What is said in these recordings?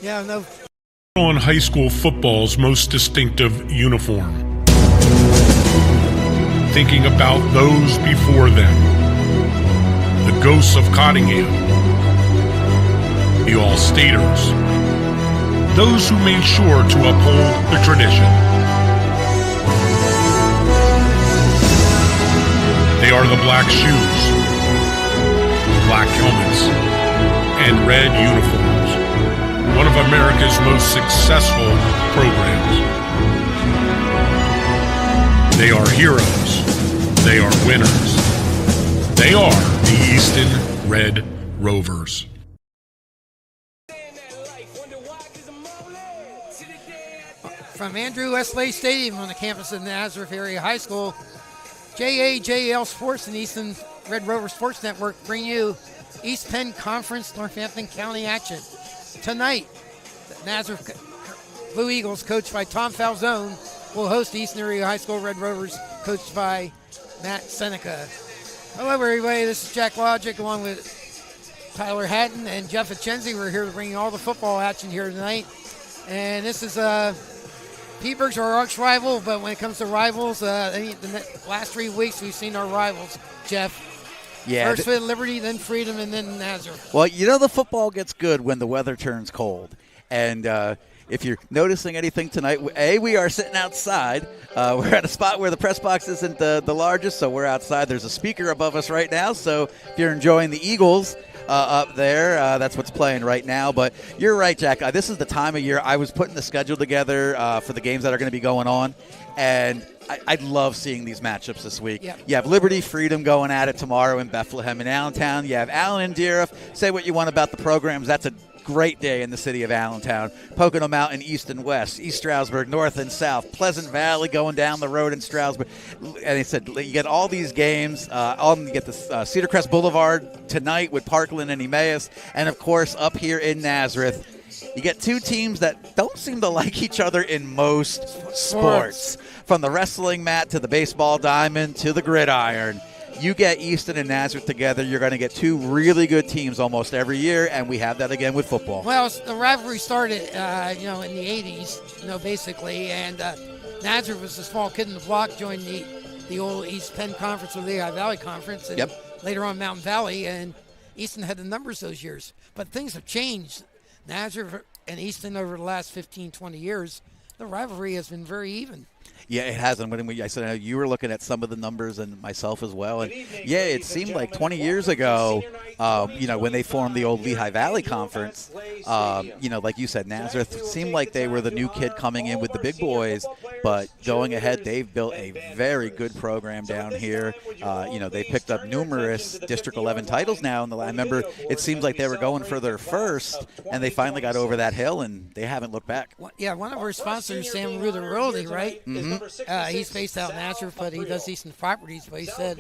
Yeah, no. On high school football's most distinctive uniform. Thinking about those before them. The ghosts of Cottingham. The All-Staters. Those who made sure to uphold the tradition. They are the black shoes, black helmets, and red uniforms. One of America's most successful programs. They are heroes. They are winners. They are the Easton Red Rovers. From Andrew Westlake Stadium on the campus of Nazareth Area High School, JAJL Sports and Easton Red Rover Sports Network bring you East Penn Conference Northampton County action. Tonight, the Nazareth Blue Eagles, coached by Tom Falzone, will host the Easton Area High School Red Rovers, coached by Matt Seneca. Hello, everybody. This is Jack Logic, along with Tyler Hatten and Jeff Achenzie. We're here to bring you all the football action here tonight. And this is Petersburg's our arch rival, but when it comes to rivals, the last 3 weeks we've seen our rivals, Jeff. Yeah. First with Liberty, then Freedom, and then Nazareth. Well, you know the football gets good when the weather turns cold. And if you're noticing anything tonight, we are sitting outside. We're at a spot where the press box isn't the largest, so we're outside. There's a speaker above us right now, so if you're enjoying the Eagles up there, that's what's playing right now. But you're right, Jack. This is the time of year. I was putting the schedule together for the games that are going to be going on, and I love seeing these matchups this week. Yep. You have Liberty Freedom going at it tomorrow in Bethlehem and Allentown. You have Allen and Deerfield. Say what you want about the programs. That's a great day in the city of Allentown. Pocono Mountain, East and West, East Stroudsburg, North and South, Pleasant Valley going down the road in Stroudsburg. And they said you get all these games. You get the Cedar Crest Boulevard tonight with Parkland and Emmaus. And, of course, up here in Nazareth, you get two teams that don't seem to like each other in most sports. From the wrestling mat to the baseball diamond to the gridiron. You get Easton and Nazareth together, you're going to get two really good teams almost every year, and we have that again with football. Well, the rivalry started, in the 80s, basically, and Nazareth was a small kid in the block, joined the old East Penn Conference or the Lehigh Valley Conference, and later on Mountain Valley, and Easton had the numbers those years. But things have changed. Nazareth and Easton over the last 15, 20 years, the rivalry has been very even. Yeah, it has. And I said you were looking at some of the numbers and myself as well. And, it seemed like 20 years ago, when they formed the old Lehigh Valley Conference, like you said, Nazareth seemed like they were the new kid coming in with the big boys. But going ahead, they've built a very good program down here. They picked up numerous District 11 titles now. I remember it seems like they were going for their first, and they finally got over that hill, and they haven't looked back. Yeah, one of our sponsors, Sam Ruderoldi, right? Mm-hmm. He's based out in Nazareth, but he does Easton Properties. But he said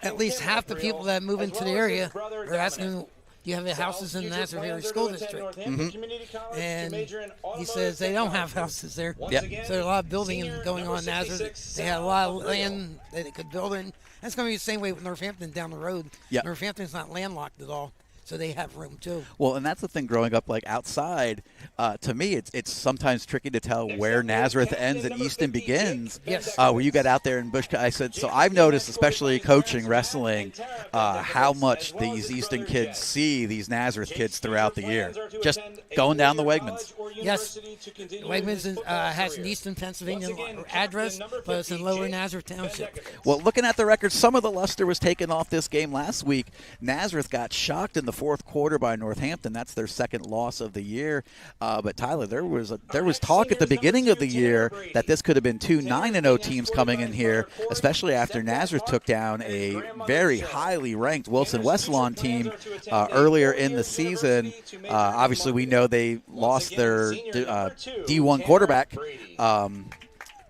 at least half the people that move into the area are asking, do you have houses in the Nazareth area school district? Mm-hmm. And he says they don't have houses there. Yep. So there's a lot of building going on in Nazareth. They had a lot of land that they could build in. That's going to be the same way with Northampton down the road. Yep. Northampton's not landlocked at all. So they have room, too. Well, and that's the thing growing up, like outside, to me, it's sometimes tricky to tell where Nazareth ends and Easton begins. Yes. Where you get out there in Bush. I said, so I've noticed, especially coaching wrestling, how much these Easton kids see these Nazareth kids throughout the year. Just going down the Wegmans. Yes. Wegmans has an Easton, Pennsylvania address, but it's in Lower Nazareth Township. Well, looking at the record, some of the luster was taken off this game last week. Nazareth got shocked in the fourth quarter by Northampton. That's their second loss of the year. But Tyler, there was talk at the beginning of the year that this could have been two 9-0 teams coming in here, especially after Nazareth took down a very highly ranked Wilson Westlawn team earlier in the season. Obviously, we know they lost their D1 quarterback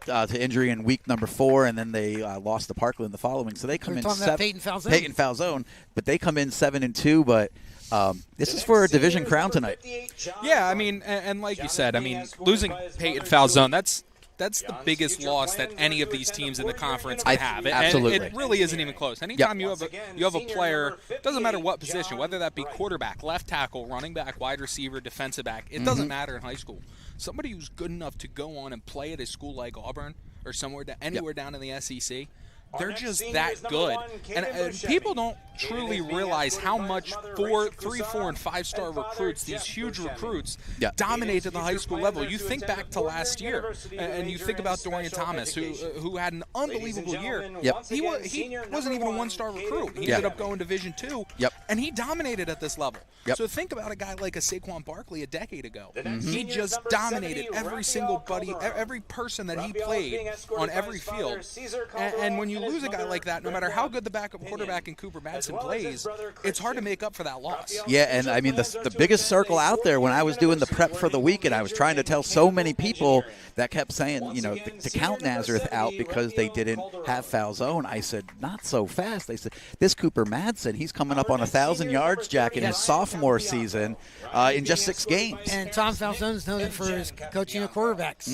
to injury in week number 4, and then they lost to Parkland the following. So they come in Peyton Falzone, but they come in 7-2. But this is for a division crown tonight. Yeah, I mean, and like you said, I mean, losing Peyton Falzone, that's that's the biggest loss that any of these teams in the conference can have. Absolutely. And it really isn't even close. Anytime you have a player, doesn't matter what position, whether that be quarterback, left tackle, running back, wide receiver, defensive back, it doesn't matter in high school. Somebody who's good enough to go on and play at a school like Auburn or anywhere down in the SEC, they're just that good. And people don't truly realize how much 3, 4, and 5-star recruits, these huge recruits, dominated the high school level. You think back to last year, and you think about Dorian Thomas, who had an unbelievable year. He wasn't even a 1-star recruit. He ended up going Division II, and he dominated at this level. So think about a guy like a Saquon Barkley a decade ago. He just dominated every single every person that he played on every field. And when you lose a guy like that, no matter how good the backup quarterback in Cooper Madsen plays, it's hard to make up for that loss. Yeah, and I mean, the biggest circle out there when I was doing the prep for the week, and I was trying to tell so many people that kept saying, to count Nazareth out because they didn't have foul zone, I said, not so fast. They said, this Cooper Madsen, he's coming up on 1,000 yards, Jack, in his sophomore season in just 6 games. And Tom Falzone's noted for his coaching of quarterbacks.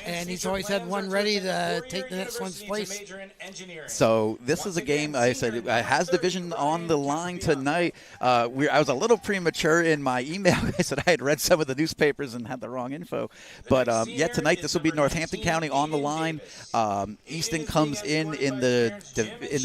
And he's always had one ready to take the next one's place. So this is a game, I said, it has division on the line tonight. I was a little premature in my email. I said I had read some of the newspapers and had the wrong info. But, tonight this will be Northampton County on the line. Easton comes in the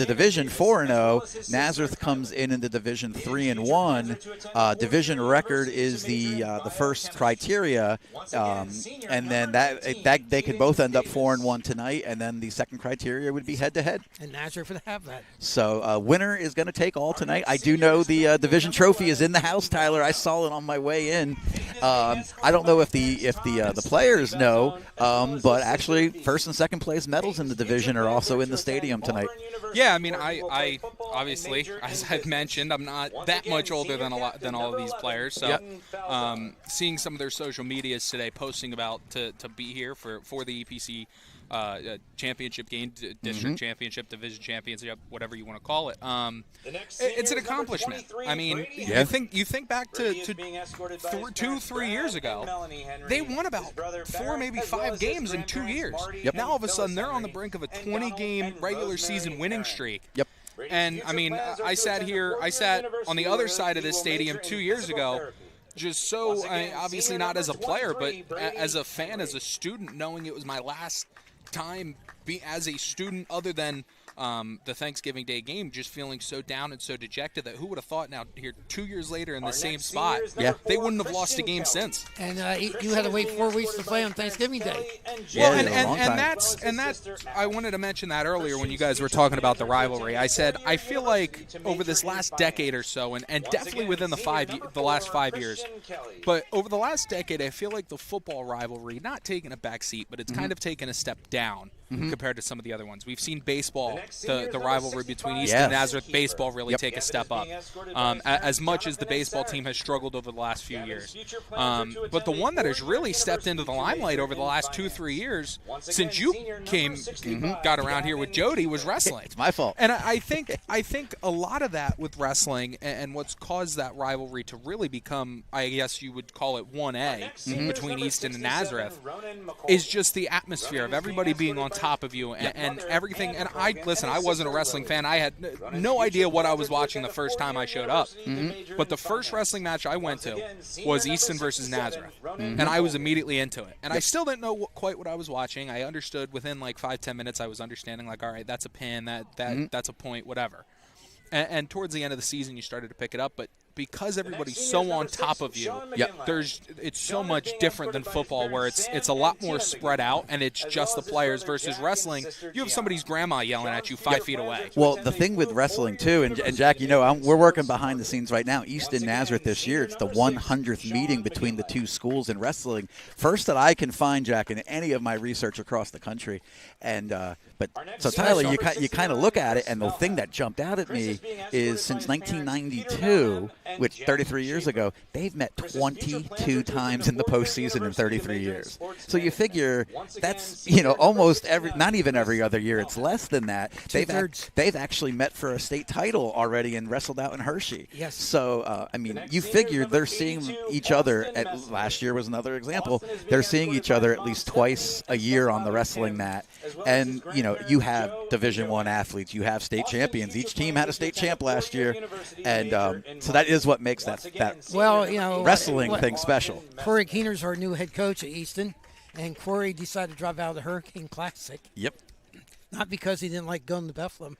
division 4-0. Nazareth comes in the division 3-1. Division record is the first criteria. And then that they could both end up 4-1 tonight. And then the second criteria would be head-to-head. And Nazareth would have that. So winner is going to take all tonight. I do know the division trophy is in the house, Tyler. I saw it on my way in. I don't know if the players know, but actually first and second place medals in the division are also in the stadium tonight. Yeah, I mean, I obviously, as I've mentioned, I'm not that much older than all of these players. So seeing some of their social medias today posting about to be here for the EPC championship game, district championship, division championship, whatever you want to call it. It's an accomplishment. I mean, you think back to 2-3 years ago, they won about 4, maybe 5 games in 2 years. Now all of a sudden they're on the brink of a 20-game regular season winning streak. And I mean, I sat on the other side of this stadium 2 years ago. Just obviously not as a player, but as a fan, as a student, knowing it was my last time as a student other than the Thanksgiving Day game, just feeling so down and so dejected that who would have thought now here 2 years later in the same spot, they wouldn't have lost a game since. And you had to wait 4 weeks to play on Thanksgiving Day. Well, and that's I wanted to mention that earlier when you guys were talking about the rivalry. I said I feel like over this last decade or so, and definitely within the last 5 years, but over the last decade, I feel like the football rivalry not taking a back seat, but it's kind of taken a step down compared to some of the other ones. We've seen baseball, the rivalry between East and Nazareth, baseball really take a step up. As much as the baseball team has struggled over the last few years. But the one that has really stepped into the limelight over the last 2-3 years, since you got around here with Jody, was wrestling. It's my fault. And I think a lot of that with wrestling and what's caused that rivalry to really become, I guess you would call it 1A between Easton and Nazareth, is just the atmosphere of everybody being on top of you and everything. And I wasn't a wrestling fan. I had no idea what I was watching the first time I showed up. But the first wrestling match I went to was Easton versus Nazareth. And I was immediately into it. And I still didn't know quite what I was watching. I understood within like 5-10 minutes. I was understanding like, all right, that's a pin, that's a point, whatever. And towards the end of the season, you started to pick it up. But because everybody's so on top of you, it's so much different than football, where it's a lot more spread out, and it's just the players versus wrestling. You have somebody's grandma yelling at you 5 feet away. Well, the thing with wrestling too, and Jack, we're working behind the scenes right now. Easton Nazareth this year, it's the 100th meeting between the two schools in wrestling. First that I can find, Jack, in any of my research across the country. And so Tyler, you kind of look at it, and the thing that jumped out at me is since 1992. which 33 years ago, they've met 22 times in the postseason in 33 years. So you figure that's, almost not even every other year. It's less than that. They've actually met for a state title already and wrestled out in Hershey. Yes. So, you figure they're seeing each other. Last year was another example. They're seeing each other at least twice a year on the wrestling mat. And, you have Division I athletes. You have state champions. Each team had a state champ last year. And so that is what makes that wrestling thing special. Corey Keener's our new head coach at Easton, and Corey decided to drop out of the Hurricane Classic. Yep. Not because he didn't like going to Bethlehem.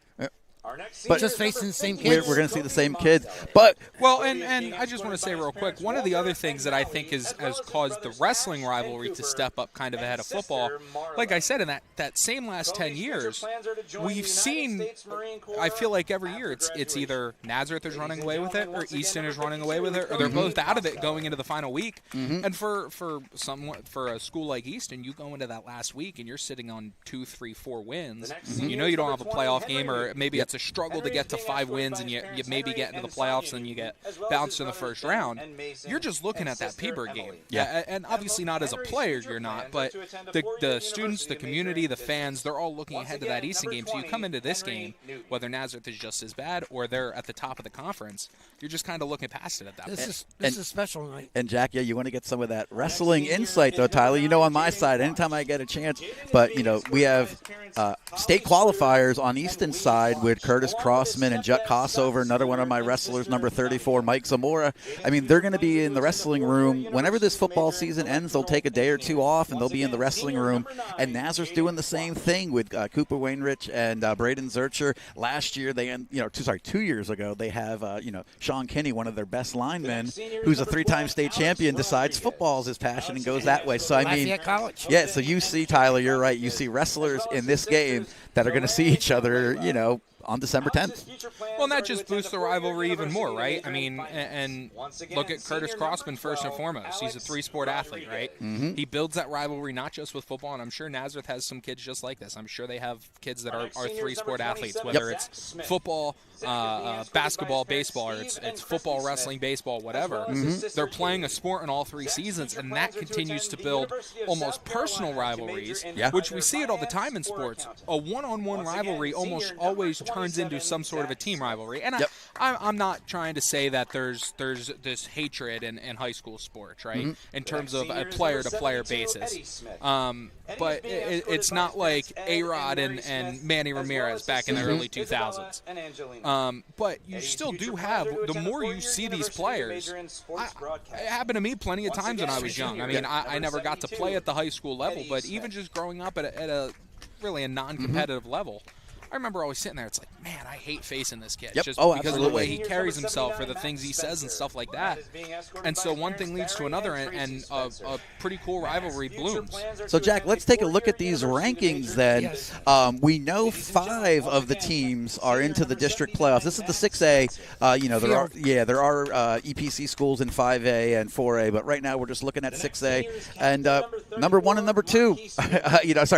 But just facing the same kids. We're going to see the same kids. But and I just want to say real quick, one of the other things that I think has caused the wrestling rivalry to step up kind of ahead of football, like I said, in that same last 10 years, we've seen, I feel like every year it's either Nazareth is running away with it or Easton is running away with it, or they're both out of it going into the final week. And for a school like Easton, you go into that last week and you're sitting on 2, 3, 4 wins. You don't have a playoff game, or maybe it's a struggle to get to 5 wins and you maybe get into the playoffs and you get bounced in the first round. You're just looking at that Peaburg game. Yeah, and obviously not as a player you're not, but the students, the community, the fans, they're all looking ahead to that Easton game. So you come into this game, whether Nazareth is just as bad or they're at the top of the conference, you're just kind of looking past it at that point. This is a special night. And Jack, you want to get some of that wrestling insight though, Tyler. On my side, anytime I get a chance. But, we have state qualifiers on Easton's side with Curtis Crossman and Jet Kossover, another one of my wrestlers, number 34, Mike Zamora. They're going to be in the wrestling room. Whenever this football season ends, they'll take a day or two off, and they'll be in the wrestling room. And Nazareth's doing the same thing with Cooper Wainrich and Braden Zurcher. Last year, 2 years ago, they have, Sean Kinney, one of their best linemen, who's a 3-time state champion, decides football is his passion and goes that way. So, College. Yeah, so you see, Tyler, you're right. You see wrestlers in this game that are going to see each other, on December 10th. Well, and that just boosts the rivalry even more, right? And look at Curtis Crossman first and foremost. He's a 3-sport athlete, right? He builds that rivalry not just with football, and I'm sure Nazareth has some kids just like this. I'm sure they have kids that are 3-sport athletes, whether it's football, basketball, baseball, or it's football, wrestling, baseball, whatever. They're playing a sport in all 3 seasons, and that continues to build almost personal rivalries, which we see it all the time in sports. A one-on-one rivalry almost always turns into some sort of a team rivalry. And I'm not trying to say that there's this hatred in high school sports, right, in terms of a player-to-player basis. But it's not like A-Rod and Manny Ramirez back in the early 2000s. But you still do have, the more you see these players, it happened to me plenty of times when I was young. I never got to play at the high school level, but even just growing up at a really a non-competitive level, I remember always sitting there. It's like, man, I hate facing this kid just because of the way he carries himself, or the things he says and stuff like that. And so one thing leads to another, and a pretty cool rivalry blooms. So, Jack, let's take a look at these rankings then. Yes. We know 5 of the teams are into the district playoffs. This is the 6A. There are EPC schools in 5A and 4A, but right now we're just looking at 6A. And number 1 and number 2.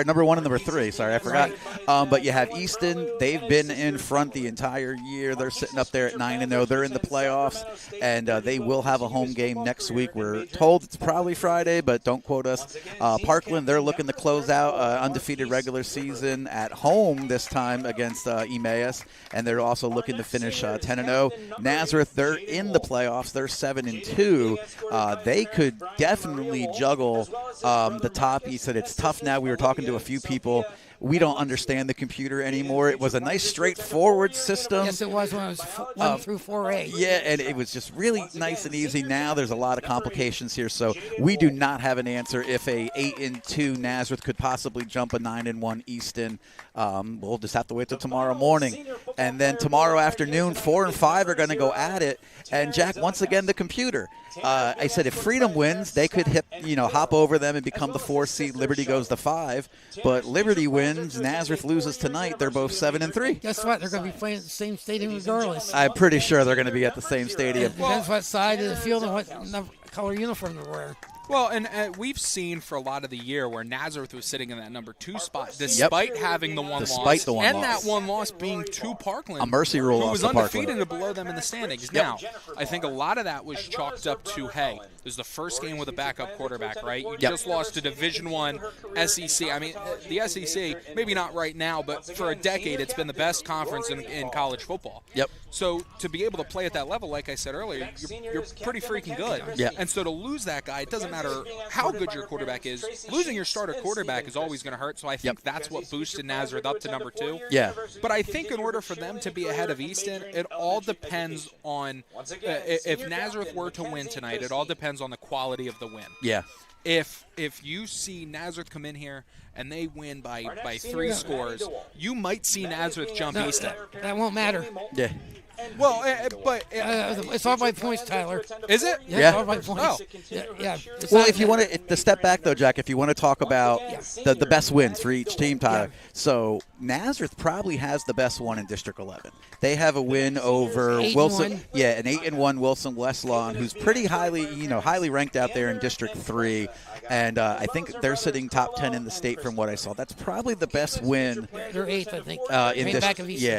Number 1 and number 3. Sorry, I forgot. But you have Easton. They've been in front the entire year. They're sitting up there at 9-0. They're in the playoffs, and they will have a home game next week. We're told it's probably Friday, but don't quote us. Parkland, they're looking to close out undefeated regular season at home this time against Emmaus, and they're also looking to finish 10-0. Nazareth, they're in the playoffs. They're 7-2. They could definitely juggle the top. He said it's tough now. We were talking to a few people. We don't understand the computer anymore. It was a nice, straightforward system. Yes, it was when I was 1 through 4A. Yeah, and it was just really nice and easy. Now there's a lot of complications here, so we do not have an answer if a 8-2 Nazareth could possibly jump a 9-1 Easton. We'll just have to wait till tomorrow morning. And then tomorrow afternoon, 4 and 5 are going to go at it. And, Jack, once again, the computer. I said if Freedom wins, they could hop over them and become the 4 seed. Liberty goes to 5. But Liberty wins. Nazareth loses tonight. They're both 7-3. Guess what? They're going to be playing at the same stadium regardless. I'm pretty sure they're going to be at the same stadium. It depends what side of the field and what color uniform they're wearing. Well, and we've seen for a lot of the year where Nazareth was sitting in that number 2 spot, despite having the one loss, and that one loss being to Parkland, a mercy rule, who was off undefeated Parkland. and below them in the standings. Now, I think a lot of that was chalked up to, hey, this is the first game with a backup quarterback, right? You just lost to Division I SEC. I mean, the SEC, maybe not right now, but for a decade, it's been the best conference in college football. Yep. So to be able to play at that level, like I said earlier, you're pretty freaking good. Yeah. And so to lose that guy, it doesn't matter how good your quarterback is. Losing your starter quarterback is always going to hurt. So I think that's what boosted Nazareth up to number 2. Yeah. But I think in order for them to be ahead of Easton, it all depends on if Nazareth were to win tonight. It all depends on the quality of the win. Yeah. If you see Nazareth come in here and they win by 3 scores, you might see Nazareth jump Easton. That won't matter. Yeah. Well, but It's all by points, Tyler. is it? Yeah, Yeah. it's all by points. Oh. Yeah. Well, if you want to step back, though, Jack, if you want to talk about the best wins for each team, Tyler. So Nazareth probably has the best one in District 11. They have a win over 8-1. an 8-1 Wilson Westlawn, who's pretty highly ranked out there in District 3, and I think they're sitting top 10 in the state from what I saw. That's probably the best win. They're 8th, I think.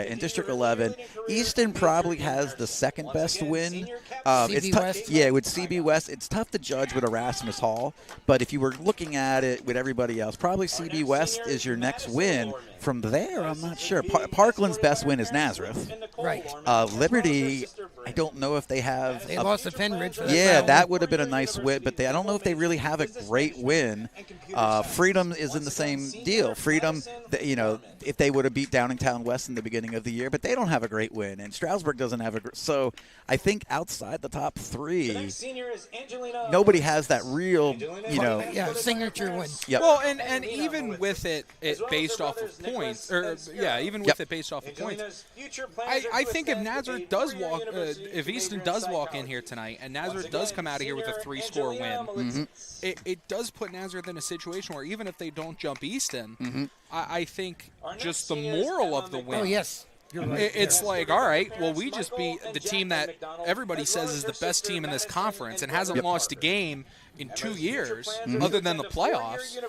In District 11. Easton probably has the second best win. CB West. Yeah, with CB West, it's tough to judge with Erasmus Hall, but if you were looking at it with everybody else, probably CB West is your next win. From there, I'm not sure. Parkland's best win is Nazareth. Right. Liberty, I don't know if they have. They lost to Penridge for that. Yeah, round. that would have been a nice win, but I don't know if they really have a great win. Freedom is in the same deal. Freedom, if they would have beat Downingtown West in the beginning of the year, but they don't have a great win, and Stroudsburg doesn't have so I think outside the top 3, nobody has that real, signature win. Yep. Well, and even with it based off of points, it based off of points, I think if Nazareth does if Easton does walk in here tonight and Nazareth does come out of here with a 3-score win, it does put Nazareth in a situation where even if they don't jump Easton, I think just the moral of the win. Oh, yes. You're right. It's like, all right, well, we just beat the team that everybody says is the best team in this conference and hasn't lost a game in 2 years, other than the playoffs.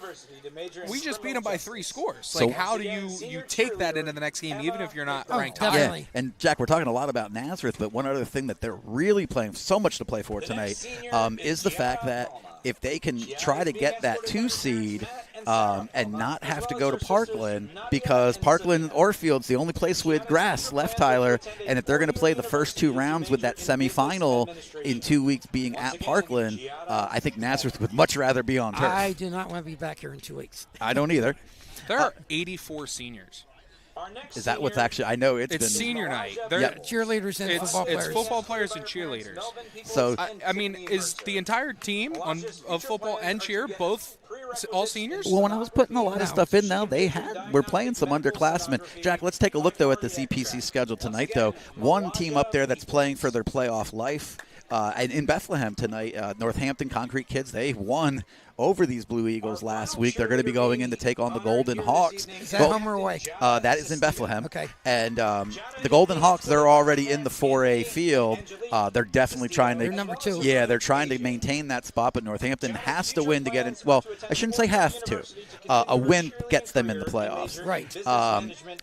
We just beat them by 3 scores. Like, how do you take that into the next game, even if you're not ranked high? definitely. Yeah, and Jack, we're talking a lot about Nazareth, but one other thing that they're really playing so much to play for tonight is the fact that if they can try to get that 2 seed and not have to go to Parkland, because Parkland Orfield's the only place with grass left, Tyler, and if they're going to play the first 2 rounds with that semifinal in 2 weeks being at Parkland, I think Nazareth would much rather be on turf. I do not want to be back here in 2 weeks. I don't either. There are 84 seniors. Is that what's actually? I know it's been senior night. Cheerleaders and football players. It's football players and cheerleaders. So I mean, is the entire team of football and cheer both all seniors? Well, when I was putting a lot of stuff in, now we're playing some underclassmen. Jack, let's take a look though at this EPC schedule tonight. Though one team up there that's playing for their playoff life. And in Bethlehem tonight, Northampton Concrete Kids, they won over these Blue Eagles last week. They're going to be going in to take on the Golden Hawks. Is that home or away? That is in Bethlehem. Okay. And the Golden Hawks, they're already in the 4A field. They're definitely trying to. They're number 2. Yeah, they're trying to maintain that spot, but Northampton has to win to get in. Well, I shouldn't say have to. A win gets them in the playoffs. Right.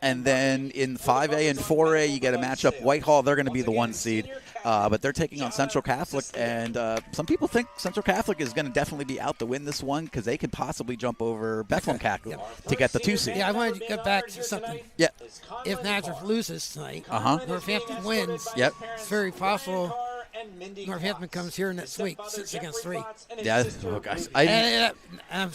And then in 5A and 4A, you get a matchup. Whitehall, they're going to be the 1 seed. But they're taking on Central Catholic, and some people think Central Catholic is going to definitely be out to win this one because they could possibly jump over Bethlehem Catholic to get the 2 seed. Yeah, I wanted to get back to something. Yeah. If Nazareth loses tonight, Northampton wins. Yep. It's very possible Northampton comes here next week, 6 against 3. Yeah. Oh, gosh. And I'm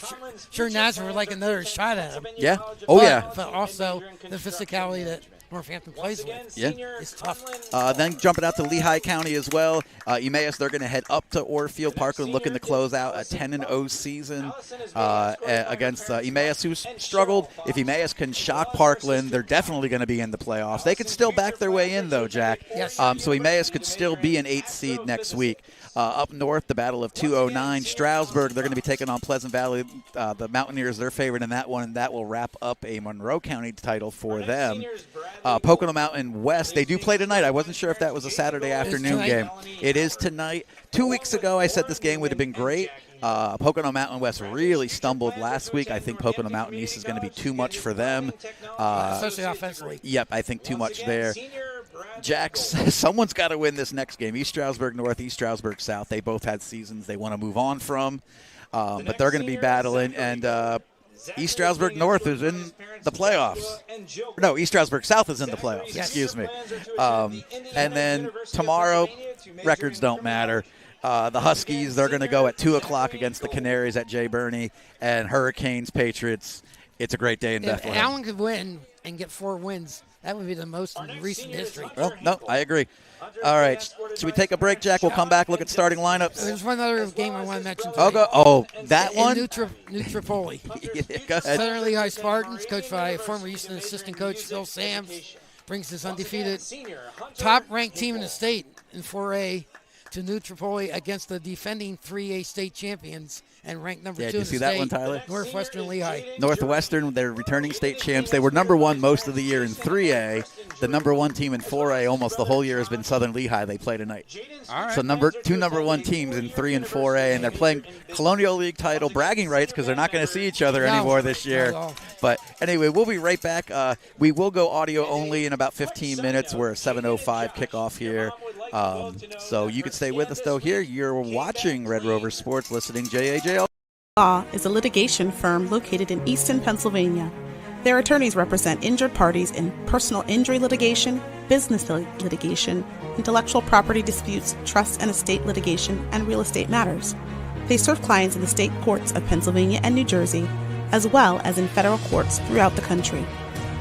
sure Nazareth would like another shot at them. Yeah. Oh, yeah. But also the physicality that Northampton plays with. Yeah. It's tough. Then jumping out to Lehigh County as well. Emmaus, they're going to head up to Orfield. Parkland looking to close out a 10-0 season against Emmaus, who's struggled. If Emmaus can shock Parkland, they're definitely going to be in the playoffs. They could still back their way in, though, Jack. Yes. So Emmaus could still be an 8th seed next week. Up north, the Battle of 209. Stroudsburg, they're going to be taking on Pleasant Valley. The Mountaineers, their favorite in that one, and that will wrap up a Monroe County title for them. Pocono Mountain West, they do play tonight. I wasn't sure if that was a Saturday afternoon game. It is tonight. 2 weeks ago, I said this game would have been great. Pocono Mountain West really stumbled last week. I think Pocono Mountain East is going to be too much for them. Especially offensively. Yep, I think too much there. Jax, someone's got to win this next game. East Stroudsburg North, East Stroudsburg South. They both had seasons they want to move on from, but they're going to be battling. And East Stroudsburg North is in the playoffs. No, East Stroudsburg South is in the playoffs. Yes. Excuse me. And then tomorrow, records don't matter. The Huskies, they're going to go at 2 o'clock against the Canaries at J. Burney. And Hurricanes, Patriots, it's a great day in If Bethlehem. Allen could win and get 4 wins, that would be the most in recent history. Well, no, I agree. All right. Should we take a break, Jack? We'll come back, look at starting lineups. There's one other game I want to mention today. That one? New Tripoli. Yeah, go ahead. Southern Lehigh Spartans, coached by former Easton assistant coach Phil Sams, brings this undefeated top-ranked team in the state in 4A to New Tripoli against the defending 3A state champions and ranked number 2 in did the you see state, that one, Tyler? Northwestern Lehigh. Northwestern, they're returning state champs. They were number 1 most of the year in 3A. The number 1 team in 4A almost the whole year has been Southern Lehigh. They play tonight. All right. So two number 1 teams in 3 and 4A, and they're playing Colonial League title bragging rights because they're not going to see each other anymore this year. Not at all. But anyway, we'll be right back. We will go audio only in about 15 minutes. We're a 7:05 kickoff here. So you can stay with us, though, here. You're watching Red Rovers Sports, listening JAJL. Law is a litigation firm located in Easton, Pennsylvania. Their attorneys represent injured parties in personal injury litigation, business litigation, intellectual property disputes, trust and estate litigation, and real estate matters. They serve clients in the state courts of Pennsylvania and New Jersey, as well as in federal courts throughout the country.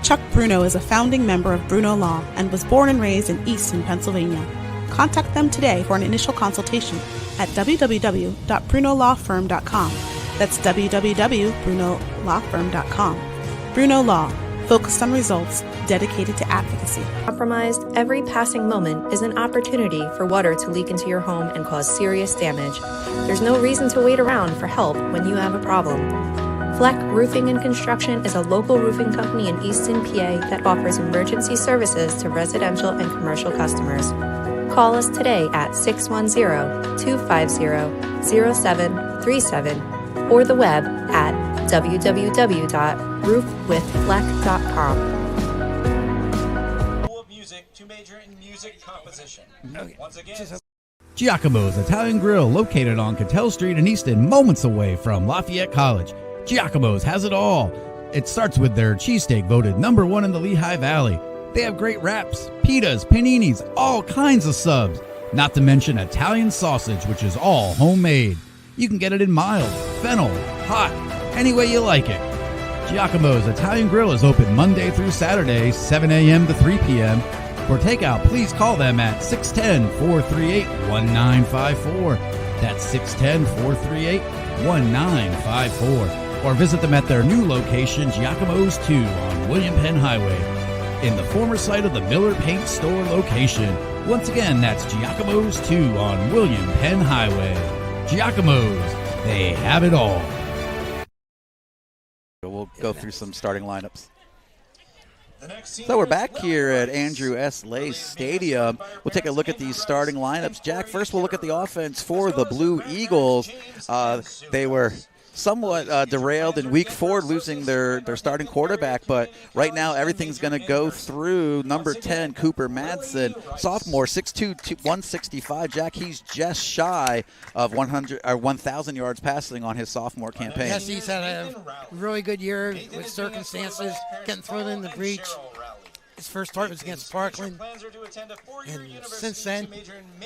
Chuck Bruno is a founding member of Bruno Law and was born and raised in Easton, Pennsylvania. Contact them today for an initial consultation at www.brunolawfirm.com. That's www.brunolawfirm.com. Bruno Law, focused on results, dedicated to advocacy. Compromised, every passing moment is an opportunity for water to leak into your home and cause serious damage. There's no reason to wait around for help when you have a problem. Fleck Roofing and Construction is a local roofing company in Easton, PA that offers emergency services to residential and commercial customers. Call us today at 610-250-0737 or the web at www.roofwithfleck.com. Music to major in music composition. Once again, Giacomo's Italian Grill, located on Cattell Street in Easton, moments away from Lafayette College. Giacomo's has it all. It starts with their cheesesteak, voted number 1 in the Lehigh Valley. They have great wraps, pitas, paninis, all kinds of subs. Not to mention Italian sausage, which is all homemade. You can get it in mild, fennel, hot, any way you like it. Giacomo's Italian Grill is open Monday through Saturday, 7 a.m. to 3 p.m. For takeout, please call them at 610-438-1954. That's 610-438-1954. Or visit them at their new location, Giacomo's 2 on William Penn Highway, in the former site of the Miller Paint Store location. Once again, that's Giacomo's 2 on William Penn Highway. Giacomo's, they have it all. We'll go through some starting lineups. So we're back here at Andrew S. Lay Stadium. We'll take a look at these starting lineups. Jack, first we'll look at the offense for the Blue Eagles. They were somewhat derailed in week 4, losing their starting quarterback, but right now everything's going to go through number 10, Cooper Madsen, sophomore, 6'2", 165. Jack, he's just shy of 1,000 yards passing on his sophomore campaign. Yes, he's had a really good year with circumstances, getting thrown in the breach. His first start was against Parkland, and since then,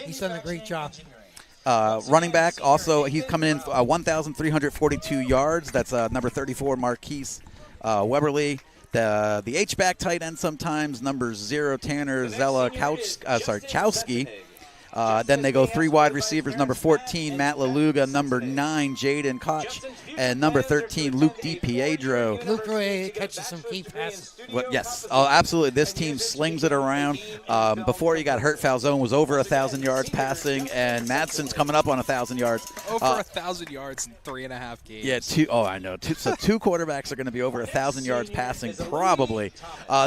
he's done a great job. Running back, also, he's coming in 1,342 yards. That's number 34, Marquise Weberly. The H-back tight end sometimes, number 0, Tanner Chowski. Then they go 3 wide receivers, number 14, Matt LaLuga, number 9, Jaden Koch, and number 13, Luke DiPietro. Luke really catches some key passes. Well, yes, absolutely. This team slings it around. Before he got hurt, Falzone was over 1,000 yards passing, and Madsen's coming up on 1,000 yards. Over 1,000 yards in 3.5 games. Yeah, I know. So 2 quarterbacks are going to be over 1,000 yards passing, probably.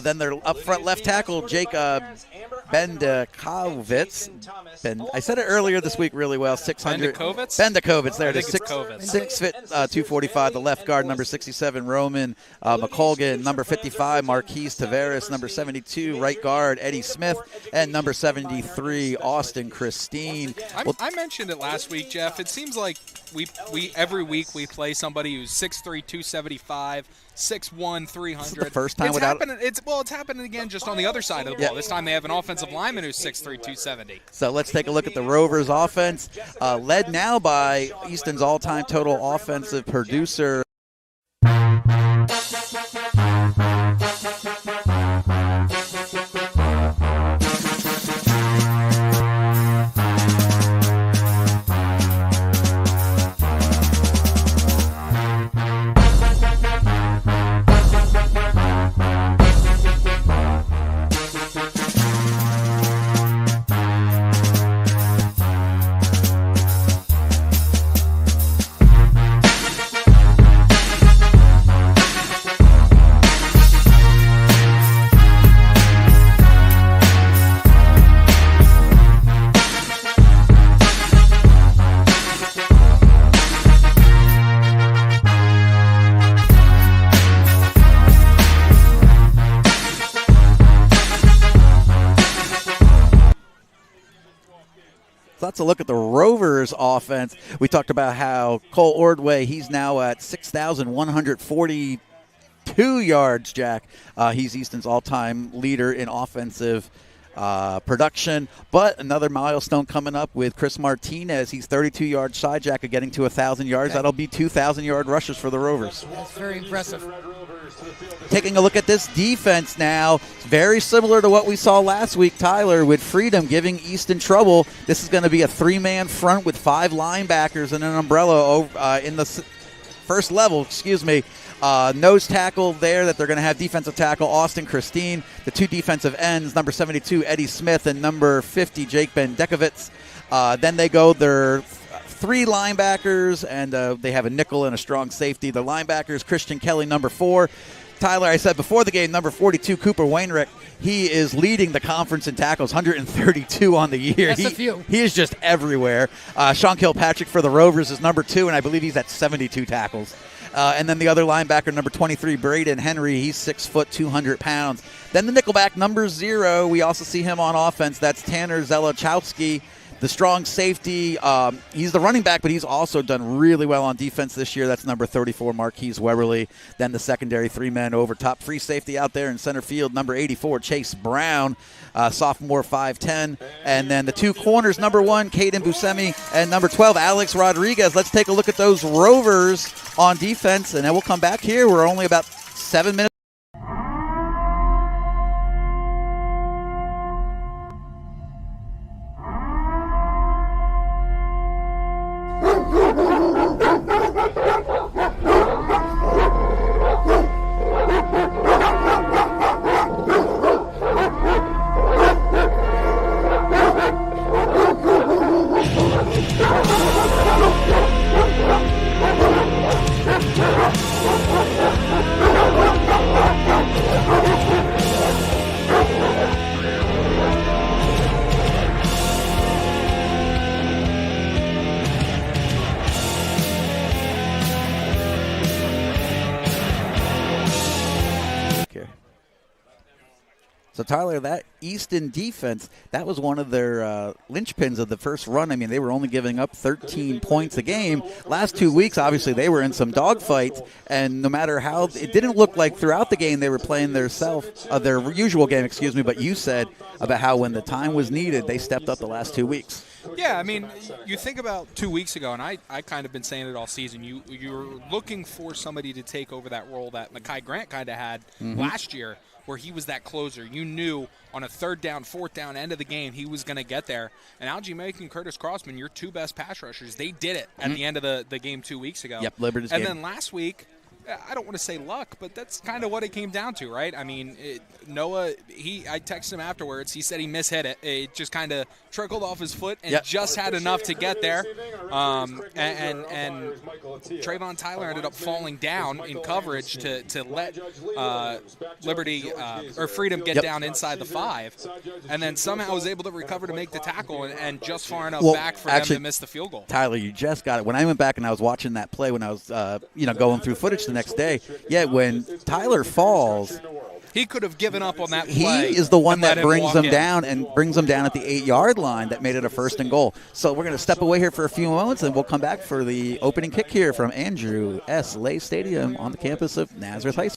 Then their up front left tackle, Jake Bendakovitz. I said it earlier this week really well. 600. Bendakovitz. There it is. 6 foot 245. The left guard, number 67, Roman McColgan. Number 55, Marquise Tavares. Number 72, right guard, Eddie Smith. And number 73, Austin Christine. I mentioned it last week, Jeff. It seems like we every week we play somebody who's 6'3", 275, 6'1", 300. This is the first time it's happening again just on the other side of the ball. This time they have an offensive lineman who's 6'3", 270. So let's take a look at the Rovers offense, led now by Easton's all-time total offensive producer. Let's look at the Rovers offense. We talked about how Cole Ordway, he's now at 6,142 yards, Jack. He's Easton's all-time leader in offensive production. But another milestone coming up with Chris Martinez. He's 32 yards shy, Jack, of getting to 1,000 yards. That'll be 2,000-yard rushes for the Rovers. That's very impressive. Taking a look at this defense now, very similar to what we saw last week, Tyler, with Freedom giving Easton trouble. This is going to be a three-man front with 5 linebackers and an umbrella in the first level, nose tackle there that they're going to have defensive tackle Austin Christine, the 2 defensive ends, number 72, Eddie Smith, and number 50, Jake Bendekovitz. Then they go their 3 linebackers, and they have a nickel and a strong safety. The linebackers, Christian Kelly, number 4. Tyler, I said before the game, number 42, Cooper Wainwright. He is leading the conference in tackles, 132 on the year. That's a few. He is just everywhere. Sean Kilpatrick for the Rovers is number 2, and I believe he's at 72 tackles. And then the other linebacker, number 23, Braden Henry. He's 6 foot, 200 pounds. Then the nickelback, number 0. We also see him on offense. That's Tanner Zelachowski. The strong safety, he's the running back, but he's also done really well on defense this year. That's number 34, Marquise Weberly. Then the secondary 3-men over top. Free safety out there in center field, number 84, Chase Brown, sophomore, 5'10". And then the 2 corners, number 1, Caden Buscemi, and number 12, Alex Rodriguez. Let's take a look at those Rovers on defense, and then we'll come back here. We're only about 7 minutes. So, Tyler, that Easton defense, that was one of their linchpins of the first run. I mean, they were only giving up 13 points a game. Last 2 weeks, obviously, they were in some dogfights, and no matter how, it didn't look like throughout the game they were playing their usual game, but you said about how when the time was needed, they stepped up the last 2 weeks. Yeah, I mean, you think about 2 weeks ago, and I kind of been saying it all season, you were looking for somebody to take over that role that Mekhi Grant kind of had last year, where he was that closer. You knew on a 3rd down, 4th down, end of the game, he was going to get there. And Algie Make and Curtis Crossman, your 2 best pass rushers, they did it at the end of the game 2 weeks ago. Yep, Liberty's and game. then last week, I don't want to say luck, but that's kind of what it came down to, right? I mean, Noah, I texted him afterwards. He said he mishit it. It just kind of trickled off his foot and just had enough to get there. And Trayvon Tyler ended up falling down in coverage to let Liberty or Freedom get down inside the 5, and then somehow was able to recover to make the tackle and just far enough back for them to miss the field goal. Tyler, you just got it. When I went back and I was watching that play when I was going through footage the next day, when Tyler falls, he could have given up on that play. He is the one that brings them down and brings them down at the 8-yard line that made it a 1st and goal. So we're going to step away here for a few moments, and we'll come back for the opening kick here from Andrew S. Lay Stadium on the campus of Nazareth High School.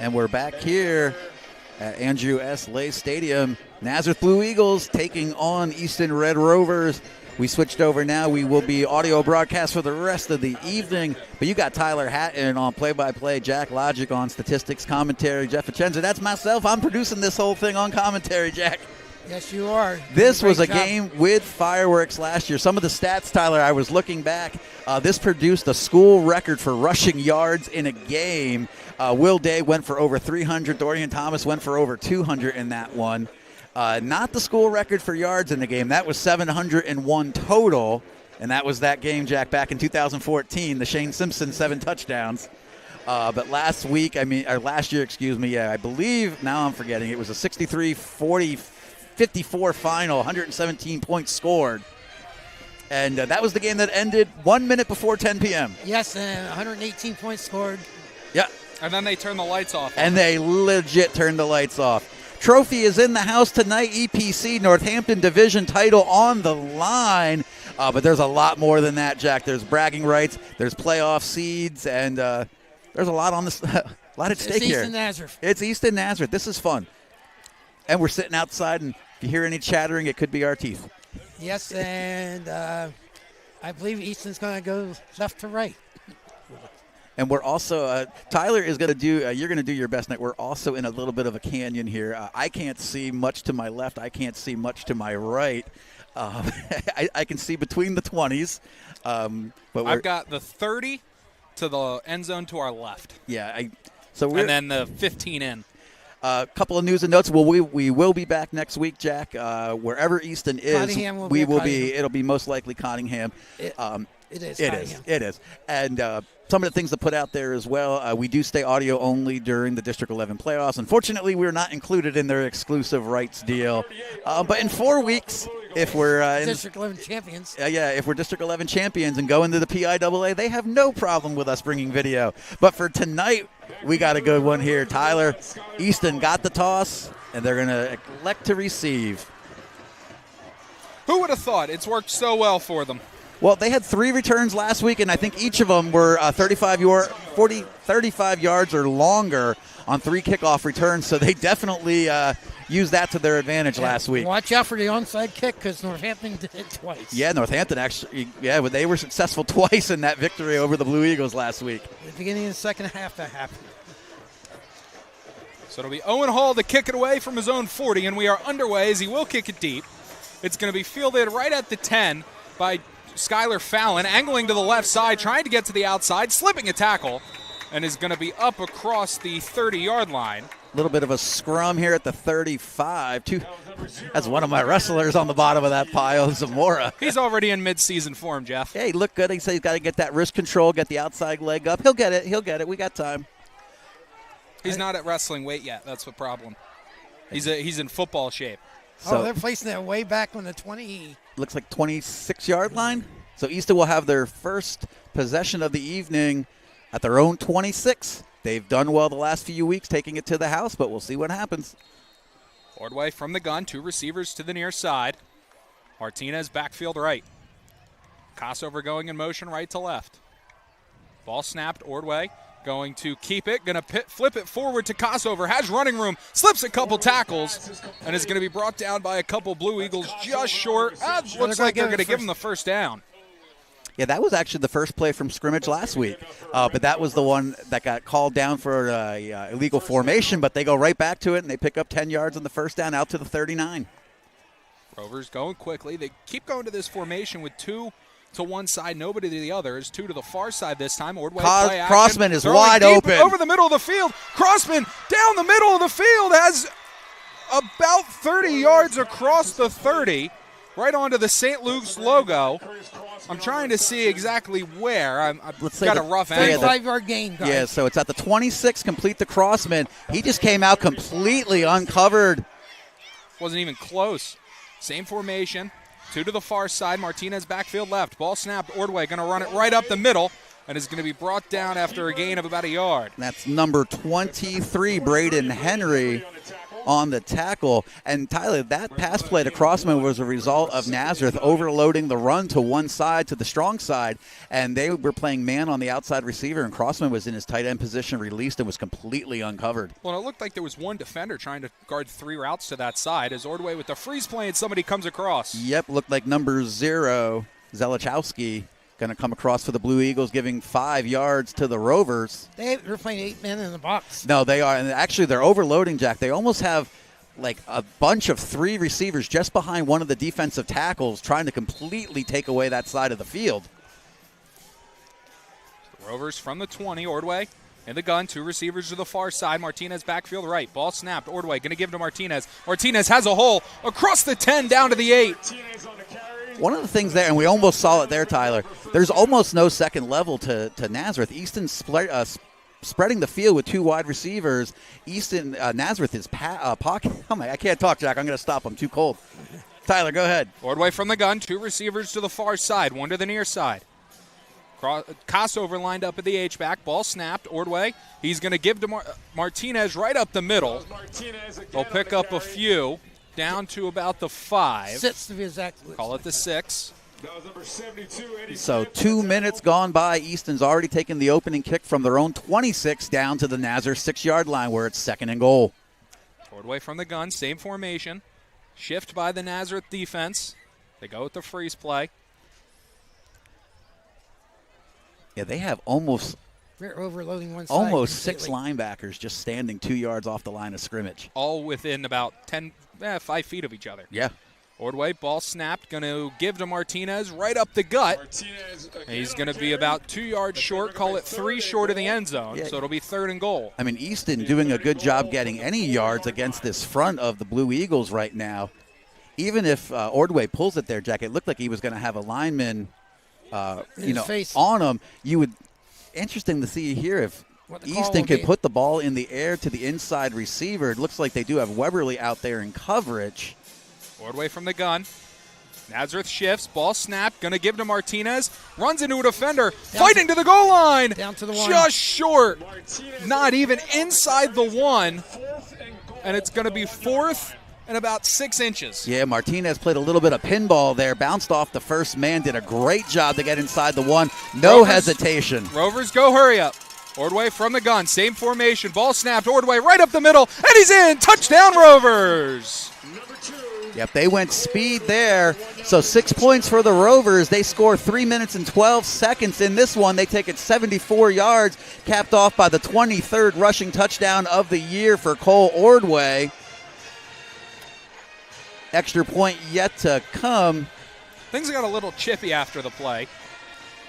And we're back here at Andrew S. Lay Stadium. Nazareth Blue Eagles taking on Easton Red Rovers. We switched over now. We will be audio broadcast for the rest of the evening. But you got Tyler Hatten on play-by-play, Jack Logic on statistics, commentary, Jeff Achenzie. That's myself. I'm producing this whole thing on commentary, Jack. Yes, you are. This was a game with fireworks last year. Some of the stats, Tyler, I was looking back. This produced a school record for rushing yards in a game. Will Day went for over 300. Dorian Thomas went for over 200 in that one. Not the school record for yards in the game. That was 701 total, and that was that game, Jack, back in 2014, the Shane Simpson 7 touchdowns. But last year, I believe, now I'm forgetting, it was a 63-40-54 final, 117 points scored. And that was the game that ended 1 minute before 10 p.m. Yes, and 118 points scored. Yeah. And then they turned the lights off. And they legit turned the lights off. Trophy is in the house tonight. EPC Northampton Division title on the line. But there's a lot more than that, Jack. There's bragging rights. There's playoff seeds. And there's a lot on this, a lot at stake here. It's Easton Nazareth. It's Easton Nazareth. This is fun. And we're sitting outside, and if you hear any chattering, it could be our teeth. Yes, and I believe Easton's going to go left to right. And we're also, Tyler is going to do, you're going to do your best night. We're also in a little bit of a canyon here. I can't see much to my left. I can't see much to my right. I can see between the 20s. But I've got the 30 to the end zone to our left. Yeah. And then the 15 in. A couple of news and notes. Well, we will be back next week, Jack. Wherever Easton is, we will be. It'll be most likely Cottingham. It is. It is. And some of the things to put out there as well. We do stay audio only during the District 11 playoffs. Unfortunately, we're not included in their exclusive rights deal. But in 4 weeks, if we're District 11 champions. If we're District 11 champions and go into the PIAA, they have no problem with us bringing video. But for tonight, we got a good one here. Tyler, Easton got the toss, and they're going to elect to receive. Who would have thought? It's worked so well for them. Well, they had 3 returns last week, and I think each of them were 35 yards or longer on 3 kickoff returns, so they definitely used that to their advantage last week. Watch out for the onside kick because Northampton did it twice. Yeah, Northampton actually, but they were successful twice in that victory over the Blue Eagles last week. At the beginning of the second half, that happened. So it'll be Owen Hall to kick it away from his own 40, and we are underway as he will kick it deep. It's going to be fielded right at the 10 by Skylar Fallon, angling to the left side, trying to get to the outside, slipping a tackle, and is going to be up across the 30-yard line. A little bit of a scrum here at the 35. That's one of my wrestlers on the bottom of that pile, Zamora. He's already in mid-season form, Jeff. Yeah, he looked good. He said he's got to get that wrist control, get the outside leg up. He'll get it. We got time. He's not at wrestling weight yet. That's the problem. He's in football shape. So they're placing that way back on the 20. Looks like 26-yard line. So Easton will have their first possession of the evening at their own 26. They've done well the last few weeks taking it to the house, but we'll see what happens. Ordway from the gun, 2 receivers to the near side. Martinez backfield right. Kossover going in motion right to left. Ball snapped, Ordway going to keep it, going to flip it forward to Kossover, has running room, slips a couple tackles, and is going to be brought down by a couple Blue Eagles just short. Looks like they're going to give him the first down. Yeah, that was actually the first play from scrimmage last week, but that was the one that got called down for illegal formation, but they go right back to it, and they pick up 10 yards on the first down out to the 39. Rovers going quickly. They keep going to this formation with 2 to one side, nobody to the other. It's 2 to the far side this time. Ordway play action. Crossman is throwing wide deep open. Over the middle of the field. Crossman down the middle of the field has about 30 yards across the 30, right onto the St. Luke's logo. I'm trying to see exactly where. I've got a rough angle. 35-yard gain, guys. Yeah, so it's at the 26, complete the Crossman. He just came out completely uncovered. Wasn't even close. Same formation. 2 to the far side. Martinez backfield left. Ball snapped. Ordway going to run it right up the middle and is going to be brought down after a gain of about a yard. That's number 23, Braden Henry, on the tackle. And Tyler, that pass play to Crossman was a result of Nazareth overloading the run to one side, to the strong side, and they were playing man on the outside receiver, and Crossman was in his tight end position, released, and was completely uncovered. Well, it looked like there was one defender trying to guard 3 routes to that side as Ordway with the freeze play and somebody comes across. Yep, looked like number 0, Zelichowski, going to come across for the Blue Eagles, giving 5 yards to the Rovers. They're playing 8 men in the box. No, they are. And actually, they're overloading, Jack. They almost have like a bunch of 3 receivers just behind one of the defensive tackles trying to completely take away that side of the field. Rovers from the 20, Ordway in the gun, 2 receivers to the far side. Martinez backfield right. Ball snapped. Ordway going to give to Martinez. Martinez has a hole across the 10 down to the 8. One of the things there, and we almost saw it there, Tyler, there's almost no second level to Nazareth. Easton spreading the field with 2 wide receivers. Easton, Nazareth is pocket. Oh my, I can't talk, Jack. I'm going to stop. I'm too cold. Tyler, go ahead. Ordway from the gun, 2 receivers to the far side, 1 to the near side. Kossover lined up at the H-back. Ball snapped. Ordway, he's going to give to Martinez right up the middle. They'll pick up a few. Down to about the 5. 6 to be exact. Call it the 6. So 2 minutes gone by. Easton's already taken the opening kick from their own 26 down to the Nazareth 6-yard line where it's 2nd and goal. Ordway from the gun, same formation. Shift by the Nazareth defense. They go with the freeze play. Yeah, they have almost We're overloading one side. Almost 6 completely. linebackers just standing 2 yards off the line of scrimmage. All within about 5 feet of each other. Yeah. Ordway, ball snapped, going to give to Martinez right up the gut. He's going to be about 2 yards short, call it 3 short of the end zone, so it'll be 3rd and goal. I mean, Easton doing a good job getting any yards against this front of the Blue Eagles right now. Even if Ordway pulls it there, Jack, it looked like he was going to have a lineman, face. on him. You would interesting to see here if Easton could put the ball in the air to the inside receiver. It looks like they do have Weberly out there in coverage. Ordway from the gun. Nazareth shifts. Ball snapped. Going to give to Martinez. Runs into a defender. Fighting to the goal line. Down to the 1. Just short. Not even inside the 1. And it's going to be 4th and about 6 inches. Yeah, Martinez played a little bit of pinball there. Bounced off the first man. Did a great job to get inside the 1. No hesitation. Rovers go hurry up. Ordway from the gun. Same formation. Ball snapped. Ordway right up the middle. And he's in. Touchdown, Rovers. Yep, they went speed there. So 6 points for the Rovers. They score 3 minutes and 12 seconds in this one. They take it 74 yards, capped off by the 23rd rushing touchdown of the year for Cole Ordway. Extra point yet to come. Things got a little chippy after the play.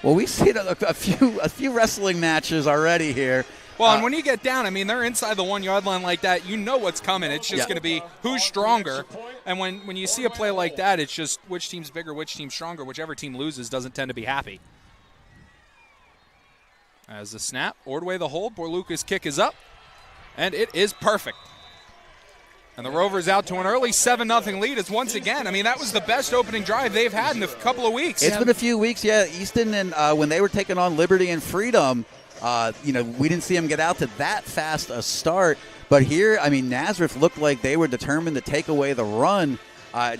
Well, we've seen a few wrestling matches already here. Well, and when you get down, I mean, they're inside the 1 yard line like that. You know what's coming. It's just going to be who's stronger. And when you see a play like that, it's just which team's bigger, which team's stronger. Whichever team loses doesn't tend to be happy. As the snap, Ordway the hold. Borluca's kick is up, and it is perfect. And the Rovers out to an early 7-0 lead. It's once again, I mean, that was the best opening drive they've had in a couple of weeks. It's been a few weeks, yeah. Easton, and when they were taking on Liberty and Freedom, we didn't see them get out to that fast a start. But here, I mean, Nazareth looked like they were determined to take away the run.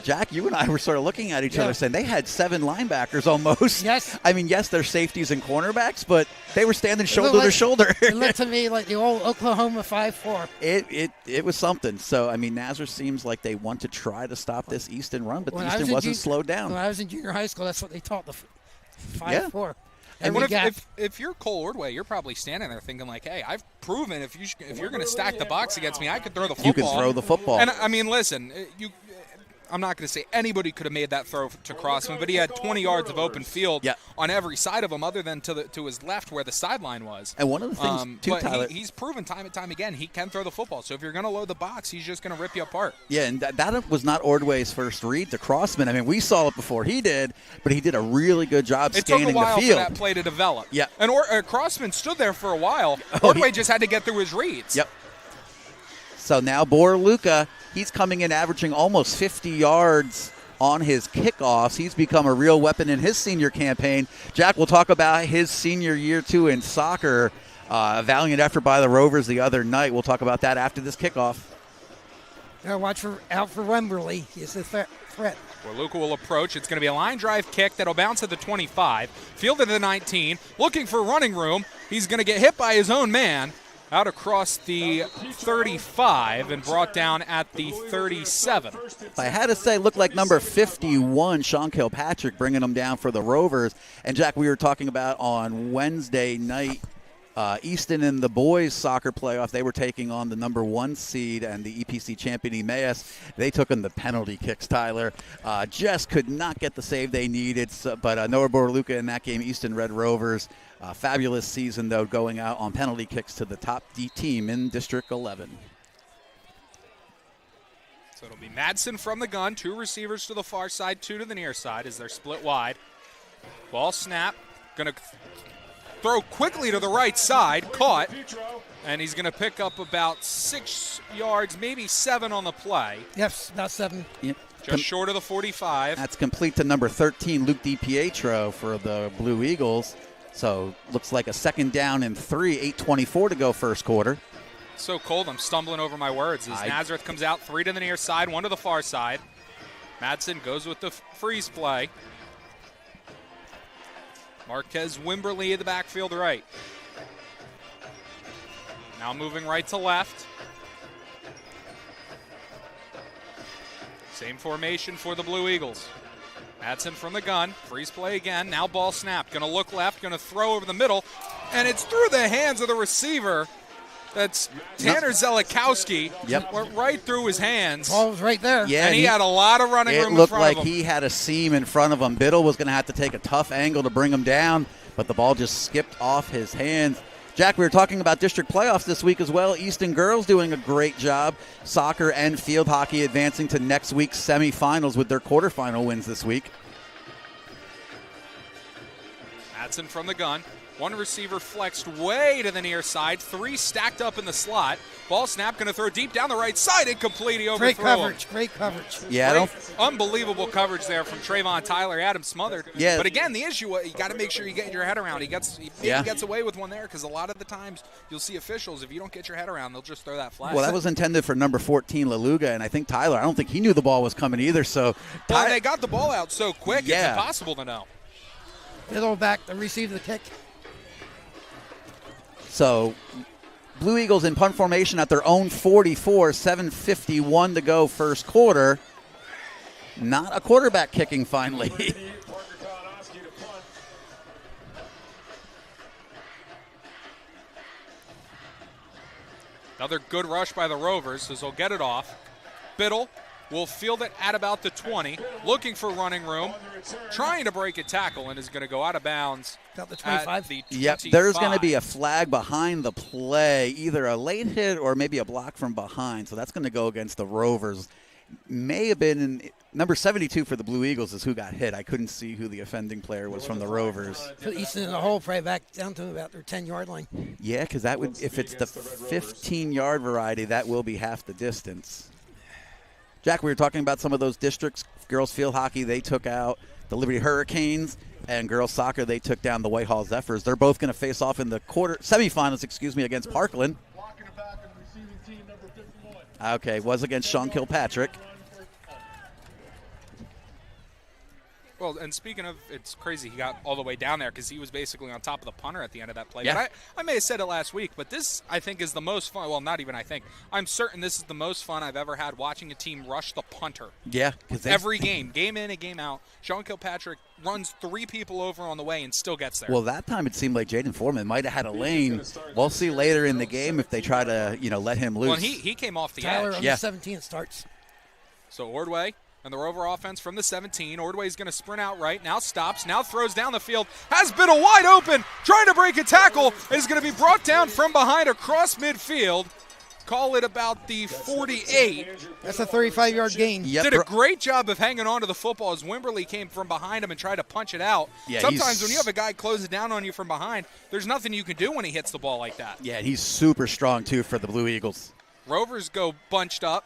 Jack, you and I were sort of looking at each other saying they had 7 linebackers almost. Yes. I mean, yes, they're safeties and cornerbacks, but they were standing shoulder to shoulder. It looked to me like the old Oklahoma 5-4. It was something. So, I mean, Nazareth seems like they want to try to stop this Easton run, but Easton wasn't slowed down. When I was in junior high school, that's what they taught, the 5-4. And if you're Cole Ordway, you're probably standing there thinking like, "Hey, I've proven if you're going to stack the box against me, I could throw the football." You can throw the football. And I mean, listen, I'm not going to say anybody could have made that throw to Crossman, but he had 20 yards of open field on every side of him, other than to his left where the sideline was. And one of the things, too, but Tyler, he's proven time and time again he can throw the football. So if you're going to load the box, he's just going to rip you apart. Yeah, and that was not Ordway's first read to Crossman. I mean, we saw it before he did, but he did a really good job scanning the field. It took a while for that play to develop. Yeah. And Crossman stood there for a while. Ordway just had to get through his reads. Yep. So now Borluca, he's coming in averaging almost 50 yards on his kickoffs. He's become a real weapon in his senior campaign. Jack, we'll talk about his senior year, too, in soccer. A valiant effort by the Rovers the other night. We'll talk about that after this kickoff. Watch out for Wemberley. He's a threat. Borluca will approach. It's going to be a line drive kick that'll bounce at the 25. Fielded to the 19. Looking for running room. He's going to get hit by his own man. Out across the 35 and brought down at the 37. I had to say, looked like number 51, Sean Kilpatrick, bringing him down for the Rovers. And, Jack, we were talking about on Wednesday night, Easton in the boys' soccer playoff, they were taking on the number 1 seed and the EPC champion Emmaus. They took in the penalty kicks, Tyler. Just could not get the save they needed. But Noah Borluca in that game, Easton Red Rovers. Fabulous season, though, going out on penalty kicks to the top D team in District 11. So it'll be Madsen from the gun, 2 receivers to the far side, 2 to the near side as they're split wide. Ball snap, going to throw quickly to the right side, caught, and he's going to pick up about 6 yards, maybe 7 on the play. Yes, about 7. Yep. Just short of the 45. That's complete to number 13, Luke DiPietro for the Blue Eagles. So looks like a 2nd down and 3, 8:24 to go first quarter. So cold, I'm stumbling over my words. As Nazareth comes out, 3 to the near side, 1 to the far side. Madsen goes with the freeze play. Marquez Wimberly in the backfield right. Now moving right to left. Same formation for the Blue Eagles. Madsen from the gun, freeze play again, now ball snap, gonna look left, gonna throw over the middle, and it's through the hands of the receiver. That's Tanner Zelikowski. Yep. Went right through his hands. Ball was right there. Yeah, and he had a lot of running room in looked front like of him. he had a seam in front of him. Biddle was going to have to take a tough angle to bring him down, but the ball just skipped off his hands. Jack, we were talking about district playoffs this week as well. Easton girls doing a great job. Soccer and field hockey advancing to next week's semifinals with their quarterfinal wins this week. Hatten from the gun. One receiver flexed way to the near side. 3 stacked up in the slot. Ball snap, going to throw deep down the right side. Incomplete. He overthrew him. Great coverage. Yeah, Unbelievable coverage there from Trayvon Tyler. Adam smothered. Yeah. But again, the issue, you got to make sure you get your head around. He gets away with one there because a lot of the times you'll see officials, if you don't get your head around, they'll just throw that flag. Well, that was intended for number 14, Laluga, and I think Tyler, I don't think he knew the ball was coming either. So, well, they got the ball out so quick, it's impossible to know. Middle back to receive the kick. So, Blue Eagles in punt formation at their own 44, 7:51 to go first quarter. Not a quarterback kicking finally. Another good rush by the Rovers as they'll get it off. Biddle will field it at about the 20, looking for running room, trying to break a tackle, and is going to go out of bounds About the 25. at the 25. Yep, there's going to be a flag behind the play, either a late hit or maybe a block from behind. So that's going to go against the Rovers. May have been number 72 for the Blue Eagles is who got hit. I couldn't see who the offending player was from the Rovers. Put Easton in the hole, probably back down to about their 10-yard line. Yeah, because that would, if it's the 15-yard variety, that will be half the distance. Jack, we were talking about some of those districts. Girls field hockey, they took out the Liberty Hurricanes, and girls soccer, they took down the Whitehall Zephyrs. They're both going to face off in the semifinals, against Parkland. Okay, was against Sean Kilpatrick. Well, and speaking of, it's crazy he got all the way down there because he was basically on top of the punter at the end of that play. Yeah. But I may have said it last week, but this, I think, is the most fun. Well, not even I think. I'm certain this is the most fun I've ever had watching a team rush the punter. Yeah. Every game in and game out, Sean Kilpatrick runs 3 people over on the way and still gets there. Well, that time it seemed like Jaden Foreman might have had a lane. We'll see later in the game if they try to, let him loose. Well, he came off the Tyler edge. on the 17 starts. So Ordway and the Rover offense from the 17. Ordway's going to sprint out right. Now stops. Now throws down the field. Has Biddle wide open. Trying to break a tackle. Is going to be brought down from behind across midfield. Call it about the 48. That's a 35-yard gain. Yep. Did a great job of hanging on to the football as Wimberly came from behind him and tried to punch it out. Yeah, sometimes when you have a guy close it down on you from behind, there's nothing you can do when he hits the ball like that. Yeah, and he's super strong, too, for the Blue Eagles. Rovers go bunched up.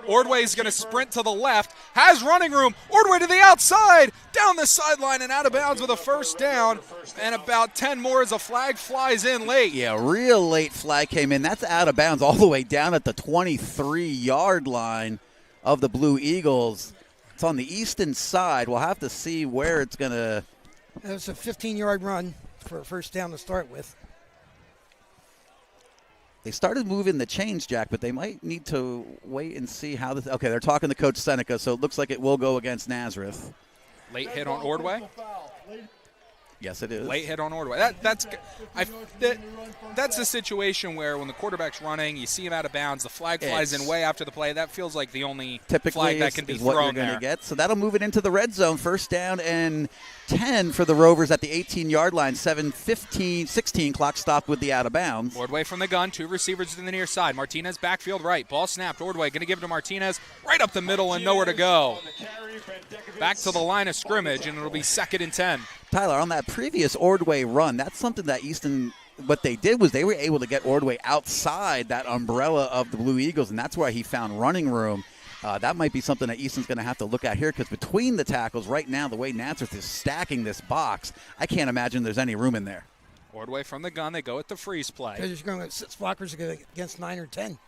Ordway's going to sprint to the left. Has running room. Ordway to the outside. Down the sideline and out of bounds with a first down. And about 10 more as a flag flies in late. Yeah, real late flag came in. That's out of bounds all the way down at the 23-yard line of the Blue Eagles. It's on the Easton side. We'll have to see where it's going to. That was a 15-yard run for a first down to start with. They started moving the chains, Jack, but they might need to wait and see how this. Okay, they're talking to Coach Seneca, so it looks like it will go against Nazareth. Late hit on Ordway. Yes, it is. Late hit on Ordway. That's a situation where when the quarterback's running, you see him out of bounds, the flag flies in way after the play. That feels like the only flag that can be what thrown you're there. Gonna get. So that'll move it into the red zone. First down and 10 for the Rovers at the 18-yard line. 16 clock stopped with the out of bounds. Ordway from the gun. 2 receivers to the near side. Martinez backfield right. Ball snapped. Ordway going to give it to Martinez right up the middle and nowhere to go. Back to the line of scrimmage, and it'll be 2nd and 10. Tyler, on that previous Ordway run, that's something that Easton, what they did was they were able to get Ordway outside that umbrella of the Blue Eagles, and that's why he found running room. That might be something that Easton's going to have to look at here because between the tackles right now, the way Nazareth is stacking this box, I can't imagine there's any room in there. Ordway from the gun. They go with the freeze play. Because you're going to 6 blockers against 9 or 10.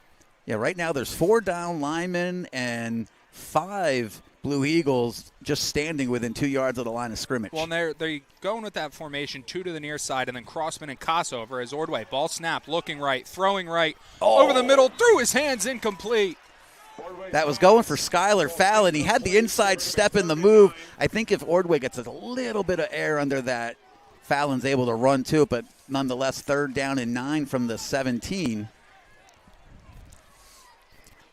Yeah, right now there's 4 down linemen and 5 Blue Eagles just standing within 2 yards of the line of scrimmage. Well, they're going with that formation, 2 to the near side, and then Crossman and Kossover as Ordway. Ball snapped, looking right, throwing right, over the middle, through his hands, incomplete. That was going for Skylar Fallon. He had the inside step in the move. I think if Ordway gets a little bit of air under that Fallon's able to run to it, but nonetheless, 3rd down and 9 from the 17.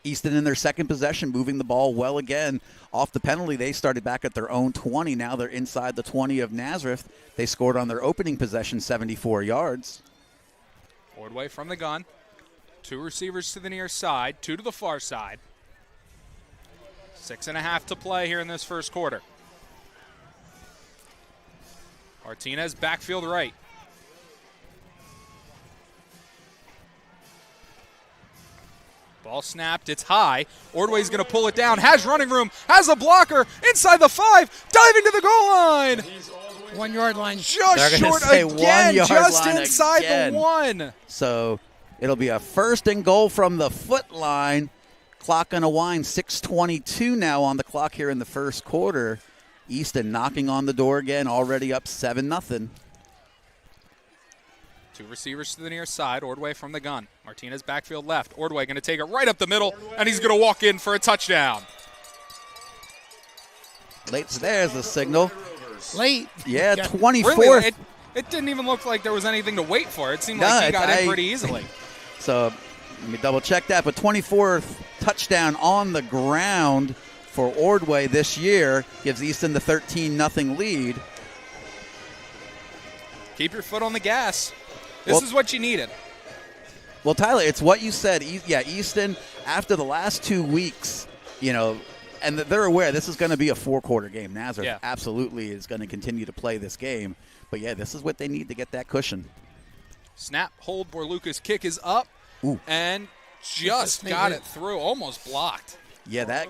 Easton in their second possession, moving the ball well again. Off the penalty, they started back at their own 20. Now they're inside the 20 of Nazareth. They scored on their opening possession, 74 yards. Ordway from the gun. 2 receivers to the near side, 2 to the far side. 6.5 to play here in this first quarter. Martinez backfield right. Ball snapped, it's high. Ordway's going to pull it down, has running room, has a blocker, inside the 5, diving to the goal line. 1 yard line. Just short again, just inside the 1. So it'll be a 1st and goal from the foot line. Clock going to wind, 6:22 now on the clock here in the first quarter. Easton knocking on the door again, already up 7-0. 2 receivers to the near side. Ordway from the gun. Martinez backfield left. Ordway going to take it right up the middle, and he's going to walk in for a touchdown. There's the signal. Late. Yeah, 24th. Really, it didn't even look like there was anything to wait for. It seemed like he got in pretty easily. So let me double check that. But 24th touchdown on the ground for Ordway this year gives Easton the 13-0 lead. Keep your foot on the gas. This is what you needed. Well, Tyler, it's what you said. Easton, after the last 2 weeks, and they're aware this is going to be a 4-quarter game. Nazareth absolutely is going to continue to play this game. But, this is what they need to get that cushion. Snap, hold, Borluca's kick is up. Ooh. And just got it through, almost blocked. Yeah, that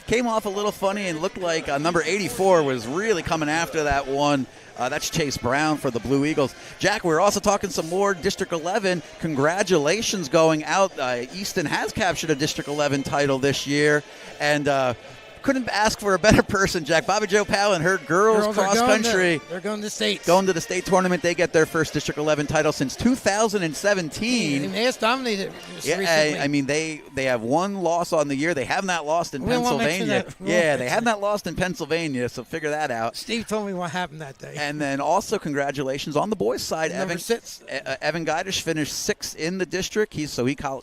came off a little funny and looked like number 84 was really coming after that one. That's Chase Brown for the Blue Eagles. Jack, we're also talking some more District 11. Congratulations going out. Easton has captured a District 11 title this year. And couldn't ask for a better person, Jack. Bobby Joe Powell and her girls cross country. They're going to state. Going to the state tournament. They get their first District 11 title since 2017. They just dominated recently. I mean, they have 1 loss on the year. They have not lost in Pennsylvania. They have not lost in Pennsylvania, so figure that out. Steve told me what happened that day. And then also congratulations on the boys' side. Evan Geidish finished 6th in the district. He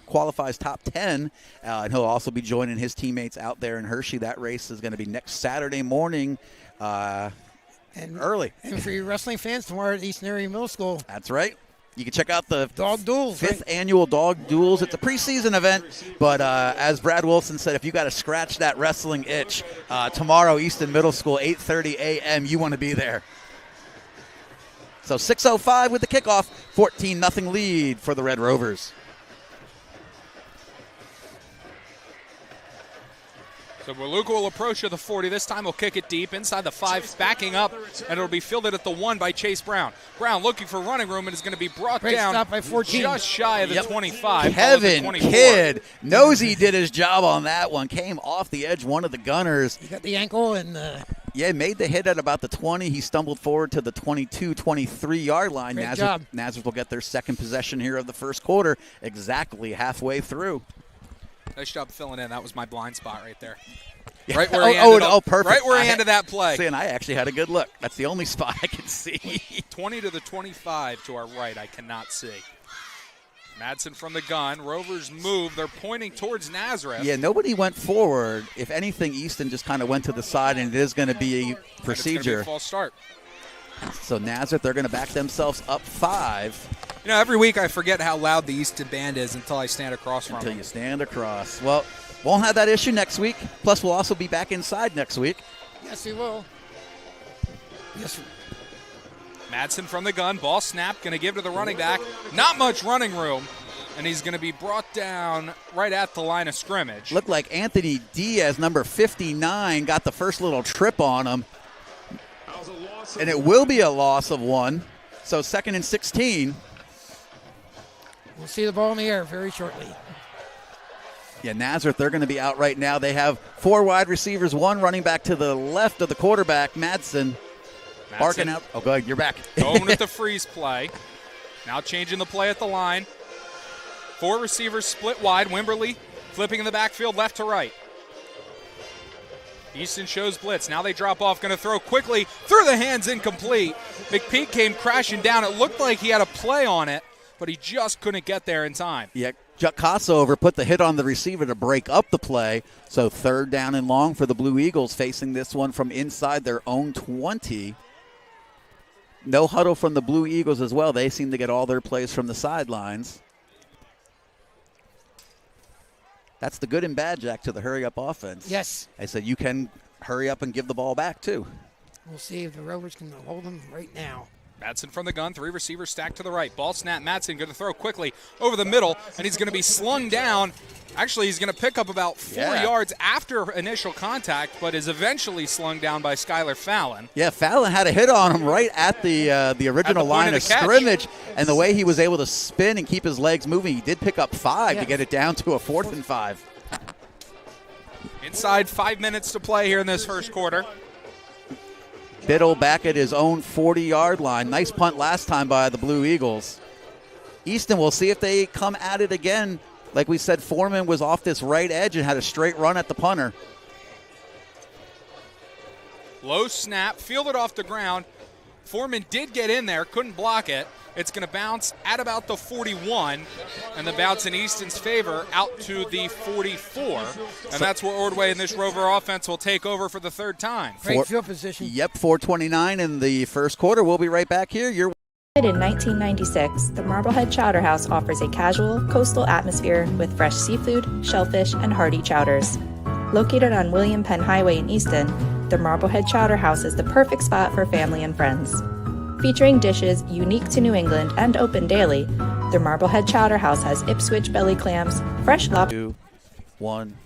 qualifies top 10, and he'll also be joining his teammates out there in Hershey. That race is going to be next Saturday morning early. And for your wrestling fans, tomorrow at Easton Area Middle School. That's right. You can check out the Dog Duels, 5th annual Dog Duels. It's a preseason event, but as Brad Wilson said, if you got to scratch that wrestling itch, tomorrow, Easton Middle School, 8:30 a.m., you want to be there. So 6:05 with the kickoff, 14-0 lead for the Red Rovers. So Borluca will approach to the 40. This time he'll kick it deep inside the 5, backing up, and it'll be fielded at the 1 by Chase Brown. Brown looking for running room and is going to be brought down stop by 14. Just shy of the 25. Kevin Kidd knows he did his job on that one. Came off the edge, one of the gunners. He got the ankle and made the hit at about the 20. He stumbled forward to the 22, 23-yard line. Nazareth will get their second possession here of the first quarter, exactly halfway through. Nice job filling in. That was my blind spot right there. Yeah. Right where he ended up. Perfect. Right where he ended that play. See, and I actually had a good look. That's the only spot I can see. 20 to the 25 to our right. I cannot see. Madsen from the gun. Rovers move. They're pointing towards Nazareth. Yeah, nobody went forward. If anything, Easton just kind of went to the side, and it is going to be a procedure. It's going to be a false start. So Nazareth, they're going to back themselves up 5. Every week I forget how loud the Easton band is until I stand across from them. Until you stand across. Well, won't have that issue next week. Plus, we'll also be back inside next week. Yes, we will. Yes. Madsen from the gun. Ball snap. Going to give to the running back. Not much running room. And he's going to be brought down right at the line of scrimmage. Looked like Anthony Diaz, number 59, got the first little trip on him. And it will be a loss of 1. So 2nd and 16. We'll see the ball in the air very shortly. Yeah, Nazareth, they're going to be out right now. They have 4 wide receivers, 1 running back to the left of the quarterback, Madsen. Barking out. Oh, go ahead. You're back. Going with the freeze play. Now changing the play at the line. 4 receivers split wide. Wimberly flipping in the backfield left to right. Easton shows blitz. Now they drop off. Going to throw quickly. Through the hands, incomplete. McPeak came crashing down. It looked like he had a play on it, but he just couldn't get there in time. Yeah, Kossover put the hit on the receiver to break up the play. So 3rd down and long for the Blue Eagles, facing this one from inside their own 20. No huddle from the Blue Eagles as well. They seem to get all their plays from the sidelines. That's the good and bad, Jack, to the hurry-up offense. Yes. I said you can hurry up and give the ball back, too. We'll see if the Rovers can hold them right now. Madsen from the gun, 3 receivers stacked to the right. Ball snap, Madsen going to throw quickly over the middle, and he's going to be slung down. Actually, he's going to pick up about 4 yards after initial contact, but is eventually slung down by Skylar Fallon. Yeah, Fallon had a hit on him right at the original line of scrimmage, and the way he was able to spin and keep his legs moving, he did pick up 5 to get it down to a 4th and 5. Inside 5 minutes to play here in this first quarter. Biddle back at his own 40-yard line. Nice punt last time by the Blue Eagles. Easton, we'll see if they come at it again. Like we said, Foreman was off this right edge and had a straight run at the punter. Low snap, fielded off the ground. Foreman did get in there, couldn't block it. It's going to bounce at about the 41, and the bounce in Easton's favor out to the 44. And that's where Ordway and this Rover offense will take over for the 3rd time. Great field position. Yep, 4:29 in the first quarter. We'll be right back here. In 1996, the Marblehead Chowder House offers a casual, coastal atmosphere with fresh seafood, shellfish, and hearty chowders. Located on William Penn Highway in Easton, the Marblehead Chowder House is the perfect spot for family and friends. Featuring dishes unique to New England and open daily, the Marblehead Chowder House has Ipswich belly clams, fresh lobster. 2, 1.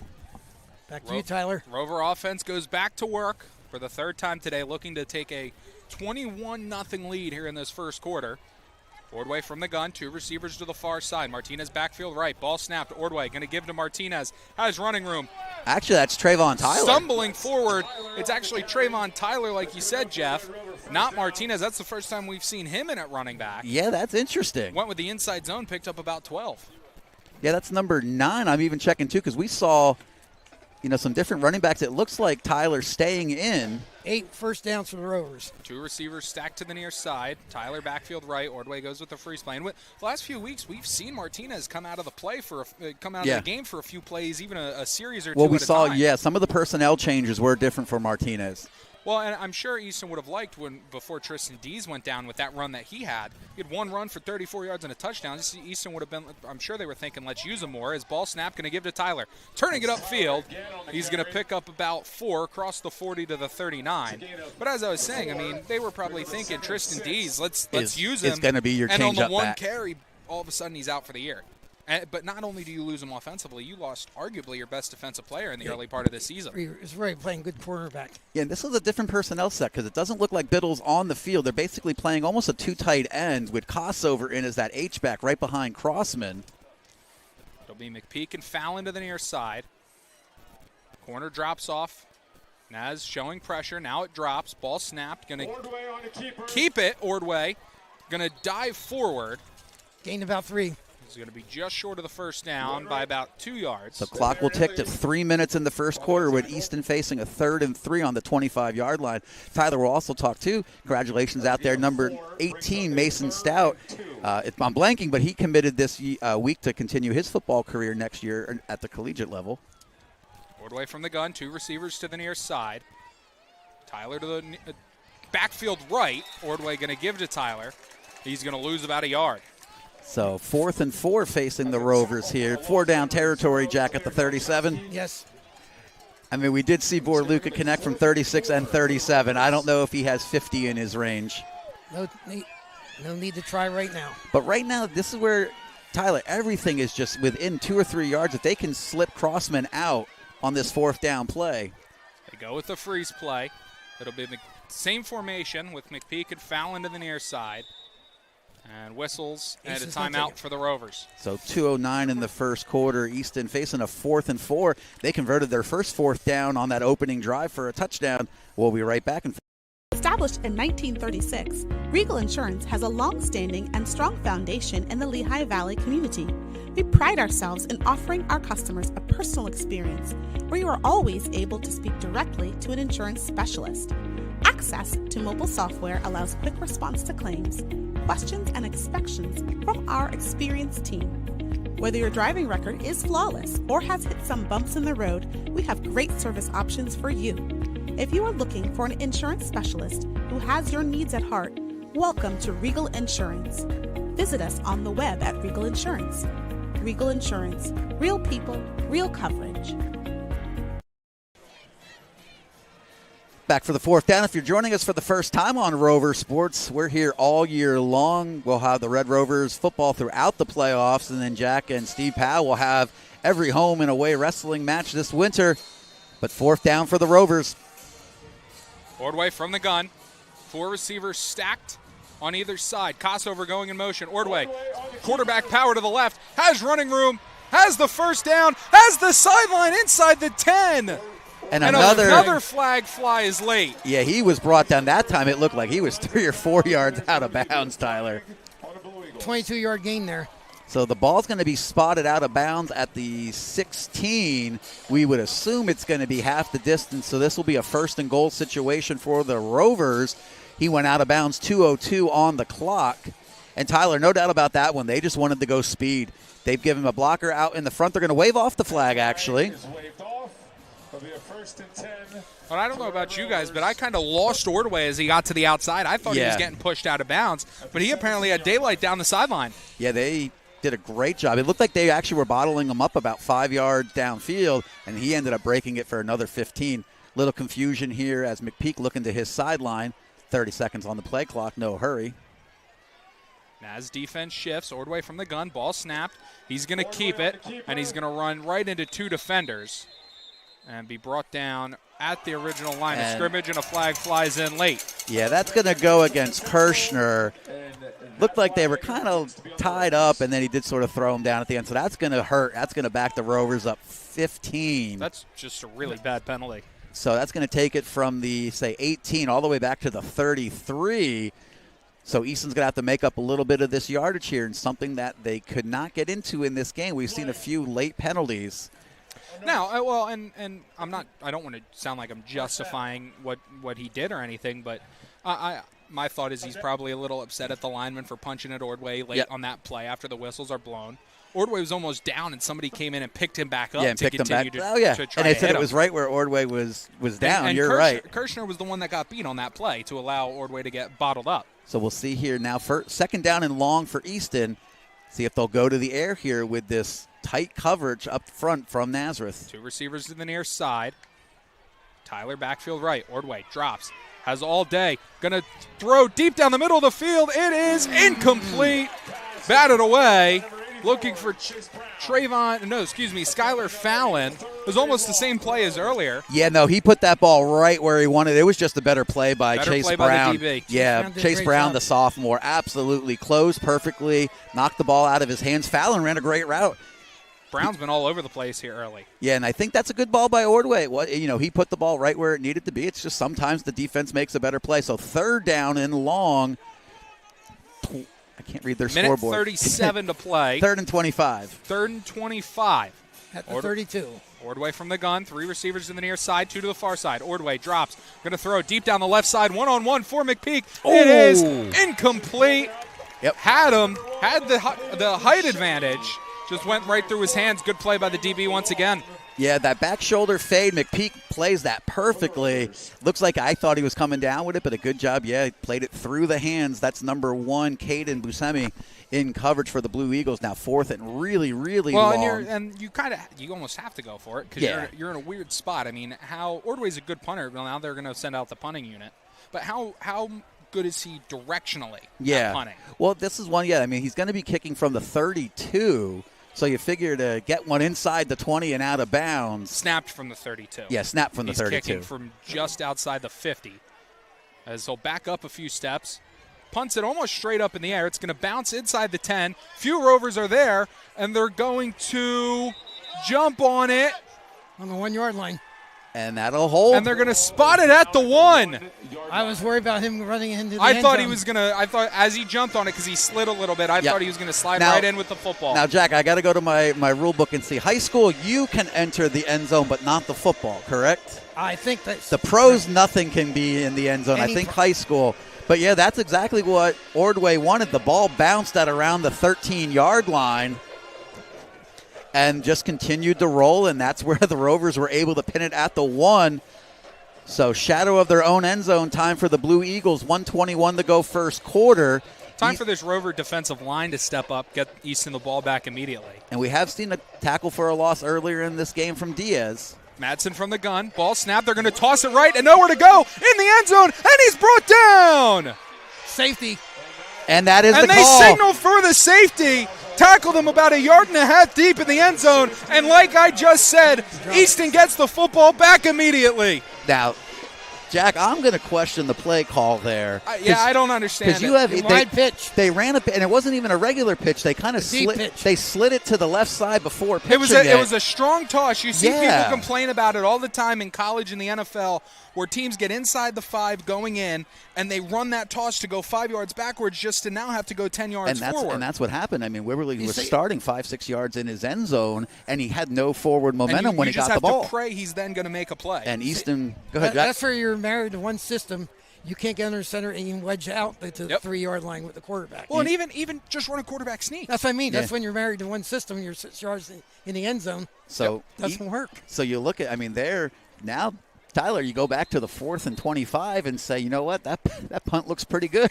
Back to you, Tyler. Rover offense goes back to work for the 3rd time today, looking to take a 21-0 lead here in this first quarter. Ordway from the gun, 2 receivers to the far side. Martinez backfield right. Ball snapped. Ordway going to give to Martinez. Has running room. Actually, that's Trayvon Tyler. Stumbling forward. It's actually Trayvon Tyler, like you said, Jeff. Not Martinez. That's the first time we've seen him in at running back. Yeah, that's interesting. Went with the inside zone, picked up about 12. Yeah, that's number 9. I'm even checking, too, because we saw some different running backs. It looks like Tyler staying in. 8 first downs for the Rovers. 2 receivers stacked to the near side. Tyler backfield right. Ordway goes with the freeze play. And the last few weeks, we've seen Martinez come out of the play of the game for a few plays, even a series or two. Well, we at a saw, time. some of the personnel changes were different for Martinez. Well, and I'm sure Easton would have liked before Tristan Dees went down with that run that he had. He had 1 run for 34 yards and a touchdown. Easton would have been, I'm sure they were thinking, let's use him more. His ball snap going to give to Tyler. Turning it upfield, he's going to pick up about 4, across the 40 to the 39. But as I was saying, they were probably thinking Tristan Dees, let's use him. It's going to be your change-up back. And on the 1 carry, all of a sudden he's out for the year. But not only do you lose him offensively, you lost arguably your best defensive player in the early part of the season. He's really playing good cornerback. Yeah, and this is a different personnel set because it doesn't look like Biddle's on the field. They're basically playing almost a 2 tight end with Kossover in as that H-back right behind Crossman. It'll be McPeak and Fallon to the near side. Corner drops off. Naz showing pressure. Now it drops. Ball snapped. Going to keep it. Ordway going to dive forward. Gained about 3. He's going to be just short of the first down by about 2 yards. So clock will tick to 3 minutes in the first quarter with Easton facing a 3rd and 3 on the 25-yard line. Tyler will also talk too. Congratulations out there, number 18, Mason Stout. I'm blanking, but he committed this week to continue his football career next year at the collegiate level. Ordway from the gun, 2 receivers to the near side. Tyler to the backfield right. Ordway going to give to Tyler. He's going to lose about a yard. So 4th and 4 facing the Rovers here. 4 down territory, Jack, at the 37. Yes. We did see Borluca connect from 36 and 37. I don't know if he has 50 in his range. No need to try right now. But right now, this is where, Tyler, everything is just within 2 or 3 yards. If they can slip Crossman out on this 4th down play. They go with the freeze play. It'll be the same formation with McPeak and Fallon to the near side. And whistles and a timeout for the Rovers. So 2:09 in the first quarter. Easton facing a 4th and 4. They converted their first 4th down on that opening drive for a touchdown. We'll be right back. Established in 1936, Regal Insurance has a long-standing and strong foundation in the Lehigh Valley community. We pride ourselves in offering our customers a personal experience where you are always able to speak directly to an insurance specialist. Access to mobile software allows quick response to claims, questions, and inspections from our experienced team. Whether your driving record is flawless or has hit some bumps in the road, we have great service options for you. If you are looking for an insurance specialist who has your needs at heart, welcome to Regal Insurance. Visit us on the web at Regal Insurance. Regal Insurance. Real people, real coverage. Back for the fourth down. If you're joining us for the first time on Rover Sports, we're here all year long. We'll have the Red Rovers football throughout the playoffs, and then Jack and Steve Powell will have every home and away wrestling match this winter. But fourth down for the Rovers. Ordway from the gun. 4 receivers stacked on either side. Kossover going in motion. Ordway, quarterback power to the left, has running room, has the first down, has the sideline inside the 10. And another flag fly is late. Yeah, he was brought down. That time it looked like he was 3 or 4 yards out of bounds, Tyler. 22-yard gain there. So the ball's going to be spotted out of bounds at the 16. We would assume it's going to be half the distance, so this will be a first and goal situation for the Rovers. He went out of bounds, 2:02 on the clock. And Tyler, no doubt about that one. They just wanted to go speed. They've given him a blocker out in the front. They're going to wave off the flag, actually. Well, I don't know about you guys, but I kind of lost Ordway as he got to the outside. I thought he was getting pushed out of bounds, but he apparently had daylight down the sideline. Yeah, they did a great job. It looked like they actually were bottling him up about 5 yards downfield, and he ended up breaking it for another 15. Little confusion here as McPeak looking to his sideline. 30 seconds on the play clock, no hurry. As defense shifts, Ordway from the gun, ball snapped. He's going to keep it, and he's going to run right into 2 defenders and be brought down at the original line of scrimmage, and a flag flies in late. Yeah, that's going to go against Kirshner. Looked like they were kind of tied up, and then he did sort of throw him down at the end. So that's going to hurt. That's going to back the Rovers up 15. That's just a really bad penalty. So that's going to take it from the, say, 18 all the way back to the 33. So Easton's going to have to make up a little bit of this yardage here, and something that they could not get into in this game. We've seen a few late penalties. Now, well, and I'm not. I don't want to sound like I'm justifying what he did or anything, but my thought is he's probably a little upset at the lineman for punching at Ordway late on that play after the whistles are blown. Ordway was almost down, and somebody came in and picked him back up to continue to try and they said hit it was right where Ordway was down. And You're right. Kirshner was the one that got beat on that play to allow Ordway to get bottled up. So we'll see here now. Second down and long for Easton. See if they'll go to the air here with this tight coverage up front from Nazareth. 2 receivers to the near side. Tyler backfield right. Ordway drops. Has all day. Going to throw deep down the middle of the field. It is incomplete. Batted away. Looking for Skylar Fallon. It was almost the same play as earlier. Yeah, no, he put that ball right where he wanted. It was just a better play by Chase Brown. By the DB. Yeah, Chase Brown, the sophomore, absolutely closed perfectly, knocked the ball out of his hands. Fallon ran a great route. Brown's been all over the place here early. Yeah, and I think that's a good ball by Ordway. He put the ball right where it needed to be. It's just sometimes the defense makes a better play. So third down and long. I can't read their scoreboard. Minute 37 to play. 3rd and 25. 3rd and 25. At the 32. Ordway from the gun. 3 receivers in the near side, 2 to the far side. Ordway drops. Going to throw deep down the left side. 1-on-1 for McPeak. It is incomplete. Yep. Had the height advantage. Just went right through his hands. Good play by the DB once again. Yeah, that back shoulder fade, McPeak plays that perfectly. Looks like I thought he was coming down with it, but a good job. Yeah, he played it through the hands. That's number 1, Caden Buscemi, in coverage for the Blue Eagles. Now 4th and really, really long. Well, and you almost have to go for it because you're in a weird spot. I mean, Ordway's a good punter. Well, now they're going to send out the punting unit. But how good is he directionally at punting? Well, this is one, I mean, he's going to be kicking from the 32. So you figure to get one inside the 20 and out of bounds. Snapped from the 32. Yeah, snapped from the 32. He's kicking from just outside the 50. As he'll back up a few steps. Punts it almost straight up in the air. It's going to bounce inside the 10. Few Rovers are there, and they're going to jump on it. On the 1 yard line. And that'll hold. And they're going to spot it at the 1. I was worried about him running into the I end thought zone. he was going to – I thought as he jumped on it because he slid a little bit, I thought he was going to slide right in with the football. Now, Jack, I got to go to my rule book and see. High school, you can enter the end zone, but not the football, correct? I think that's the pros, nothing can be in the end zone. I think high school. But, yeah, that's exactly what Ordway wanted. The ball bounced at around the 13-yard line and just continued to roll, and that's where the Rovers were able to pin it at the 1. So shadow of their own end zone, time for the Blue Eagles, 1:21 to go first quarter. Time for this Rover defensive line to step up, get Easton the ball back immediately. And we have seen a tackle for a loss earlier in this game from Diaz. Madsen from the gun, ball snapped, they're going to toss it right and nowhere to go in the end zone, and he's brought down. Safety. And that is the call. And they signal for the safety. Tackled him about 1.5 yards deep in the end zone, and like I just said, Easton gets the football back immediately. Now, Jack, I'm going to question the play call there. I don't understand. Because you have wide pitch. They ran a and it wasn't even a regular pitch. They kind of slid it to the left side before pitching it was a strong toss. You see people Yeah. complain about it all the time in college and the NFL, where teams get inside the 5 going in, and they run that toss to go 5 yards backwards just to now have to go 10 yards forward. And that's what happened. I mean, Rivalry was starting 5-6 yards in his end zone, and he had no forward momentum when he got the ball. You just have to pray he's then going to make a play. And Easton, go ahead, Jack. That's where you're married to one system. You can't get under center and you can wedge out to the 3-yard line with the quarterback. Well, and even just run a quarterback sneak. That's what I mean. That's when you're married to one system. You're 6 yards in the end zone. So doesn't work. So you look at, I mean, there now, Tyler, you go back to the 4th and 25 and say, you know what, that punt looks pretty good,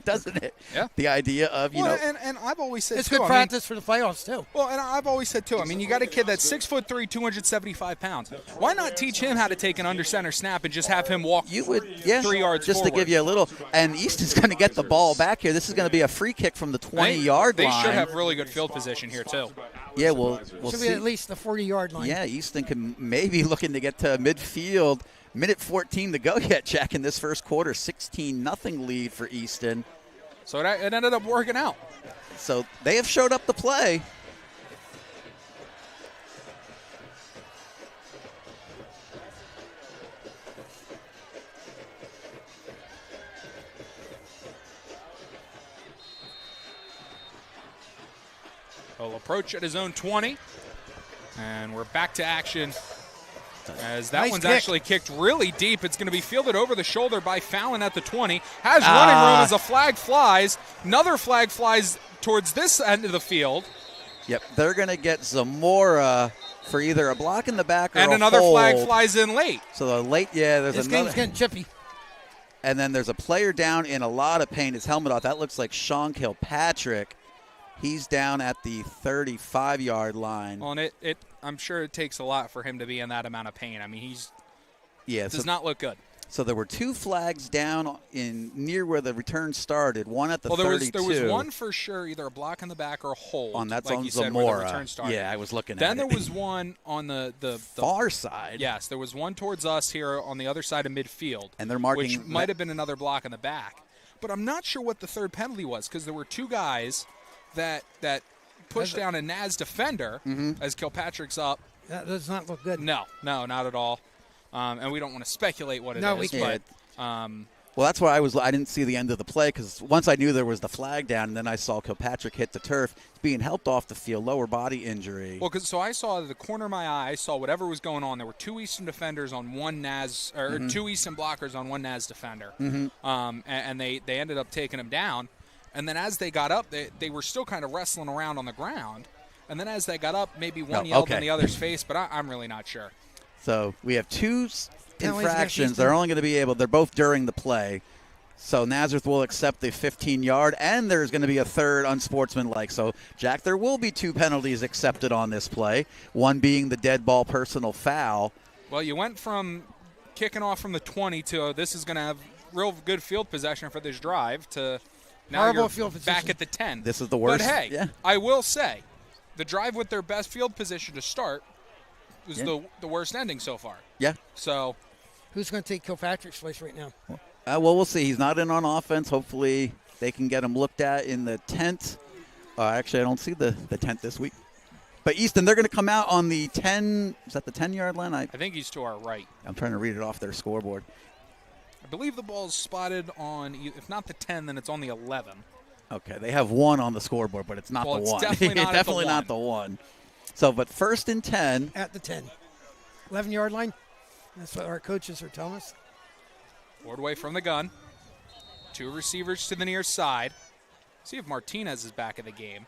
doesn't it? Yeah. The idea of, you know. And I've always said, it's good practice for the playoffs, too. Well, and I've always said, too, I mean, you got a kid that's 6'3", 275 pounds. Why not teach him how to take an under center snap and just have him walk 3 yards just forward? to give you a little. And Easton's going to get the ball back here. This is going to be a free kick from the 20-yard line. They should have really good field position here, too. Yeah, we'll should see. Be at least the 40-yard line. Yeah, Easton can maybe looking to get to midfield. Minute 14 to go yet, Jack, in this first quarter. 16-0 lead for Easton. So it ended up working out. So they have showed up to play. He'll approach at his own 20. And we're back to action. As that one's actually kicked really deep. It's going to be fielded over the shoulder by Fallon at the 20. Has running room as a flag flies. Another flag flies towards this end of the field. Yep, they're going to get Zamora for either a block in the back or and a another hold. Flag flies in late. So the late, there's this another. This game's getting chippy. And then there's a player down in a lot of pain. His helmet off. That looks like Sean Kilpatrick. He's down at the 35-yard line. Well, and I'm sure it takes a lot for him to be in that amount of pain. I mean, does not look good. So there were 2 flags down in near where the return started. One at the 32. There was one for sure, either a block in the back or a hold. That's like on you said, where the return Zamora. started. Yeah, I was looking then at it. Then there was one on the far side. Yes, there was one towards us here on the other side of midfield. And they're marking. Which might have been another block in the back. But I'm not sure what the third penalty was, because there were 2 guys that pushed down a Naz defender as Kilpatrick's up. That does not look good. No, not at all. And we don't want to speculate what it is. We can't. Well, that's why I didn't see the end of the play, because once I knew there was the flag down, and then I saw Kilpatrick hit the turf. He's being helped off the field, lower body injury. Well, so I saw the corner of my eye. I saw whatever was going on. There were 2 Easton defenders on one Naz, or 2 Easton blockers on one Naz defender. And they ended up taking him down. And then as they got up, they were still kind of wrestling around on the ground. And then as they got up, maybe one yelled in the other's face, but I'm really not sure. So we have 2 infractions. They're only going to be they're both during the play. So Nazareth will accept the 15-yard, and there's going to be a third unsportsmanlike. So, Jack, there will be 2 penalties accepted on this play, one being the dead ball personal foul. Well, you went from kicking off from the 20 to this is going to have real good field possession for this drive to now horrible you're field position. Back at the 10. This is the worst. But, hey, I will say, the drive with their best field position to start was the worst ending so far. Yeah. So, who's going to take Kilpatrick's place right now? Well, we'll see. He's not in on offense. Hopefully they can get him looked at in the tent. Actually, I don't see the tent this week. But Easton, they're going to come out on the 10. Is that the 10-yard line? I think he's to our right. I'm trying to read it off their scoreboard. I believe the ball's spotted on, if not the 10, then it's on the 11. Okay, they have 1 on the scoreboard, but it's not the 1. It's definitely not, definitely not the 1. So, but 1st and 10. At the 10. 11-yard line. That's what our coaches are telling us. Ordway from the gun. 2 receivers to the near side. See if Martinez is back in the game.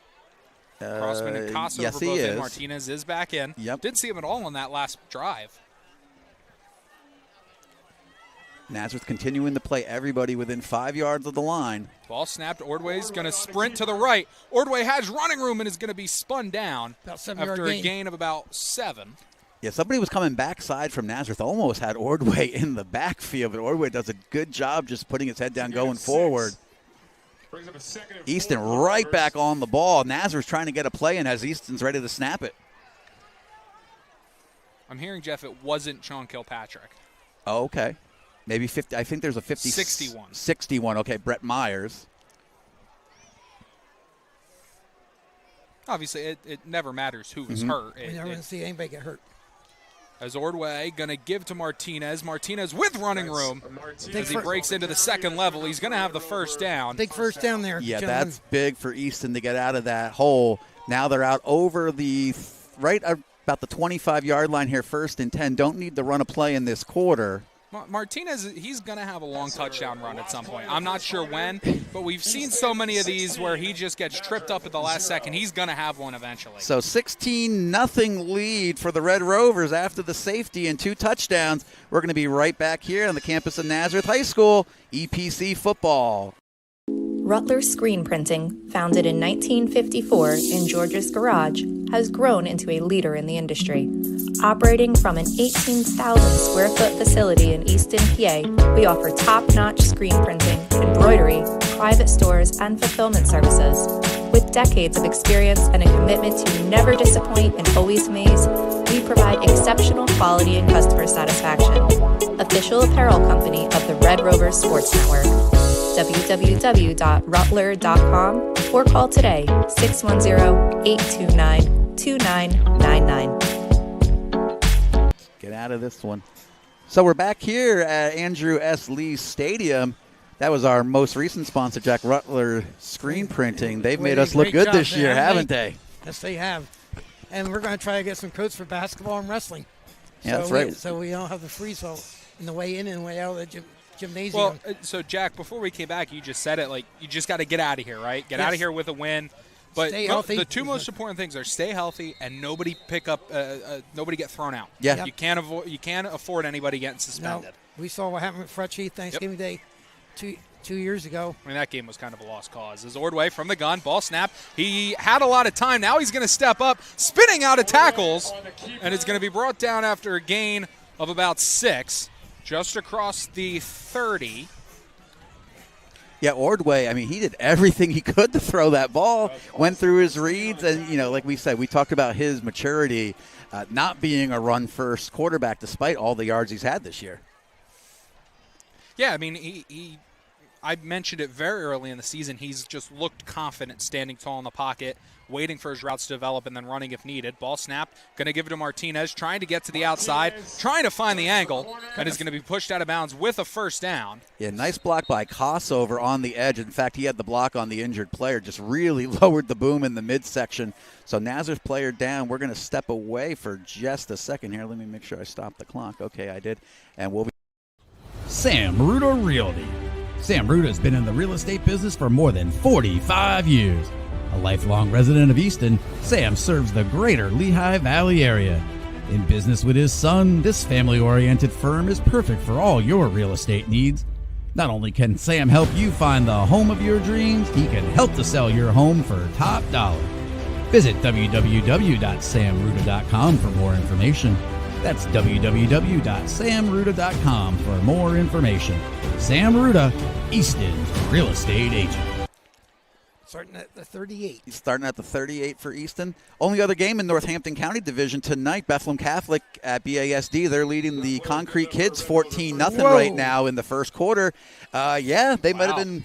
Crossman and Casa yes, over he both is. in. Martinez is back in. Yep. Didn't see him at all on that last drive. Nazareth continuing to play everybody within 5 yards of the line. Ball snapped. Ordway's going to sprint to the right. Ordway has running room and is going to be spun down About 7-yard after a gain. gain of about 7. Yeah, somebody was coming backside from Nazareth. Almost had Ordway in the backfield, but Ordway does a good job just putting his head down going forward. Easton right back on the ball. Nazareth's trying to get a play in as Easton's ready to snap it. I'm hearing, Jeff, it wasn't Sean Kilpatrick. Oh, okay. Maybe 50. I think there's a 50. 61. 61. Okay, Brett Myers. Obviously, it never matters who was hurt. We never want to see anybody get hurt. As Ordway going to give to Martinez. Martinez with running room. As he breaks into the second level, he's going to have the first down. Big first down there. Yeah, gentlemen. that's big for Easton to get out of that hole. Now they're out over the right about the 25-yard line here, 1st and 10. Don't need to run a play in this quarter. Martinez, he's going to have a long touchdown run at some point. I'm not sure when, but we've seen so many of these where he just gets tripped up at the last second. He's going to have one eventually. So 16-0 lead for the Red Rovers after the safety and 2 touchdowns. We're going to be right back here on the campus of Nazareth High School, EPC football. Rutler Screen Printing, founded in 1954 in George's garage, has grown into a leader in the industry. Operating from an 18,000 square foot facility in Easton, PA, we offer top-notch screen printing, embroidery, private stores, and fulfillment services. With decades of experience and a commitment to never disappoint and always amaze, we provide exceptional quality and customer satisfaction. Official apparel company of the Red Rovers Sports Network. www.rutler.com or call today 610-829-2999. Get out of this one. So we're back here at Andrew S. Lee Stadium. That was our most recent sponsor, Jack Rutler Screen Printing. They've made us look Great good job, this year, man. haven't they? Yes, they have. And we're going to try to get some coats for basketball and wrestling. Yeah, that's right. So we don't have the freeze all in the way in and way out of the gymnasium. Well, so Jack, before we came back, you just said it, like, you just got to get out of here, right? Get out of here with a win. But Stay healthy. The 2 most important things are stay healthy and nobody nobody get thrown out. Yeah. Yep. You can't afford anybody getting suspended. No, we saw what happened with Fretchy Thanksgiving Day 2 years ago. I mean, that game was kind of a lost cause. As Ordway from the gun, ball snap. He had a lot of time. Now he's going to step up, spinning out of tackles, and it's going to be brought down after a gain of about 6, just across the 30. Yeah, Ordway, I mean, he did everything he could to throw that ball, went through his reads, and, you know, like we said, we talked about his maturity, not being a run-first quarterback despite all the yards he's had this year. Yeah, I mean, I mentioned it very early in the season. He's just looked confident standing tall in the pocket, waiting for his routes to develop and then running if needed. Ball snap, going to give it to Martinez, trying to get to the outside, trying to find the angle, and is going to be pushed out of bounds with a first down. Yeah, nice block by Kossover on the edge. In fact, he had the block on the injured player, just really lowered the boom in the midsection. So Nazareth player down. We're going to step away for just a second here. Let me make sure I stop the clock. Okay, I did. And we'll be Sam Ruda Realty. Sam Ruda has been in the real estate business for more than 45 years. A lifelong resident of Easton, Sam serves the greater Lehigh Valley area. In business with his son, this family-oriented firm is perfect for all your real estate needs. Not only can Sam help you find the home of your dreams, he can help to sell your home for top dollar. Visit www.samruda.com for more information. That's www.samruda.com for more information. Sam Ruda, Easton's real estate agent. Starting at the 38. He's starting at the 38 for Easton. Only other game in Northampton County Division tonight, Bethlehem Catholic at BASD. They're leading the Concrete Kids 14-0 right now in the first quarter. Yeah, they might have been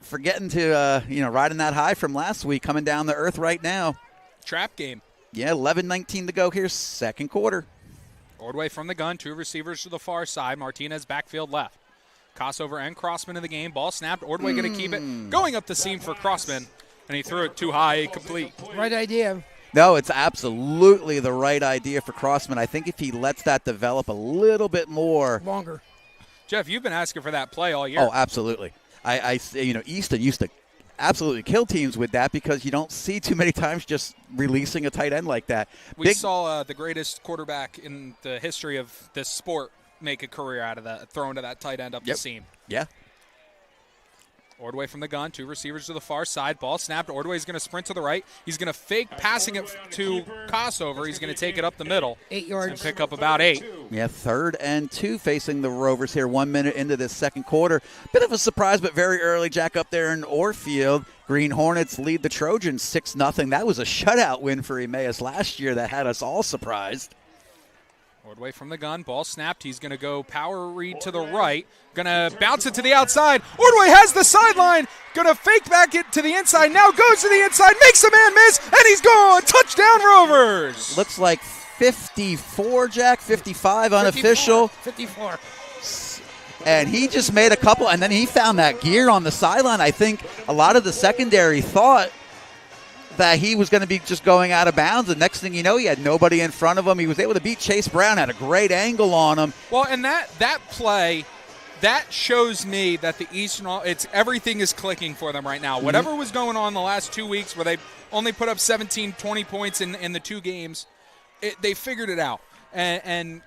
forgetting to, riding that high from last week, coming down to earth right now. Trap game. Yeah, 11:19 to go here, second quarter. Ordway from the gun, 2 receivers to the far side. Martinez backfield left. Crossover and Crossman in the game. Ball snapped. Ordway going to keep it. Going up the seam for Crossman, and he threw it too high, complete. Right idea. No, it's absolutely the right idea for Crossman. I think if he lets that develop a little bit more. Longer. Jeff, you've been asking for that play all year. Oh, absolutely. Easton used to absolutely kill teams with that because you don't see too many times just releasing a tight end like that. We saw the greatest quarterback in the history of this sport make a career out of that, throwing to that tight end up the seam. Yeah. Ordway from the gun, 2 receivers to the far side. Ball snapped. Ordway's going to sprint to the right. He's going to fake passing it to Crossover. He's going to take it up the middle. 8 yards. And pick up about 8. Yeah, 3rd and 2 facing the Rovers here 1 minute into this second quarter. Bit of a surprise, but very early. Jack up there in Orfield. Green Hornets lead the Trojans 6-0. That was a shutout win for Emmaus last year that had us all surprised. Ordway from the gun, ball snapped. He's going to go power read to the right. Going to bounce it to the outside. Ordway has the sideline. Going to fake back it to the inside. Now goes to the inside, makes a man miss, and he's gone. Touchdown Rovers. Looks like 54, Jack, 55 unofficial. 54. And he just made a couple, and then he found that gear on the sideline. I think a lot of the secondary thought that he was going to be just going out of bounds. The next thing you know, he had nobody in front of him. He was able to beat Chase Brown, had a great angle on him. Well, and that play, that shows me that the Eastern, everything is clicking for them right now. Whatever was going on the last 2 weeks where they only put up 17, 20 points in the 2 games, they figured it out. And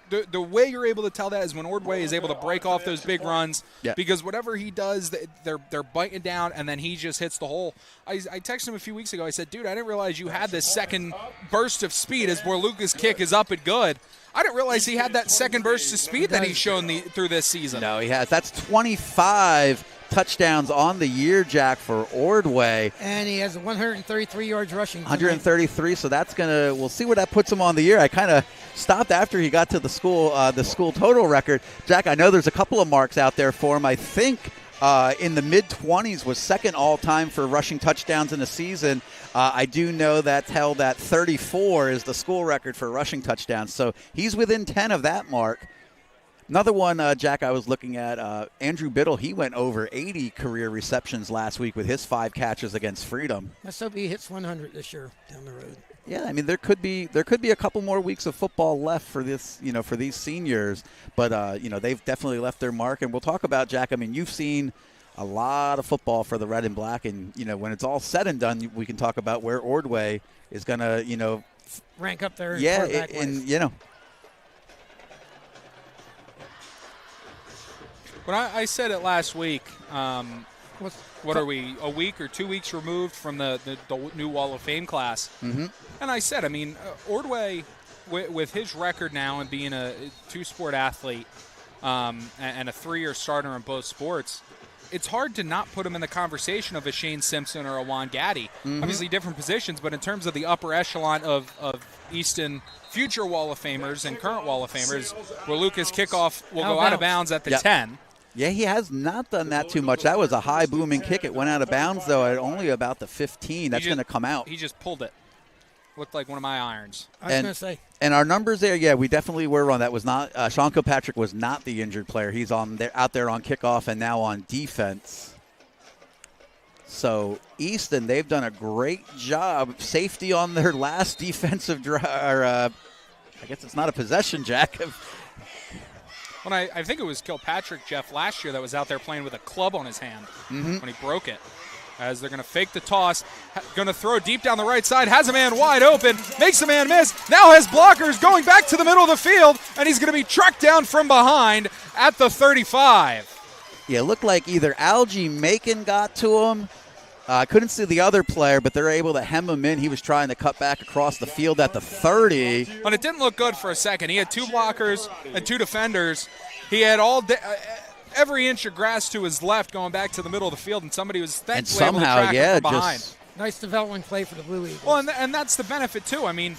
the way you're able to tell that is when Ordway is able to break off those big runs, because whatever he does, they're biting down, and then he just hits the hole. I texted him a few weeks ago. I said, dude, I didn't realize you had this second burst of speed as Borluca's kick is up and good. I didn't realize he had that second burst of speed that he's shown through this season. No, he has. That's 25 touchdowns on the year, Jack, for Ordway. And he has 133 yards rushing. 133, so that's we'll see where that puts him on the year. I kind of stopped after he got to the school total record. Jack, I know there's a couple of marks out there for him. I think in the mid-20s was second all-time for rushing touchdowns in a season. I do know that's held at 34 is the school record for rushing touchdowns, so he's within 10 of that mark. Another one, Jack, I was looking at, Andrew Biddle, he went over 80 career receptions last week with his 5 catches against Freedom. Let's hope he hits 100 this year down the road. Yeah, I mean, there could be a couple more weeks of football left for this, for these seniors, but they've definitely left their mark. And we'll talk about, Jack, I mean, you've seen a lot of football for the Red and Black, and when it's all said and done, we can talk about where Ordway is going to, rank up there. Yeah, When I said it last week, what are we, a week or 2 weeks removed from the new Wall of Fame class? Mm-hmm. And I said, I mean, Ordway, with his record now and being a 2-sport athlete and a 3-year starter in both sports, it's hard to not put him in the conversation of a Shane Simpson or a Juan Gaddy. Mm-hmm. Obviously different positions, but in terms of the upper echelon of Easton future Wall of Famers and current Wall of Famers, where Lucas kickoff will go out of bounds at the 10. Yeah, he has not done that too much. That was a high booming kick. It went out of bounds, though, at only about the 15. That's going to come out. He just pulled it. Looked like one of my irons. I was going to say. And our numbers there, yeah, we definitely were wrong. That was not Sean Kilpatrick was not the injured player. He's out there on kickoff and now on defense. So Easton, they've done a great job. Safety on their last defensive drive. I guess it's not a possession, Jack. When I think it was Kilpatrick, Jeff, last year that was out there playing with a club on his hand when he broke it. As they're going to fake the toss, going to throw deep down the right side, has a man wide open, makes the man miss, now has blockers going back to the middle of the field, and he's going to be trucked down from behind at the 35. Yeah, it looked like either Algie Macon got to him. I couldn't see the other player, but they're able to hem him in. He was trying to cut back across the field at the 30. But it didn't look good for a second. He had 2 blockers and 2 defenders. He had every inch of grass to his left going back to the middle of the field, and somebody was thankfully able to track him from behind. Nice development play for the Blue Eagles. Well, and that's the benefit, too. I mean,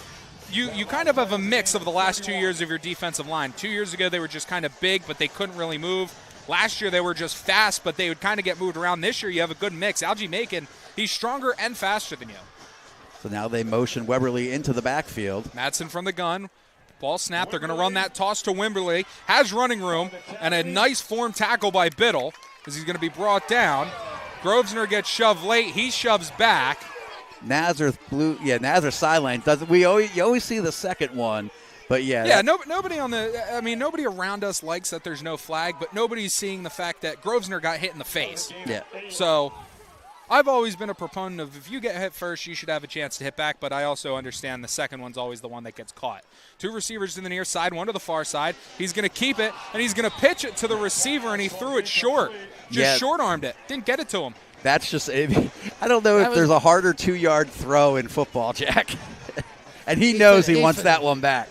you kind of have a mix of the last 2 years of your defensive line. 2 years ago, they were just kind of big, but they couldn't really move. Last year, they were just fast, but they would kind of get moved around. This year, you have a good mix. Algie Macon, he's stronger and faster than you. So now they motion Weberly into the backfield. Madsen from the gun. Ball snap. They're going to run that toss to Wimberly. Has running room and a nice form tackle by Biddle as he's going to be brought down. Grosvenor gets shoved late. He shoves back. Nazareth sideline doesn't. You always see the second one, but nobody nobody around us likes that there's no flag, but nobody's seeing the fact that Grosvenor got hit in the face. Yeah. So I've always been a proponent of if you get hit first, you should have a chance to hit back, but I also understand the second one's always the one that gets caught. 2 receivers to the near side, 1 to the far side. He's going to keep it, and he's going to pitch it to the receiver, and he threw it short. Short-armed it. Didn't get it to him. That's just – I don't know if there's a harder 2-yard throw in football, Jack. And he knows he wants that one back.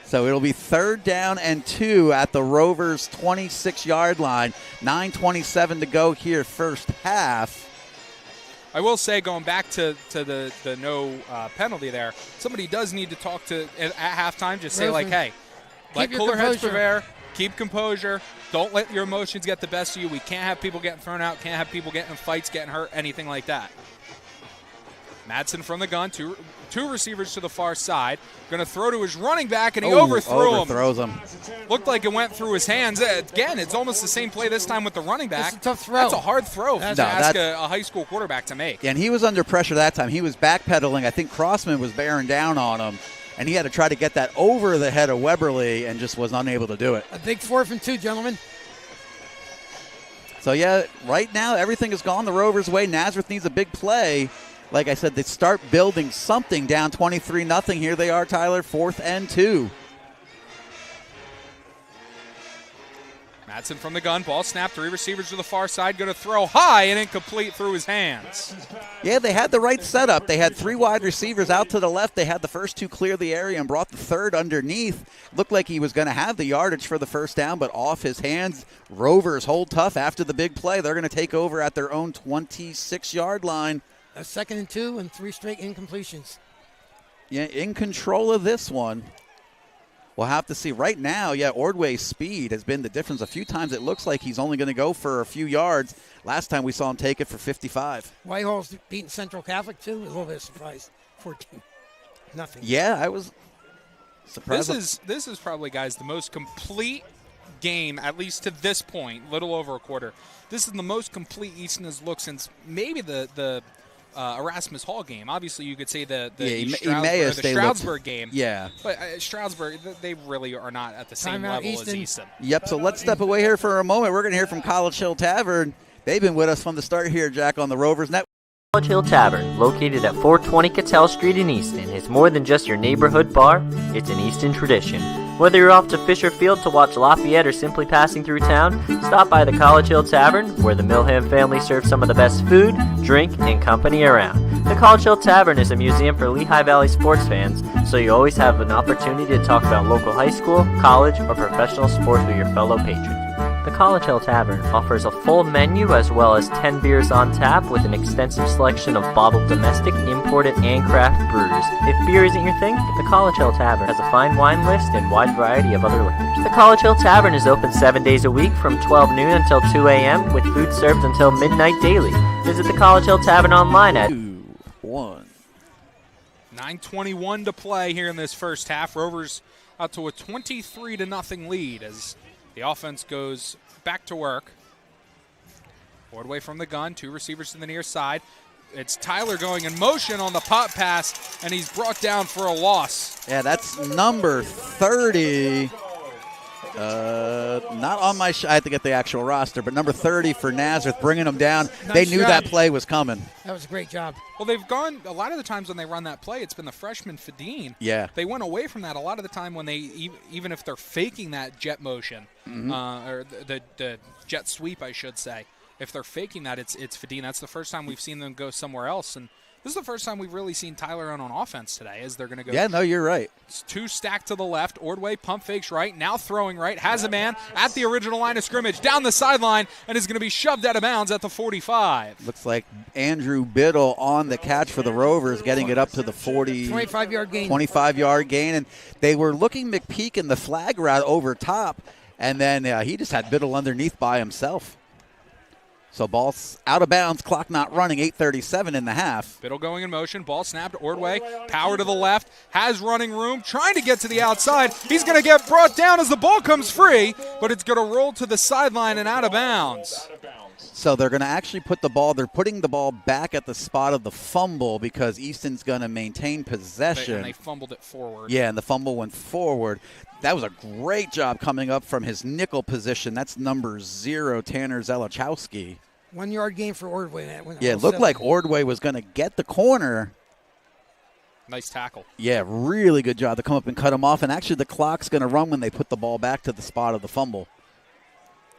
So it'll be 3rd down and 2 at the Rovers' 26-yard line. 9:27 to go here, first half. I will say, going back to the no penalty there, somebody does need to talk to at halftime. Just say, like, hey, let cooler heads prevail. Keep composure. Don't let your emotions get the best of you. We can't have people getting thrown out. Can't have people getting in fights, getting hurt, anything like that. Madsen from the gun, two receivers to the far side. Going to throw to his running back, and he overthrows him. Looked like it went through his hands. Again, it's almost the same play this time with the running back. It's a tough throw. That's a hard throw to ask a high school quarterback to make. Yeah, and he was under pressure that time. He was backpedaling. I think Crossman was bearing down on him, and he had to try to get that over the head of Weberly and just was unable to do it. A big 4th and 2, gentlemen. So, right now everything has gone the Rovers' way. Nazareth needs a big play. Like I said, they start building something down 23-0. Here they are, Tyler, 4th and 2. Madsen from the gun, ball snap, 3 receivers to the far side, going to throw high and incomplete through his hands. Yeah, they had the right setup. They had 3 wide receivers out to the left. They had the first 2 clear the area and brought the third underneath. Looked like he was going to have the yardage for the first down, but off his hands. Rovers hold tough after the big play. They're going to take over at their own 26-yard line. A 2nd and 2 and 3 straight incompletions. Yeah, in control of this one. We'll have to see. Right now, Ordway's speed has been the difference. A few times it looks like he's only going to go for a few yards. Last time we saw him take it for 55. Whitehall's beating Central Catholic, too. A little bit of surprise. 14. Nothing. Yeah, I was surprised. This is probably, guys, the most complete game, at least to this point, little over a quarter. This is the most complete Easton has looked since maybe the Erasmus Hall game. Obviously, you could say the Stroudsburg game. Yeah. But Stroudsburg, they really are not at the same level as Easton. Yep, so let's step away here for a moment. We're going to hear from College Hill Tavern. They've been with us from the start here, Jack, on the Rovers Network. College Hill Tavern, located at 420 Cattell Street in Easton, is more than just your neighborhood bar. It's an Easton tradition. Whether you're off to Fisher Field to watch Lafayette or simply passing through town, stop by the College Hill Tavern, where the Milham family serves some of the best food, drink, and company around. The College Hill Tavern is a museum for Lehigh Valley sports fans, so you always have an opportunity to talk about local high school, college, or professional sports with your fellow patrons. The College Hill Tavern offers a full menu as well as 10 beers on tap with an extensive selection of bottled domestic, imported, and craft brews. If beer isn't your thing, the College Hill Tavern has a fine wine list and wide variety of other liquors. The College Hill Tavern is open 7 days a week from 12 noon until 2 a.m. with food served until midnight daily. Visit the College Hill Tavern online at 2-1. 9:21 to play here in this first half. Rovers out to a 23-0 lead as the offense goes back to work. Ordway from the gun, 2 receivers to the near side. It's Tyler going in motion on the pop pass, and he's brought down for a loss. Yeah, that's number 30. Not on my I have to get the actual roster, but number 30 for Nazareth, bringing them down. Nice they knew job. that play was coming. That was a great job. Well, they've gone a lot of the times when they run that play, it's been the freshman Fadine. Yeah. They went away from that a lot of the time when they, even if they're faking that jet motion, or the jet sweep, I should say. If they're faking that, it's Fadine. That's the first time we've seen them go somewhere else. And this is the first time we've really seen Tyler on offense today as they're going to go. Yeah, no, you're right. It's 2 stacked to the left. Ordway pump fakes right, now throwing right. Has a man at the original line of scrimmage, down the sideline, and is going to be shoved out of bounds at the 45. Looks like Andrew Biddle on the catch for the Rovers, getting it up to the 40. 25-yard gain. 25-yard gain. And they were looking McPeak in the flag route over top, and then he just had Biddle underneath by himself. So ball's out of bounds, clock not running, 8:37 in the half. Biddle going in motion, ball snapped, Ordway, power to the left, has running room, trying to get to the outside. He's going to get brought down as the ball comes free, but it's going to roll to the sideline and out of bounds. So they're going to actually they're putting the ball back at the spot of the fumble because Easton's going to maintain possession. And they fumbled it forward. Yeah, and the fumble went forward. That was a great job coming up from his nickel position. That's number 0, Tanner Zelachowski. 1 yard gain for Ordway. Yeah, it looked like Ordway was going to get the corner. Nice tackle. Yeah, really good job to come up and cut him off. And actually the clock's going to run when they put the ball back to the spot of the fumble.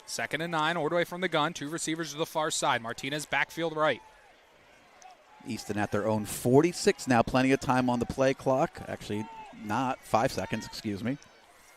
2nd and 9, Ordway from the gun. 2 receivers to the far side. Martinez backfield right. Easton at their own 46 now. Plenty of time on the play clock. Actually, not 5 seconds, excuse me.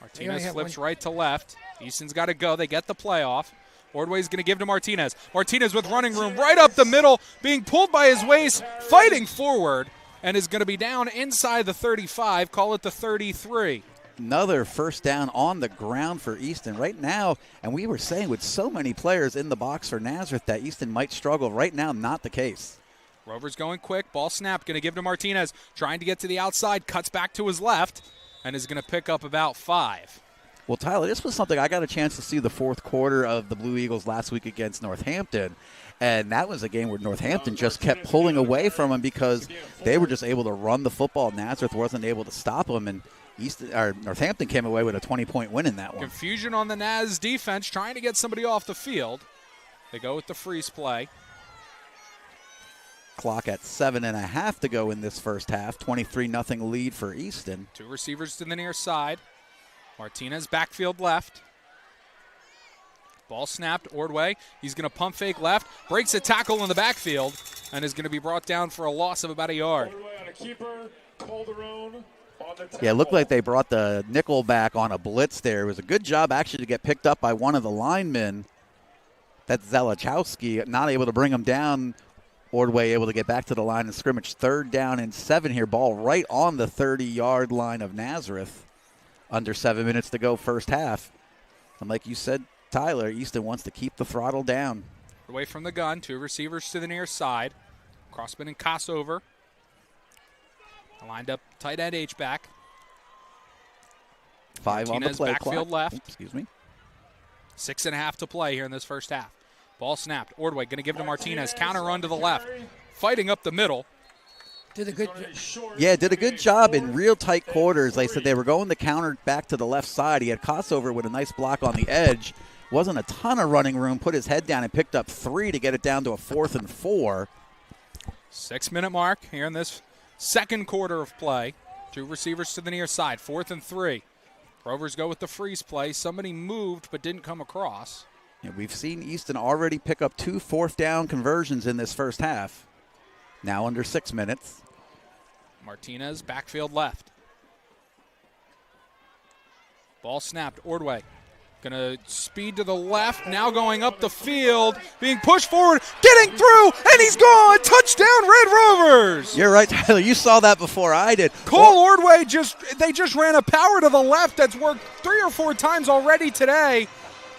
Martinez flips right to left. Easton's got to go. They get the play off. Ordway's going to give to Martinez. Martinez with running room right up the middle, being pulled by his waist, fighting forward, and is going to be down inside the 35, call it the 33. Another first down on the ground for Easton right now. And we were saying with so many players in the box for Nazareth that Easton might struggle. Right now, not the case. Rovers going quick. Ball snap. Going to give to Martinez. Trying to get to the outside. Cuts back to his left and is going to pick up about 5. Well, Tyler, this was something I got a chance to see the fourth quarter of the Blue Eagles last week against Northampton. And that was a game where Northampton just kept pulling away from them because they were just able to run the football. Nazareth wasn't able to stop them. And Northampton came away with a 20-point win in that one. Confusion on the Naz defense trying to get somebody off the field. They go with the freeze play. Clock at 7.5 to go in this first half. 23-0 lead for Easton. 2 receivers to the near side. Martinez backfield left. Ball snapped. Ordway. He's going to pump fake left. Breaks a tackle in the backfield and is going to be brought down for a loss of about a yard. Yeah, it looked like they brought the nickel back on a blitz there. It was a good job actually to get picked up by one of the linemen. That's Zelachowski, not able to bring him down. Ordway able to get back to the line of scrimmage. 3rd down and 7 here. Ball right on the 30-yard line of Nazareth. Under 7 minutes to go first half. And like you said, Tyler, Easton wants to keep the throttle down. Away from the gun. 2 receivers to the near side. Crossman and Kossover. Lined up tight end H-back. 5 on the play backfield clock. left. Excuse me. 6.5 to play here in this first half. Ball snapped. Ordway going to give to Martinez. Counter run to the left. Fighting up the middle. Did a good job in real tight quarters. They said they were going the counter back to the left side. He had Kossover with a nice block on the edge. Wasn't a ton of running room. Put his head down and picked up 3 to get it down to a 4th and 4. 6-minute mark here in this second quarter of play. 2 receivers to the near side. 4th and 3. Rovers go with the freeze play. Somebody moved but didn't come across. Yeah, we've seen Easton already pick up 2 4th down conversions in this first half. Now under 6 minutes. Martinez, backfield left. Ball snapped. Ordway going to speed to the left. Now going up the field. Being pushed forward. Getting through. And he's gone. Touchdown, Red Rovers. You're right, Tyler. You saw that before I did. Cole Ordway they just ran a power to the left that's worked 3 or 4 times already today.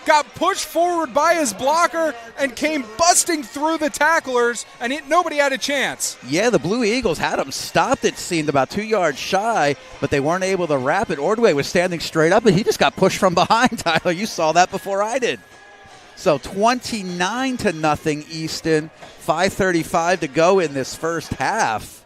Got pushed forward by his blocker and came busting through the tacklers, and nobody had a chance. Yeah, the Blue Eagles had him stopped, it seemed, about 2 yards shy, but they weren't able to wrap it. Ordway was standing straight up, and he just got pushed from behind, Tyler. You saw that before I did. So 29-0 Easton, 5:35 to go in this first half.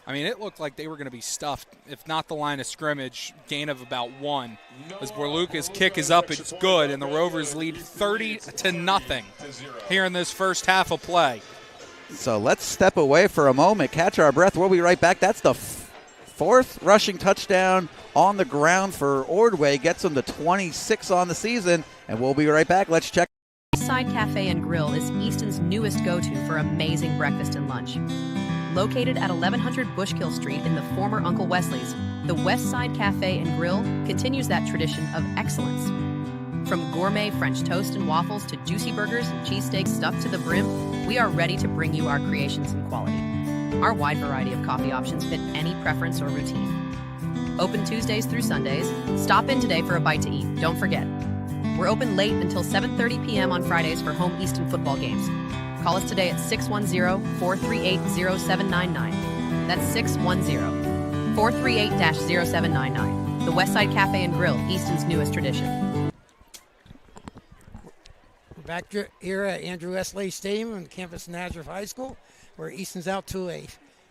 I mean, it looked like they were going to be stuffed, if not the line of scrimmage, gain of about 1. As Borluca's kick is up, it's good, and the Rovers lead 30-0 here in this first half of play. So let's step away for a moment, catch our breath. We'll be right back. That's the 4th rushing touchdown on the ground for Ordway. Gets him to 26 on the season, and we'll be right back. Let's check. East Side Cafe and Grill is Easton's newest go-to for amazing breakfast and lunch. Located at 1100 Bushkill Street in the former Uncle Wesley's, the West Side Cafe and Grill continues that tradition of excellence. From gourmet French toast and waffles to juicy burgers and cheesesteaks stuffed to the brim, we are ready to bring you our creations in quality. Our wide variety of coffee options fit any preference or routine. Open Tuesdays through Sundays. Stop in today for a bite to eat. Don't forget, We're open late until 7:30 p.m. on Fridays for home Easton football games. Call us today at 610-438-0799. That's 610-438-0799. The Westside Cafe and Grill, Easton's newest tradition. We're back here at Andrew S. Lay Stadium on the campus of Nazareth High School, where Easton's out to a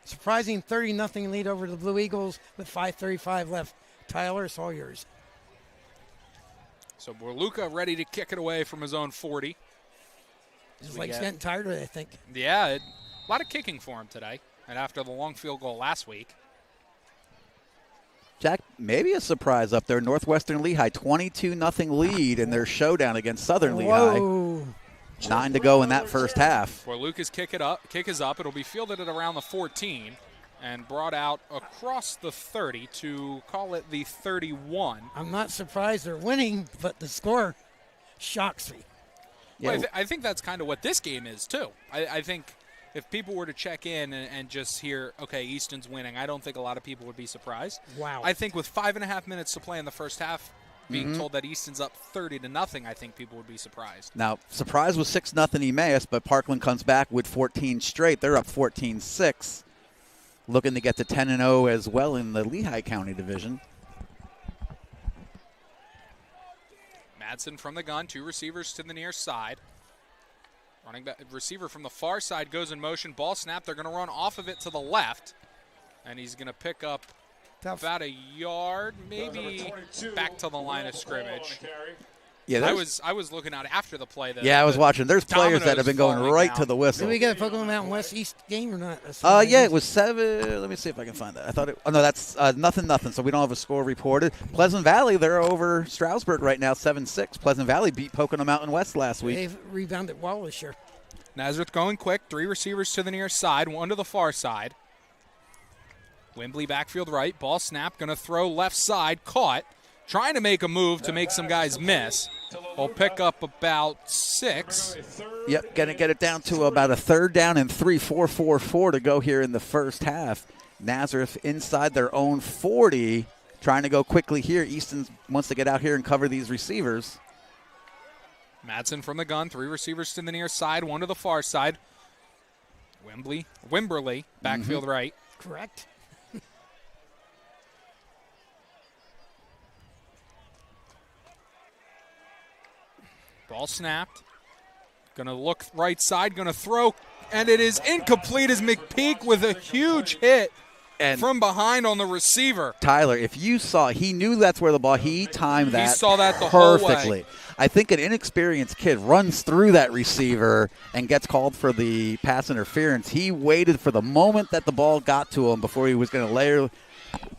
surprising 30-0 lead over the Blue Eagles with 5:35 left. Tyler, it's all yours. So Borluca ready to kick it away from his own 40. His legs getting tired of it, I think. Yeah, a lot of kicking for him today, and after the long field goal last week. Jack, maybe a surprise up there. Northwestern Lehigh, 22-0 lead in their showdown against Southern Lehigh. 9 to go in that first half. Borluca's kick is up. It'll be fielded at around the 14 and brought out across the 30 to call it the 31. I'm not surprised they're winning, but the score shocks me. Yeah. Well, I think that's kind of what this game is, too. I think if people were to check in and just hear, okay, Easton's winning, I don't think a lot of people would be surprised. Wow. I think with 5.5 minutes to play in the first half, being told that Easton's up 30-0, I think people would be surprised. Now, surprise was 6-0 Emmaus, but Parkland comes back with 14 straight. They're up 14-6, looking to get to 10-0 as well in the Lehigh County division. Madsen from the gun, 2 receivers to the near side. Running back, receiver from the far side goes in motion. Ball snap. They're going to run off of it to the left, and he's going to pick up about a yard, maybe back to the line of scrimmage. Yeah, I was looking out after the play. I was watching. There's players that have been going right down to the whistle. Did we get a Pocono Mountain West East game or not? Yeah, it was 7. Let me see if I can find that. I thought it. Oh no, that's 0-0. So we don't have a score reported. Pleasant Valley, they're over Stroudsburg right now, 7-6. Pleasant Valley beat Pocono Mountain West last week. They've rebounded well this year. Nazareth going quick. 3 receivers to the near side, 1 to the far side. Wembley backfield right. Ball snap. Going to throw left side. Caught. Trying to make a move to make some guys miss. We'll pick up about 6. Yep, going to get it down to about a 3rd down and 3, 4 to go here in the first half. Nazareth inside their own 40, trying to go quickly here. Easton wants to get out here and cover these receivers. Madsen from the gun, 3 receivers to the near side, 1 to the far side. Wimberly, backfield right. Correct. Ball snapped. Going to look right side, going to throw, and it is incomplete as McPeak with a huge hit and from behind on the receiver. Tyler, if you saw, he knew that's where the ball, he timed that He saw that the perfectly. whole way. I think an inexperienced kid runs through that receiver and gets called for the pass interference. He waited for the moment that the ball got to him before he was going to layer.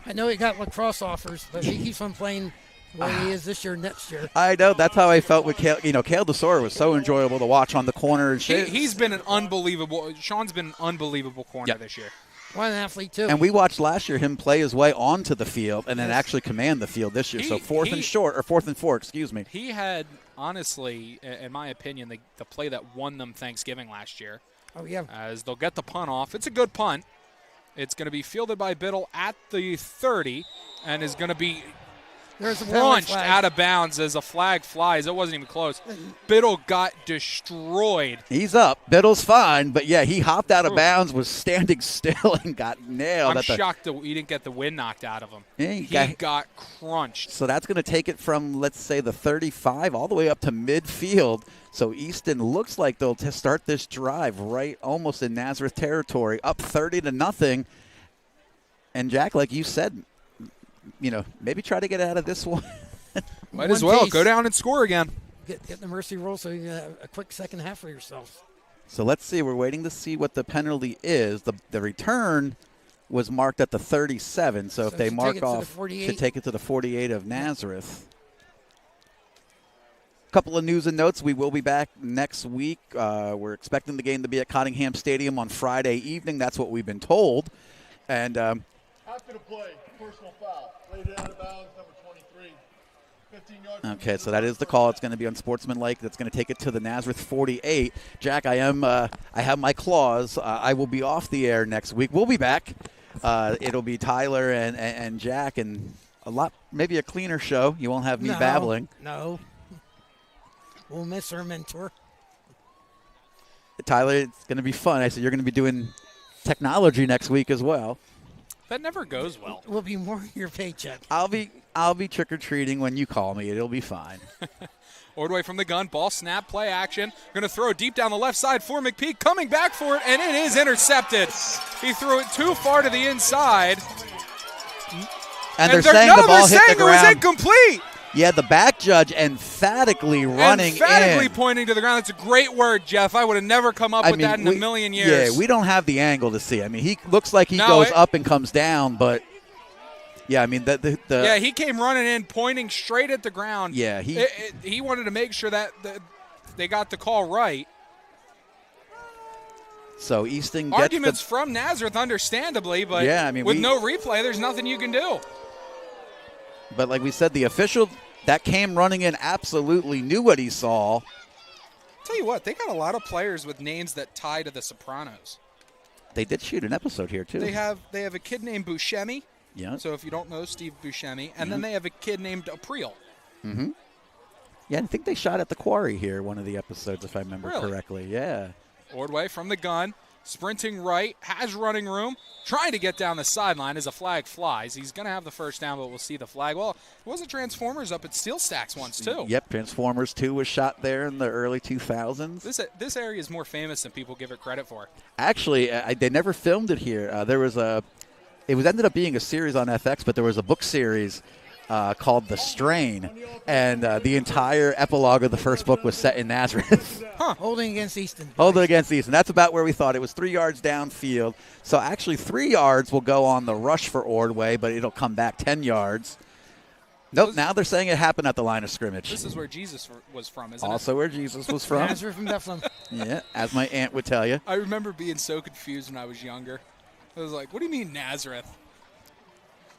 I know he got lacrosse offers, but he keeps on playing the way he is this year, next year. I know. That's how I felt with Cale. Cale DeSora was so enjoyable to watch on the corner. He's been an unbelievable – Sean's been an unbelievable corner this year. What an athlete, too. And we watched last year him play his way onto the field and then actually command the field this year. So 4th and 4, excuse me. He had, honestly, in my opinion, the play that won them Thanksgiving last year. Oh, yeah. As they'll get the punt off. It's a good punt. It's going to be fielded by Biddle at the 30 and is going to be launched out of bounds as a flag flies. It wasn't even close. Biddle got destroyed. He's up. Biddle's fine, but yeah, he hopped out of bounds, was standing still, and got nailed. I'm shocked that he didn't get the wind knocked out of him. Yeah, he got crunched. So that's going to take it from, let's say, the 35 all the way up to midfield. So Easton looks like they'll start this drive right almost in Nazareth territory, up 30-0. And Jack, like you said, maybe try to get out of this one. Might as well. Go down and score again. Get the mercy roll so you have a quick second half for yourselves. So let's see. We're waiting to see what the penalty is. The return was marked at the 37. So if they mark off, should take it to the 48 of Nazareth. Couple of news and notes. We will be back next week. We're expecting the game to be at Cottingham Stadium on Friday evening. That's what we've been told. And after the play, personal foul. Laid it out of bounds, number 23. 15 yards. Okay, so that is the call. It's going to be unsportsmanlike. That's going to take it to the Nazareth 48. Jack, I have my clause. I will be off the air next week. We'll be back. It'll be Tyler and Jack and maybe a cleaner show. You won't have me babbling. No. We'll miss our mentor. Tyler, it's going to be fun. I said you're going to be doing technology next week as well. That never goes well. Will be more your paycheck. I'll be trick-or-treating when you call me. It'll be fine. Ordway from the gun, ball snap, play action. Going to throw it deep down the left side for McPeak, coming back for it, and it is intercepted. He threw it too far to the inside. And they're saying the ball hit the ground. It was incomplete. Yeah, the back judge emphatically running emphatically in. Pointing to the ground. That's a great word, Jeff. I would have never come up with that in a million years. Yeah, we don't have the angle to see. I mean, he looks like he goes up and comes down, but yeah, I mean yeah, he came running in, pointing straight at the ground. Yeah, he wanted to make sure that they got the call right. So Easton gets arguments from Nazareth, understandably, but yeah, I mean, with no replay, there's nothing you can do. But like we said, the official that came running in absolutely knew what he saw. Tell you what, they got a lot of players with names that tie to the Sopranos. They did shoot an episode here too. They have a kid named Buscemi. Yeah. So if you don't know Steve Buscemi, and then they have a kid named April. Mm-hmm. Yeah, I think they shot at the quarry here, one of the episodes, if I remember correctly. Yeah. Ordway from the gun, sprinting right, has running room, trying to get down the sideline as a flag flies. He's going to have the first down, but we'll see the flag. Well, it wasn't Transformers up at Steel Stacks once, too. Yep, Transformers 2 was shot there in the early 2000s. This area is more famous than people give it credit for. Actually, they never filmed it here. It ended up being a series on FX, but there was a book series called The Strain, and the entire epilogue of the first book was set in Nazareth. Holding against Easton. Holding against Easton. That's about where we thought. It was 3 yards downfield. So actually 3 yards will go on the rush for Ordway, but it'll come back 10 yards. Nope, now they're saying it happened at the line of scrimmage. This is where Jesus was from, isn't it? Also where Jesus was from. Nazareth from Bethlehem. Yeah, as my aunt would tell you. I remember being so confused when I was younger. I was like, what do you mean Nazareth?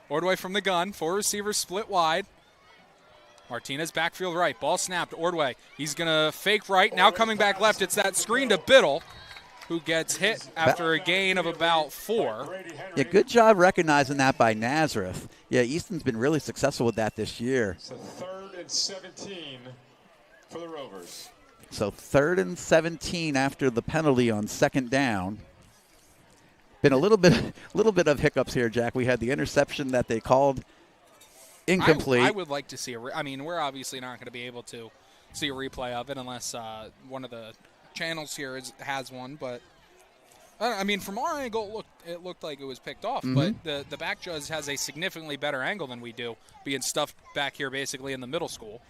Ordway from the gun. 4 receivers split wide. Martinez backfield right. Ball snapped. Ordway. He's going to fake right. Now coming back left. It's that screen to Biddle, who gets hit after a gain of about 4. Yeah, good job recognizing that by Nazareth. Yeah, Easton's been really successful with that this year. So 3rd and 17 for the Rovers. So 3rd and 17 after the penalty on 2nd down. Been a little bit of hiccups here, Jack. We had the interception that they called incomplete. I would like to see we're obviously not going to be able to see a replay of it unless one of the channels here has one. But I mean, from our angle, it looked like it was picked off. Mm-hmm. But the back judge has a significantly better angle than we do, being stuffed back here basically in the middle school.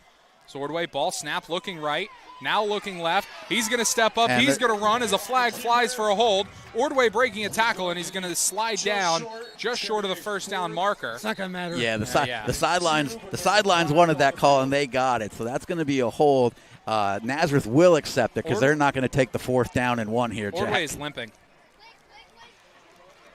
So Ordway, ball snap, looking right, now looking left. He's going to step up. He's going to run as a flag flies for a hold. Ordway breaking a tackle, and he's going to slide down just short of the first down marker. It's not going to matter. Yeah, the sidelines wanted that call, and they got it. So that's going to be a hold. Nazareth will accept it because they're not going to take the 4th down and 1 here, Jack. Ordway is limping.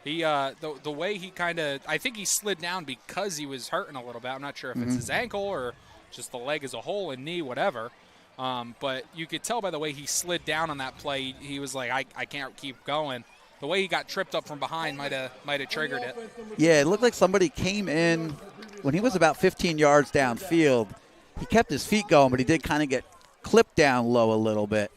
He the way he I think he slid down because he was hurting a little bit. I'm not sure if it's his ankle or just the leg as a whole and knee, whatever. But you could tell by the way he slid down on that play, he was like, I can't keep going. The way he got tripped up from behind might have triggered it. Yeah, it looked like somebody came in when he was about 15 yards downfield. He kept his feet going, but he did kind of get clipped down low a little bit.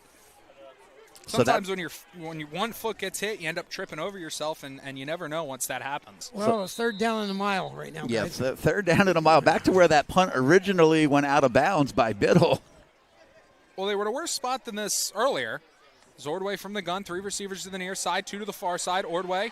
Sometimes when one foot gets hit, you end up tripping over yourself, and you never know once that happens. Well, it's 3rd down and a mile right now, yes, guys. 3rd down and a mile. Back to where that punt originally went out of bounds by Biddle. Well, they were in a worse spot than this earlier. Ordway from the gun, 3 receivers to the near side, 2 to the far side. Ordway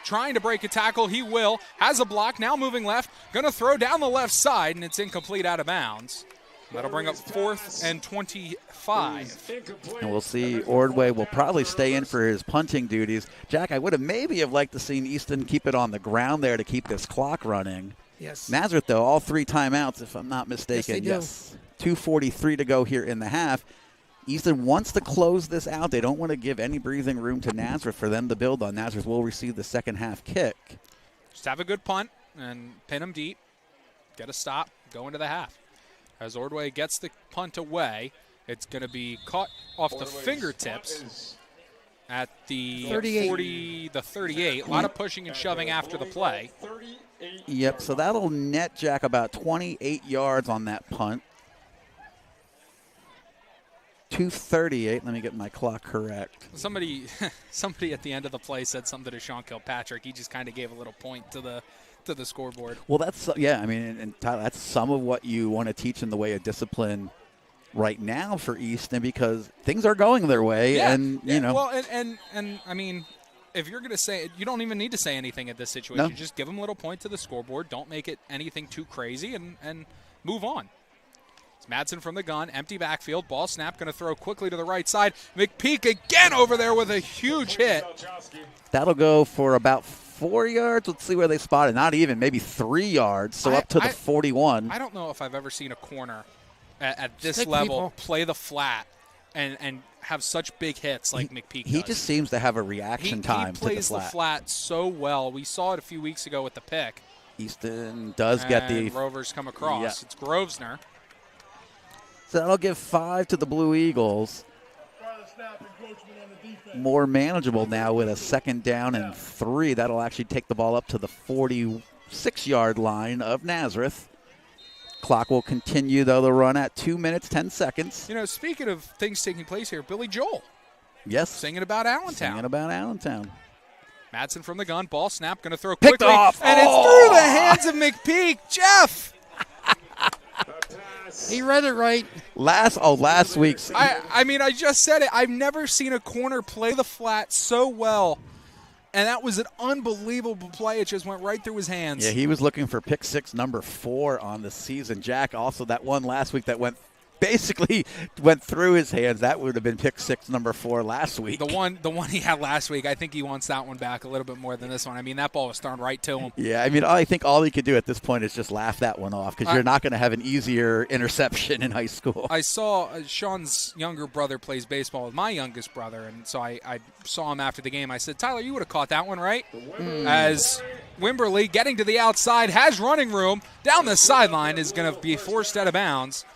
trying to break a tackle. He will. Has a block. Now moving left. Going to throw down the left side, and it's incomplete out of bounds. That'll bring up 4th and 25. And we'll see Ordway will probably stay in for his punting duties. Jack, I would have maybe liked to seen Easton keep it on the ground there to keep this clock running. Yes. Nazareth, though, all 3 timeouts, if I'm not mistaken. Yes. 2:43 to go here in the half. Easton wants to close this out. They don't want to give any breathing room to Nazareth for them to build on. Nazareth will receive the second half kick. Just have a good punt and pin them deep. Get a stop. Go into the half. As Ordway gets the punt away, it's going to be caught off the fingertips at the 38. A lot of pushing and shoving after the play. Yep, so that'll net Jack about 28 yards on that punt. 2:38. Let me get my clock correct. Somebody at the end of the play said something to Sean Kilpatrick. He just kind of gave a little point to the scoreboard. Well, that's I mean, and Tyler, that's some of what you want to teach in the way of discipline right now for Easton, because things are going their way, and you know. Well, and I mean, if you're going to say, you don't even need to say anything at this situation. No. Just give them a little point to the scoreboard. Don't make it anything too crazy, and move on. It's Madsen from the gun, empty backfield, ball snap, going to throw quickly to the right side. McPeak again over there with a huge hit. That'll go for about 4 yards. Let's see where they spot it. Not even, maybe 3 yards. So up to the 41. I don't know if I've ever seen a corner at this Stick level people. play the flat and have such big hits like McPeak He does. just seems to have a reaction time He plays to the flat so well. We saw it a few weeks ago with the pick. Easton does get the Rovers come across. Yeah. It's Grosvenor. So that'll give 5 to the Blue Eagles. More manageable now with a 2nd down and 3. That'll actually take the ball up to the 46-yard line of Nazareth. Clock will continue, though, the run at 2 minutes, 10 seconds. You know, speaking of things taking place here, Billy Joel. Yes. Singing about Allentown. Singing about Allentown. Madsen from the gun, ball snap, going to throw Picked quickly. off. And it's through the hands of McPeak. Jeff! He read it right. Last week's. I mean, I just said it. I've never seen a corner play the flat so well. And that was an unbelievable play. It just went right through his hands. Yeah, he was looking for pick 6 number 4 on the season. Jack, also that one last week that went through his hands. That would have been pick 6 number 4 last week. The one he had last week, I think he wants that one back a little bit more than this one. I mean, that ball was thrown right to him. Yeah, I mean, I think all he could do at this point is just laugh that one off, because you're not going to have an easier interception in high school. I saw Sean's younger brother plays baseball with my youngest brother, and so I saw him after the game. I said, Tyler, you would have caught that one, right? As Wimberly, getting to the outside, has running room, down the sideline, is going to be forced out of bounds.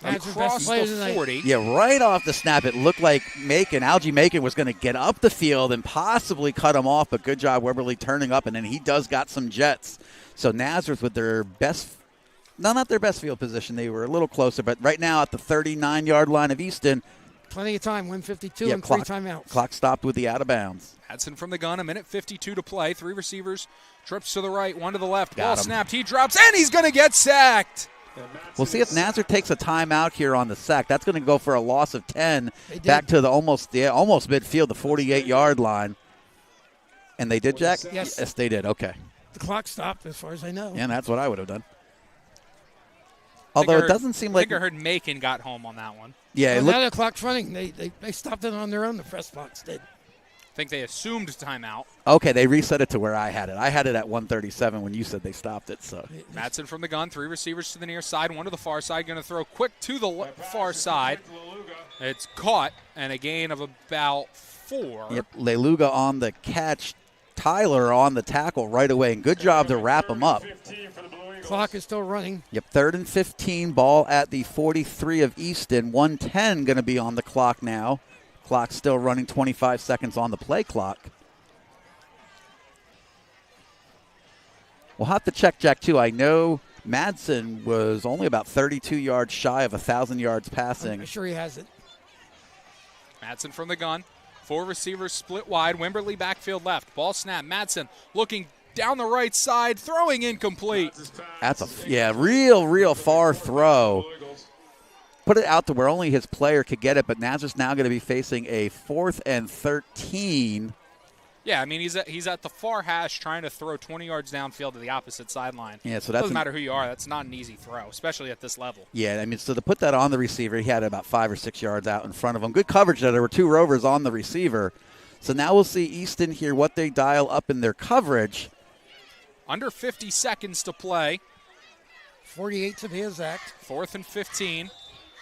Across the 40. Yeah, right off the snap, it looked like Algie Macon was going to get up the field and possibly cut him off, but good job Wimberly turning up, and then he does got some jets. So Nazareth with their best, not their best field position, they were a little closer, but right now at the 39-yard line of Easton. Plenty of time, 1:52 and 3 timeouts. Clock stopped with the out of bounds. Hadson from the gun, 1:52 to play. 3 receivers, trips to the right, 1 to the left. Got Ball him. snapped, he drops, and he's going to get sacked. We'll see if Nazareth takes a timeout here on the sack. That's going to go for a loss of 10 back to the almost midfield, the 48-yard line. And they did, Jack? Yes. Yes, they did. Okay. The clock stopped, as far as I know. And that's what I would have done. Although it doesn't seem like. I think I heard Macon got home on that one. Yeah, Now the clock's running. They stopped it on their own. The press box did. I think they assumed timeout. Okay, they reset it to where I had it. I had it at 1:37 when you said they stopped it. So Madsen from the gun, 3 receivers to the near side, 1 to the far side, going to throw quick to the far side. It's caught, and a gain of about 4. Yep, Leluga on the catch, Tyler on the tackle right away, and good job to wrap him up. Clock is still running. Yep, 3rd and 15, ball at the 43 of Easton. 1:10 going to be on the clock now. Clock still running, 25 seconds on the play clock. We'll have to check Jack, too. I know Madsen was only about 32 yards shy of 1,000 yards passing. I'm sure he has it. Madsen from the gun. 4 receivers split wide. Wimberly backfield left. Ball snap. Madsen looking down the right side, throwing incomplete. That's a real far throw. Put it out to where only his player could get it, but Nazareth's now going to be facing a 4th and 13. Yeah, I mean, he's at the far hash trying to throw 20 yards downfield to the opposite sideline. Yeah, so that's doesn't matter who you are. That's not an easy throw, especially at this level. Yeah, I mean, so to put that on the receiver, he had about 5 or 6 yards out in front of him. Good coverage there. There were 2 Rovers on the receiver. So now we'll see Easton here, what they dial up in their coverage. Under 50 seconds to play. 48 to be exact. 4th and 15.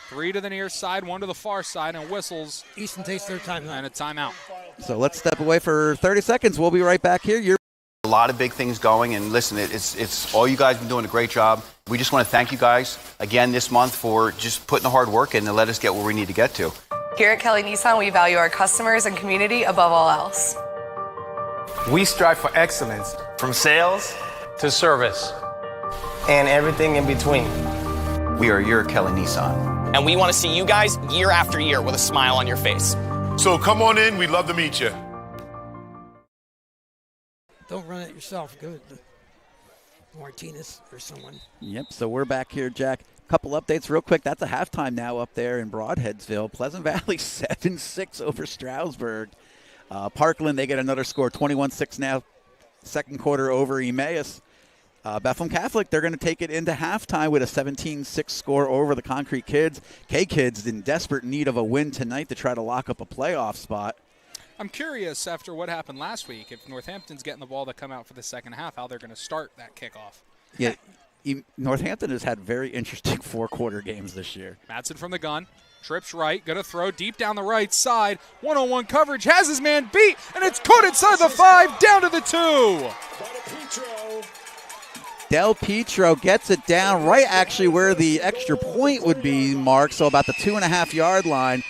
3 to the near side, 1 to the far side, and whistles. Easton takes their timeout. And a timeout. So let's step away for 30 seconds. We'll be right back here. A lot of big things going, and listen, it's all you guys have been doing a great job. We just want to thank you guys again this month for just putting the hard work in to let us get where we need to get to. Here at Kelly Nissan, we value our customers and community above all else. We strive for excellence, from sales to service, and everything in between. We are your Kelly Nissan. And we want to see you guys year after year with a smile on your face. So come on in. We'd love to meet you. Don't run it yourself. Go to Martinez or someone. Yep, so we're back here, Jack. Couple updates real quick. That's a halftime now up there in Broadheadsville. Pleasant Valley 7-6 over Stroudsburg. Parkland, they get another score, 21-6 now. Second quarter over Emmaus. Bethlehem Catholic, they're going to take it into halftime with a 17-6 score over the Concrete Kids. K-Kids in desperate need of a win tonight to try to lock up a playoff spot. I'm curious, after what happened last week, if Northampton's getting the ball to come out for the second half, how they're going to start that kickoff. Yeah, Northampton has had very interesting four-quarter games this year. Madsen from the gun. Trips right, going to throw deep down the right side. One-on-one coverage, has his man beat, and it's caught inside the 5, down to the 2. Del Petro gets it down right actually where the extra point would be marked, so about the 2.5-yard line.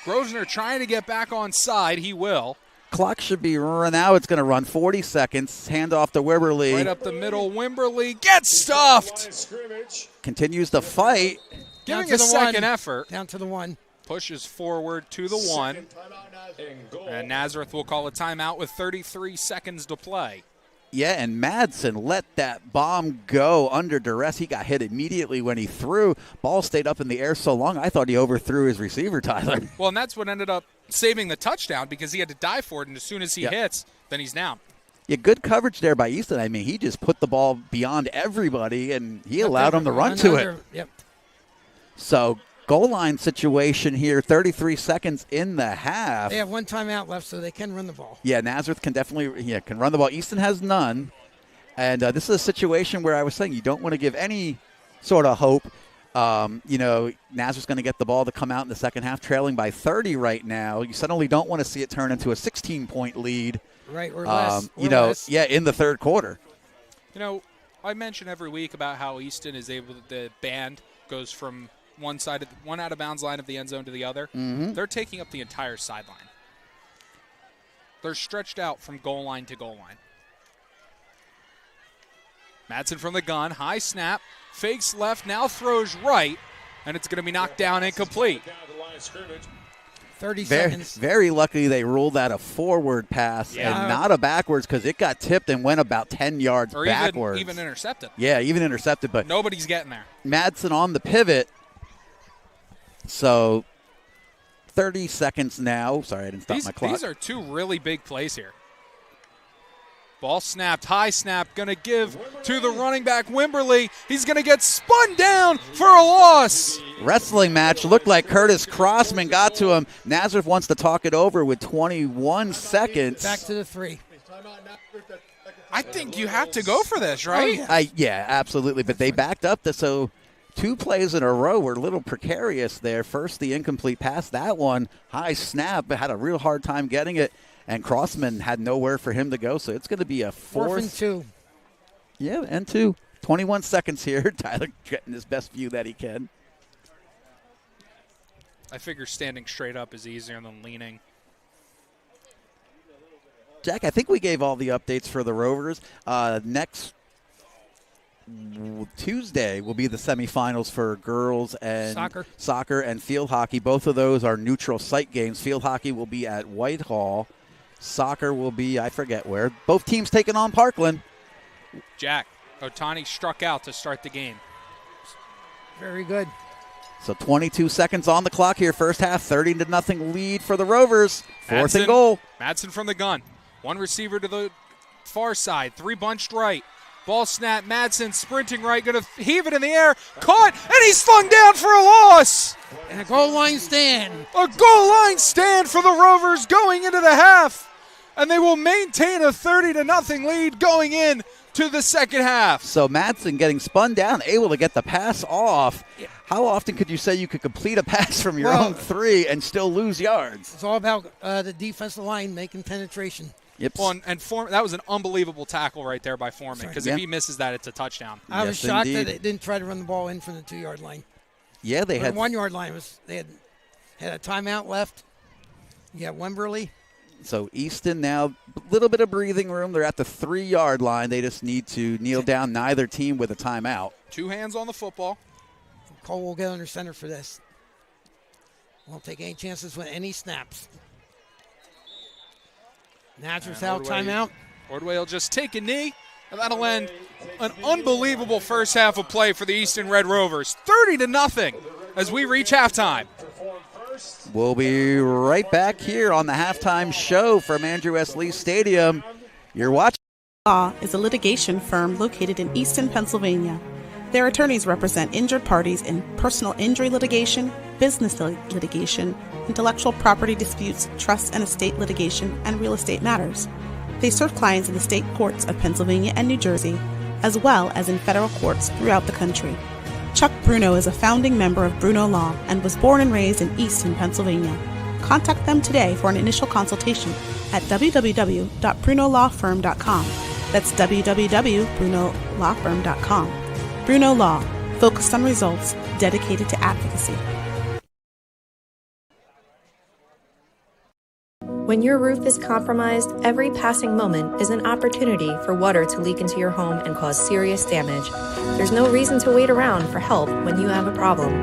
Grosvenor trying to get back on side. He will. Clock should be run out. It's going to run 40 seconds. Hand off to Wimberly. Right up the middle. Wimberly gets stuffed. Continues to fight. Giving a second effort. Down to the 1. Pushes forward to the 1. And Nazareth will call a timeout with 33 seconds to play. Yeah, and Madsen let that bomb go under duress. He got hit immediately when he threw. Ball stayed up in the air so long, I thought he overthrew his receiver, Tyler. Well, and that's what ended up saving the touchdown because he had to dive for it, and as soon as he hits, then he's down. Yeah, good coverage there by Easton. I mean, he just put the ball beyond everybody, and he allowed him to run to it. Yep. So, goal line situation here, 33 seconds in the half. They have one timeout left, so they can run the ball. Yeah, Nazareth can definitely can run the ball. Easton has none. And this is a situation where I was saying you don't want to give any sort of hope. Nazareth's going to get the ball to come out in the second half, trailing by 30 right now. You suddenly don't want to see it turn into a 16-point lead. Right, or less. In the third quarter. I mention every week about how Easton is able to, the band goes from one out of bounds line of the end zone to the other. Mm-hmm. They're taking up the entire sideline. They're stretched out from goal line to goal line. Madsen from the gun, high snap, fakes left, now throws right, and it's going to be knocked down incomplete. 30 seconds. Very lucky they ruled that a forward pass and not a backwards because it got tipped and went about 10 yards backwards. Even intercepted. Yeah, even intercepted. But nobody's getting there. Madsen on the pivot. So 30 seconds now. Sorry, I didn't stop my clock. These are two really big plays here. Ball snapped, high snap, going to give to the running back, Wimberly. He's going to get spun down for a loss. Wrestling match looked like Curtis Crossman got to him. Nazareth wants to talk it over with 21 seconds. Back to the 3. I think you have to go for this, right? Yeah, absolutely. But they backed up, so 2 plays in a row were a little precarious there. First, the incomplete pass. That one, high snap, but had a real hard time getting it. And Crossman had nowhere for him to go, so it's going to be a 4th and 2. Yeah, and 2. 21 seconds here. Tyler getting his best view that he can. I figure standing straight up is easier than leaning. Jack, I think we gave all the updates for the Rovers. Next Tuesday will be the semifinals for girls and soccer and field hockey. Both of those are neutral site games. Field hockey will be at Whitehall. Soccer will be, I forget where. Both teams taking on Parkland. Jack, Otani struck out to start the game. Very good. So 22 seconds on the clock here. First half, 30-0 lead for the Rovers. 4th and goal. Madsen from the gun. One receiver to the far side. 3 bunched right. Ball snap. Madsen sprinting right. Going to heave it in the air. Caught. And he's flung down for a loss. And a goal line stand. A goal line stand for the Rovers going into the half. And they will maintain a 30-0 lead going in to the second half. So Madsen getting spun down, able to get the pass off. Yeah. How often could you say you could complete a pass from your own 3 and still lose yards? It's all about the defensive line making penetration. Yep. Well, and that was an unbelievable tackle right there by Foreman because if he misses that, it's a touchdown. I was shocked that they didn't try to run the ball in from the 2-yard line. Yeah, they had the 1-yard line. They had a timeout left. You got Wimberly. So Easton now, a little bit of breathing room. They're at the 3-yard line. They just need to kneel down, neither team with a timeout. 2 hands on the football. Cole will get under center for this. Won't take any chances with any snaps. Nazareth out, timeout. Ordway will just take a knee, and that'll end an unbelievable first half of play for the Eastern Red Rovers. 30-0 as we reach halftime. We'll be right back here on the halftime show from Andrew S. Lee Stadium. You're watching. Law is a litigation firm located in Easton, Pennsylvania. Their attorneys represent injured parties in personal injury litigation, business litigation, intellectual property disputes, trust and estate litigation, and real estate matters. They serve clients in the state courts of Pennsylvania and New Jersey, as well as in federal courts throughout the country. Chuck Bruno is a founding member of Bruno Law and was born and raised in Easton, Pennsylvania. Contact them today for an initial consultation at www.brunolawfirm.com. That's www.brunolawfirm.com. Bruno Law, focused on results, dedicated to advocacy. When your roof is compromised, every passing moment is an opportunity for water to leak into your home and cause serious damage. There's no reason to wait around for help when you have a problem.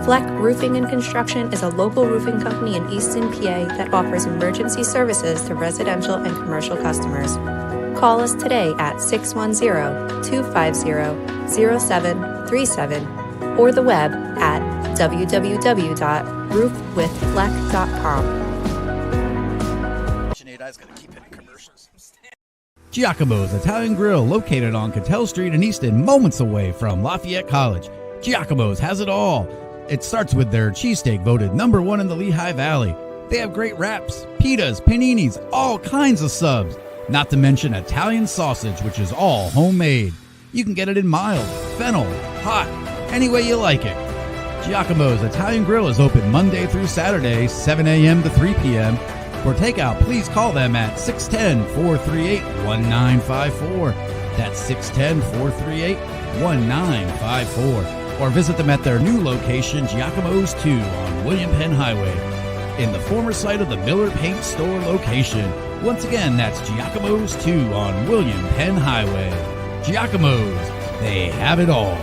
Fleck Roofing and Construction is a local roofing company in Easton, PA that offers emergency services to residential and commercial customers. Call us today at 610-250-0737 or the web at www.roofwithfleck.com. Giacomo's Italian Grill, located on Cattell Street in Easton, moments away from Lafayette College. Giacomo's has it all. It starts with their cheesesteak, voted #1 in the Lehigh Valley. They have great wraps, pitas, paninis, all kinds of subs. Not to mention Italian sausage, which is all homemade. You can get it in mild, fennel, hot, any way you like it. Giacomo's Italian Grill is open Monday through Saturday, 7 a.m. to 3 p.m. For takeout, please call them at 610-438-1954. That's 610-438-1954. Or visit them at their new location, Giacomo's 2 on William Penn Highway, in the former site of the Miller Paint Store location. Once again, that's Giacomo's 2 on William Penn Highway. Giacomo's, they have it all.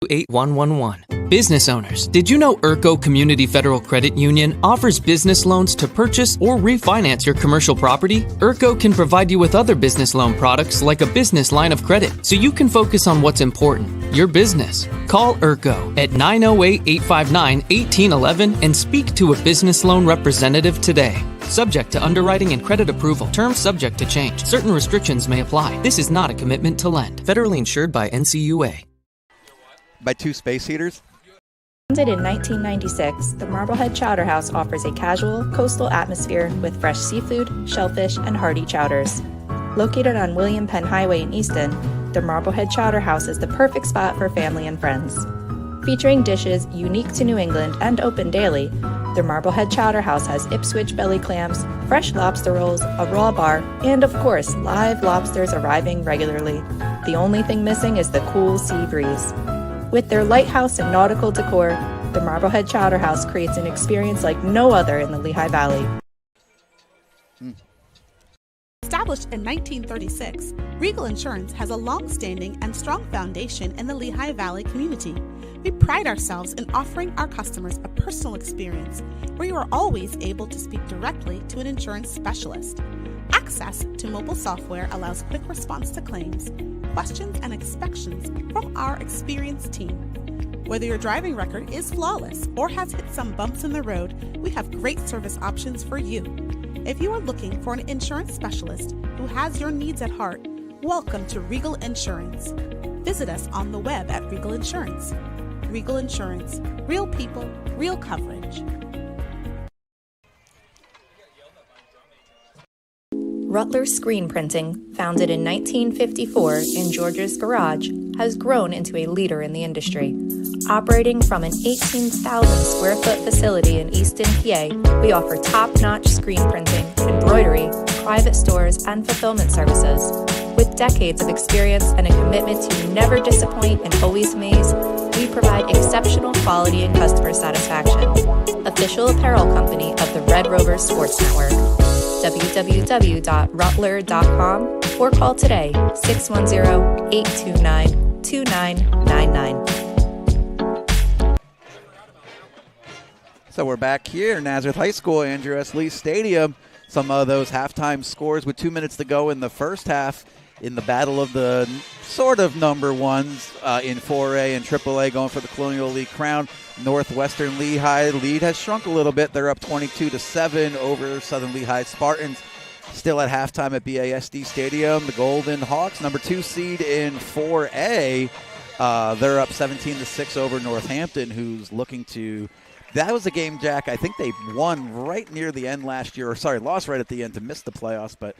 8111. Business owners, did you know Urco Community Federal Credit Union offers business loans to purchase or refinance your commercial property? Urco can provide you with other business loan products like a business line of credit, so you can focus on what's important, your business. Call Urco at 908-859-1811 and speak to a business loan representative today. Subject to underwriting and credit approval. Terms subject to change. Certain restrictions may apply. This is not a commitment to lend. Federally insured by NCUA. By 2 space heaters? Founded in 1996, the Marblehead Chowder House offers a casual, coastal atmosphere with fresh seafood, shellfish, and hearty chowders. Located on William Penn Highway in Easton, the Marblehead Chowder House is the perfect spot for family and friends. Featuring dishes unique to New England and open daily, the Marblehead Chowder House has Ipswich belly clams, fresh lobster rolls, a raw bar, and of course, live lobsters arriving regularly. The only thing missing is the cool sea breeze. With their lighthouse and nautical decor, the Marblehead Chowder House creates an experience like no other in the Lehigh Valley. Established in 1936, Regal Insurance has a long-standing and strong foundation in the Lehigh Valley community. We pride ourselves in offering our customers a personal experience where you are always able to speak directly to an insurance specialist. Access to mobile software allows quick response to claims, questions, and inspections from our experienced team. Whether your driving record is flawless or has hit some bumps in the road, we have great service options for you. If you are looking for an insurance specialist who has your needs at heart, welcome to Regal Insurance. Visit us on the web at Regal Insurance. Regal Insurance. Real people, real coverage. Rutler Screen Printing, founded in 1954 in George's garage, has grown into a leader in the industry. Operating from an 18,000 square foot facility in Easton, PA, we offer top-notch screen printing, embroidery, private stores, and fulfillment services. With decades of experience and a commitment to never disappoint and always amaze, we provide exceptional quality and customer satisfaction. Official apparel company of the Red Rovers Sports Network. www.rutler.com, or call today 610-829-2999. So we're back here, Nazareth High School, Andrew S. Lee Stadium. Some of those halftime scores with 2 minutes to go in the first half in the battle of the sort of number ones in 4A and AAA going for the Colonial League crown. Northwestern Lehigh lead has shrunk a little bit. They're up 22-7 over Southern Lehigh Spartans. Still at halftime at BASD Stadium, the Golden Hawks, number 2 seed in 4A. They're up 17-6 over Northampton, who's looking to. That was a game, Jack, I think they won right near the end last year. Lost right at the end to miss the playoffs. But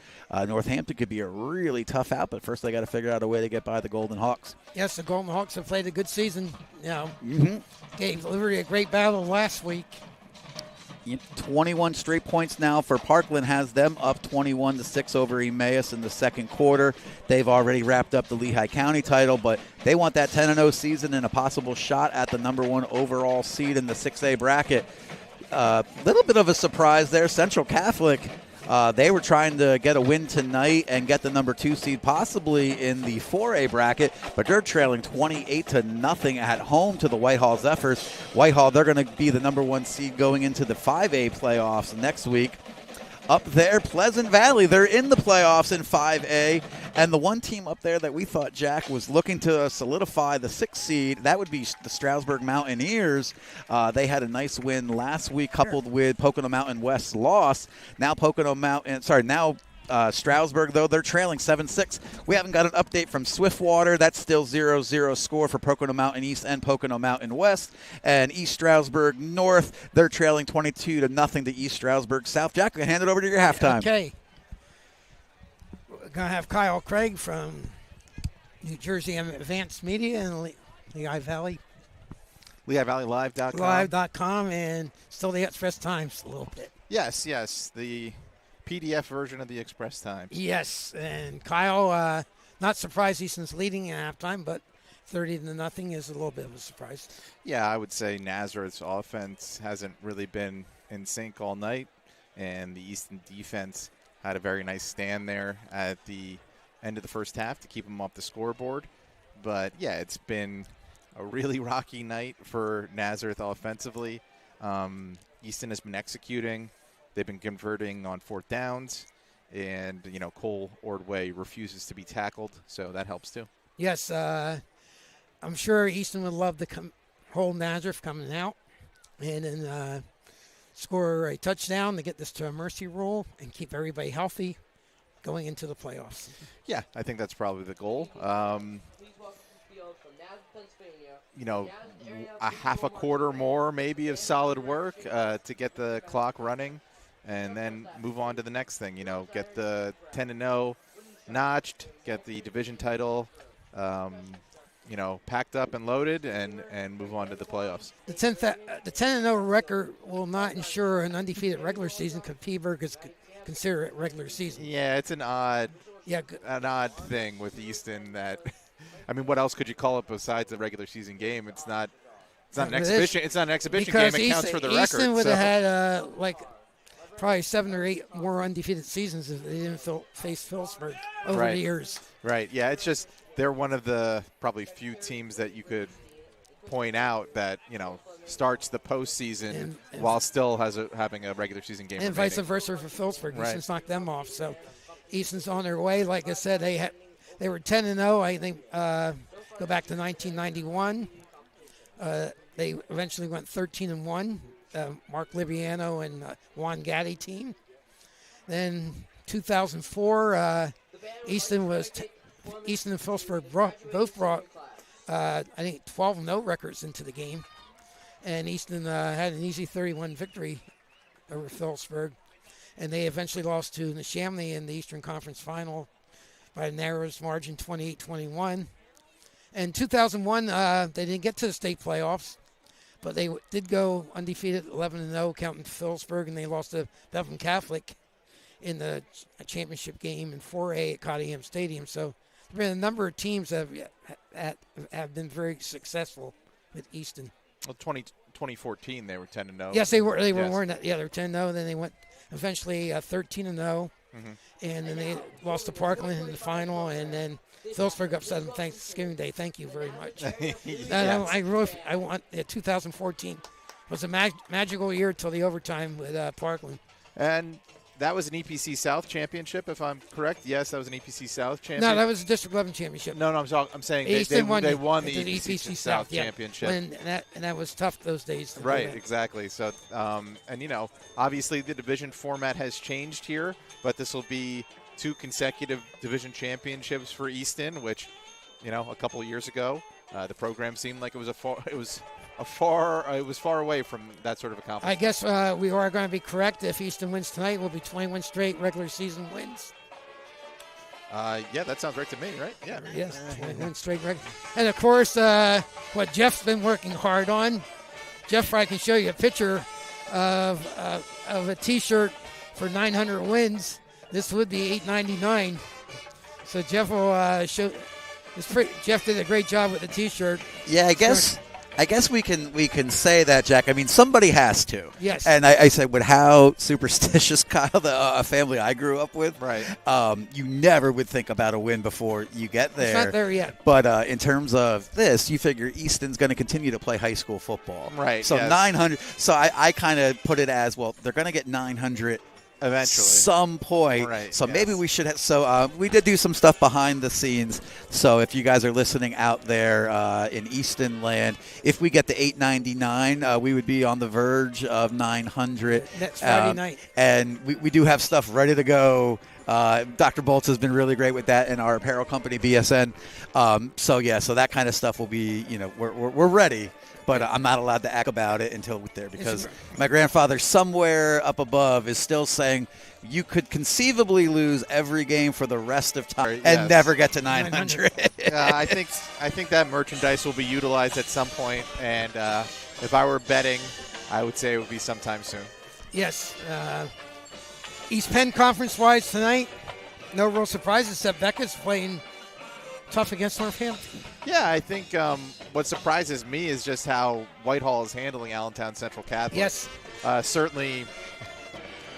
Northampton could be a really tough out. But first they got to figure out a way to get by the Golden Hawks. Yes, the Golden Hawks have played a good season. Gave Liberty a great battle last week. 21 straight points now for Parkland has them up 21-6 over Emmaus in the second quarter. They've already wrapped up the Lehigh County title, but they want that 10-0 season and a possible shot at the number 1 overall seed in the 6A bracket. Little bit of a surprise there. Central Catholic, they were trying to get a win tonight and get the number 2 seed possibly in the 4A bracket, but they're trailing 28-0 at home to the Whitehall Zephyrs. Whitehall, they're going to be the number 1 seed going into the 5A playoffs next week. Up there, Pleasant Valley, they're in the playoffs in 5A, and the one team up there that we thought, Jack, was looking to solidify the 6th seed, that would be the Stroudsburg Mountaineers. They had a nice win last week coupled with Pocono Mountain West's loss. Now Stroudsburg, though, they're trailing 7-6. We haven't got an update from Swiftwater. That's still 0-0 score for Pocono Mountain East and Pocono Mountain West. And East Stroudsburg North, they're trailing 22-0 to East Stroudsburg South. Jack, I'm going to hand it over to your halftime. Okay. We're going to have Kyle Craig from New Jersey Advanced Media and Lehigh Valley. LehighValleyLive.com. Live.com, and still the Express Times a little bit. Yes. The PDF version of the Express Times. Yes, and Kyle, not surprised Easton's leading at halftime, but 30-0 is a little bit of a surprise. Yeah, I would say Nazareth's offense hasn't really been in sync all night, and the Easton defense had a very nice stand there at the end of the first half to keep them off the scoreboard. But, yeah, it's been a really rocky night for Nazareth offensively. Easton has been executing. They've been converting on 4th downs, and, Cole Ordway refuses to be tackled, so that helps too. Yes, I'm sure Easton would love to hold Nazareth coming out and then score a touchdown to get this to a mercy rule and keep everybody healthy going into the playoffs. Yeah, I think that's probably the goal. A half a quarter more maybe of solid work to get the clock running. And then move on to the next thing, get the 10-0 notched, get the division title, packed up and loaded, and move on to the playoffs. The 10-0 record will not ensure an undefeated regular season because Peaburg is considered regular season. Yeah, it's an odd thing with Easton that, what else could you call it besides a regular season game? It's not an exhibition. It's not an exhibition game. It counts for the record. Easton would have had probably 7 or 8 more undefeated seasons if they didn't face Phillipsburg over the years. Right. Yeah, it's just they're one of the probably few teams that you could point out that, starts the postseason while still having a regular season game. And remaining. Vice versa for Phillipsburg. Easton's knocked them off. So Easton's on their way. Like I said, they were 10-0, I think, go back to 1991. They eventually went 13-1. Mark Liviano and Juan Gaddy team. Then 2004, Easton and Phillipsburg both brought I think 12-0 records into the game, and Easton had an easy 31 victory over Phillipsburg, and they eventually lost to Neshaminy in the Eastern Conference Final by the narrowest margin, 28-21. And 2001, they didn't get to the state playoffs. But they did go undefeated 11-0, counting Phillipsburg, and they lost to Bethlehem Catholic in the championship game in 4A at Cottingham Stadium. So there have been a number of teams that have been very successful with Easton. Well, 2014 they were 10-0. Yes, they were. They were. They were 10-0. Then they went eventually 13-0. And then they lost to Parkland in the final, and then Phillipsburg upset them Thanksgiving Day. Thank you very much. Yes. I want 2014 was a magical year till the overtime with Parkland. And that was an EPC South championship, if I'm correct. Yes, that was an EPC South championship. No, that was a District 11 championship. No, I'm saying they won the EPC South championship. And that was tough those days. Right, exactly. So, and obviously the division format has changed here, but this will be 2 consecutive division championships for Easton, which, a couple of years ago, the program seemed like it was far away from that sort of accomplishment. I guess we are going to be correct. If Easton wins tonight, we'll be 21 straight regular season wins. Yeah, that sounds right to me, right? Yeah. Yes, 21 straight regular. And, of course, what Jeff's been working hard on. Jeff, I can show you a picture of a T-shirt for 900 wins. This would be $8.99. So Jeff will show. Jeff did a great job with the T-shirt. Yeah, I guess we can say that, Jack. I mean, somebody has to. Yes. And I said, with how superstitious Kyle, a family I grew up with, right? You never would think about a win before you get there. It's not there yet. But in terms of this, you figure Easton's going to continue to play high school football, right? So yes. 900. So I kind of put it as, well, they're going to get 900. Eventually. Some point. Right, so yes. maybe we should have. So we did do some stuff behind the scenes. So if you guys are listening out there in Easton land, if we get to $8.99, we would be on the verge of 900. Next Friday night. And we do have stuff ready to go. Dr. Bolts has been really great with that, and our apparel company, BSN. So that kind of stuff will be, we're ready. But I'm not allowed to act about it until we're there, because my grandfather somewhere up above is still saying you could conceivably lose every game for the rest of time and never get to 900. I think that merchandise will be utilized at some point, and if I were betting, I would say it would be sometime soon. Yes. East Penn conference-wise tonight, no real surprises except Beckett's playing tough against Northampton. Yeah, I think what surprises me is just how Whitehall is handling Allentown Central Catholic. Yes. Certainly,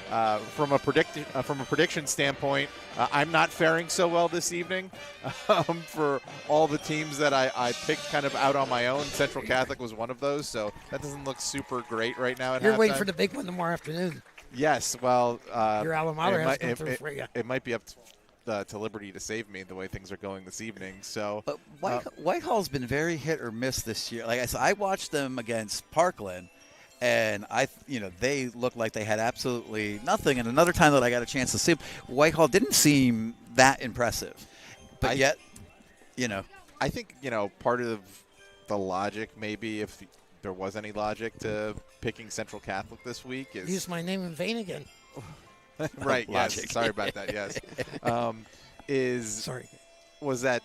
from a prediction standpoint, I'm not faring so well this evening. For all the teams that I picked kind of out on my own, Central Catholic was one of those, so that doesn't look super great right now at You're halftime. waiting for the big one tomorrow afternoon. Yes, well, your alma mater has come through for you. It might be up to Liberty to save me the way things are going this evening. So, Whitehall's been very hit or miss this year. Like I said, I watched them against Parkland, and they looked like they had absolutely nothing. And another time that I got a chance to see them, Whitehall didn't seem that impressive. But yet, I think part of the logic, maybe if there was any logic to picking Central Catholic this week, is use my name in vain again. Right. Logic. Yes. Sorry about that. Yes. Was that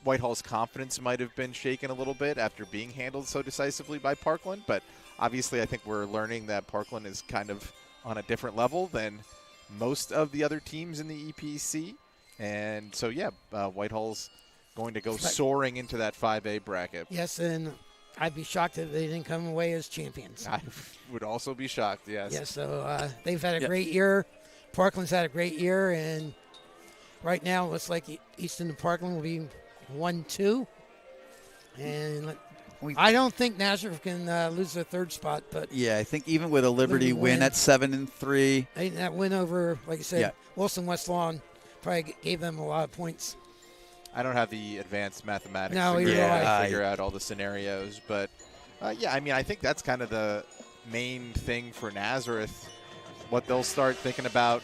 Whitehall's confidence might have been shaken a little bit after being handled so decisively by Parkland, but obviously I think we're learning that Parkland is kind of on a different level than most of the other teams in the EPC, and so Whitehall's going to go soaring into that 5A bracket. Yes, and I'd be shocked if they didn't come away as champions. I would also be shocked, yes. Yes, so they've had a great year. Parkland's had a great year, and right now it looks like Easton and Parkland will be 1-2. And I don't think Nazareth can lose their third spot. But yeah, I think even with a Liberty win at 7-3. That win over, like I said, Wilson West Lawn probably gave them a lot of points. I don't have the advanced mathematics to figure out all the scenarios. But, I think that's kind of the main thing for Nazareth. What they'll start thinking about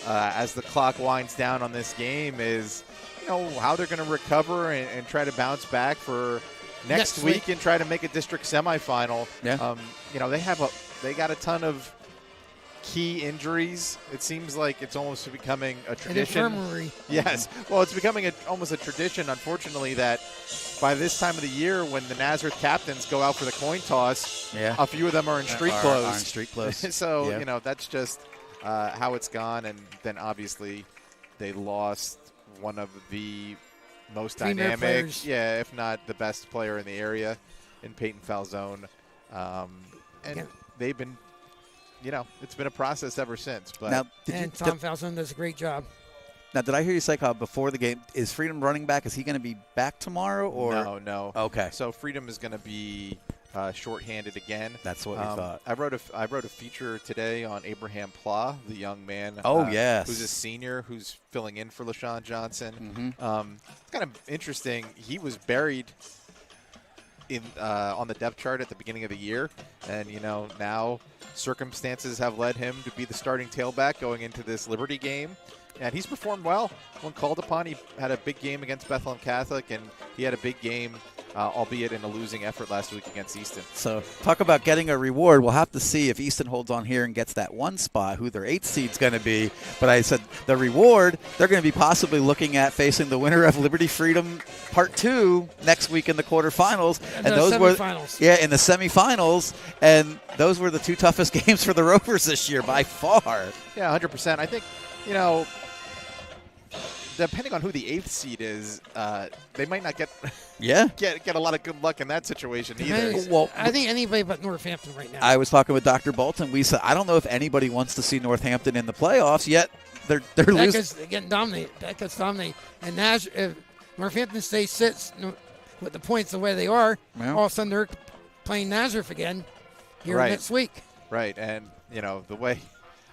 as the clock winds down on this game is, how they're going to recover and try to bounce back for next week and try to make a district semifinal. Yeah. They got a ton of key injuries. It seems like it's almost becoming a tradition. An infirmary. Yes. Well, it's becoming almost a tradition, unfortunately, that by this time of the year when the Nazareth captains go out for the coin toss, a few of them are in street clothes. Are in street clothes. So, that's just how it's gone. And then obviously they lost one of the most dynamic, if not the best player in the area in Peyton Falzone. And they've been it's been a process ever since. But Now, Tom Falzone does a great job. Now, did I hear you say before the game, is Freedom running back? Is he going to be back tomorrow? Or No. Okay. So Freedom is going to be shorthanded again. That's what we thought. I wrote a feature today on Abraham Pla, the young man. Yes. Who's a senior who's filling in for LaShawn Johnson. Mm-hmm. It's kind of interesting. He was buried on the depth chart at the beginning of the year, and now circumstances have led him to be the starting tailback going into this Liberty game. And he's performed well when called upon. He had a big game against Bethlehem Catholic, and he had a big game, albeit in a losing effort last week against Easton. So talk about getting a reward. We'll have to see if Easton holds on here and gets that one spot, who their 8th seed's going to be. But I said the reward, they're going to be possibly looking at facing the winner of Liberty Freedom Part 2 next week in the quarterfinals. And those semifinals. In the semifinals. And those were the 2 toughest games for the Rovers this year by far. Yeah, 100%. I think, depending on who the 8th seed is, they might not get a lot of good luck in that situation either. Well, I think anybody but Northampton right now. I was talking with Dr. Bolton. We said, I don't know if anybody wants to see Northampton in the playoffs yet. They're losing. Getting dominated. That gets dominated. And if Northampton State sits with the points the way they are, all of a sudden they're playing Nazareth again here next week. Right, and the way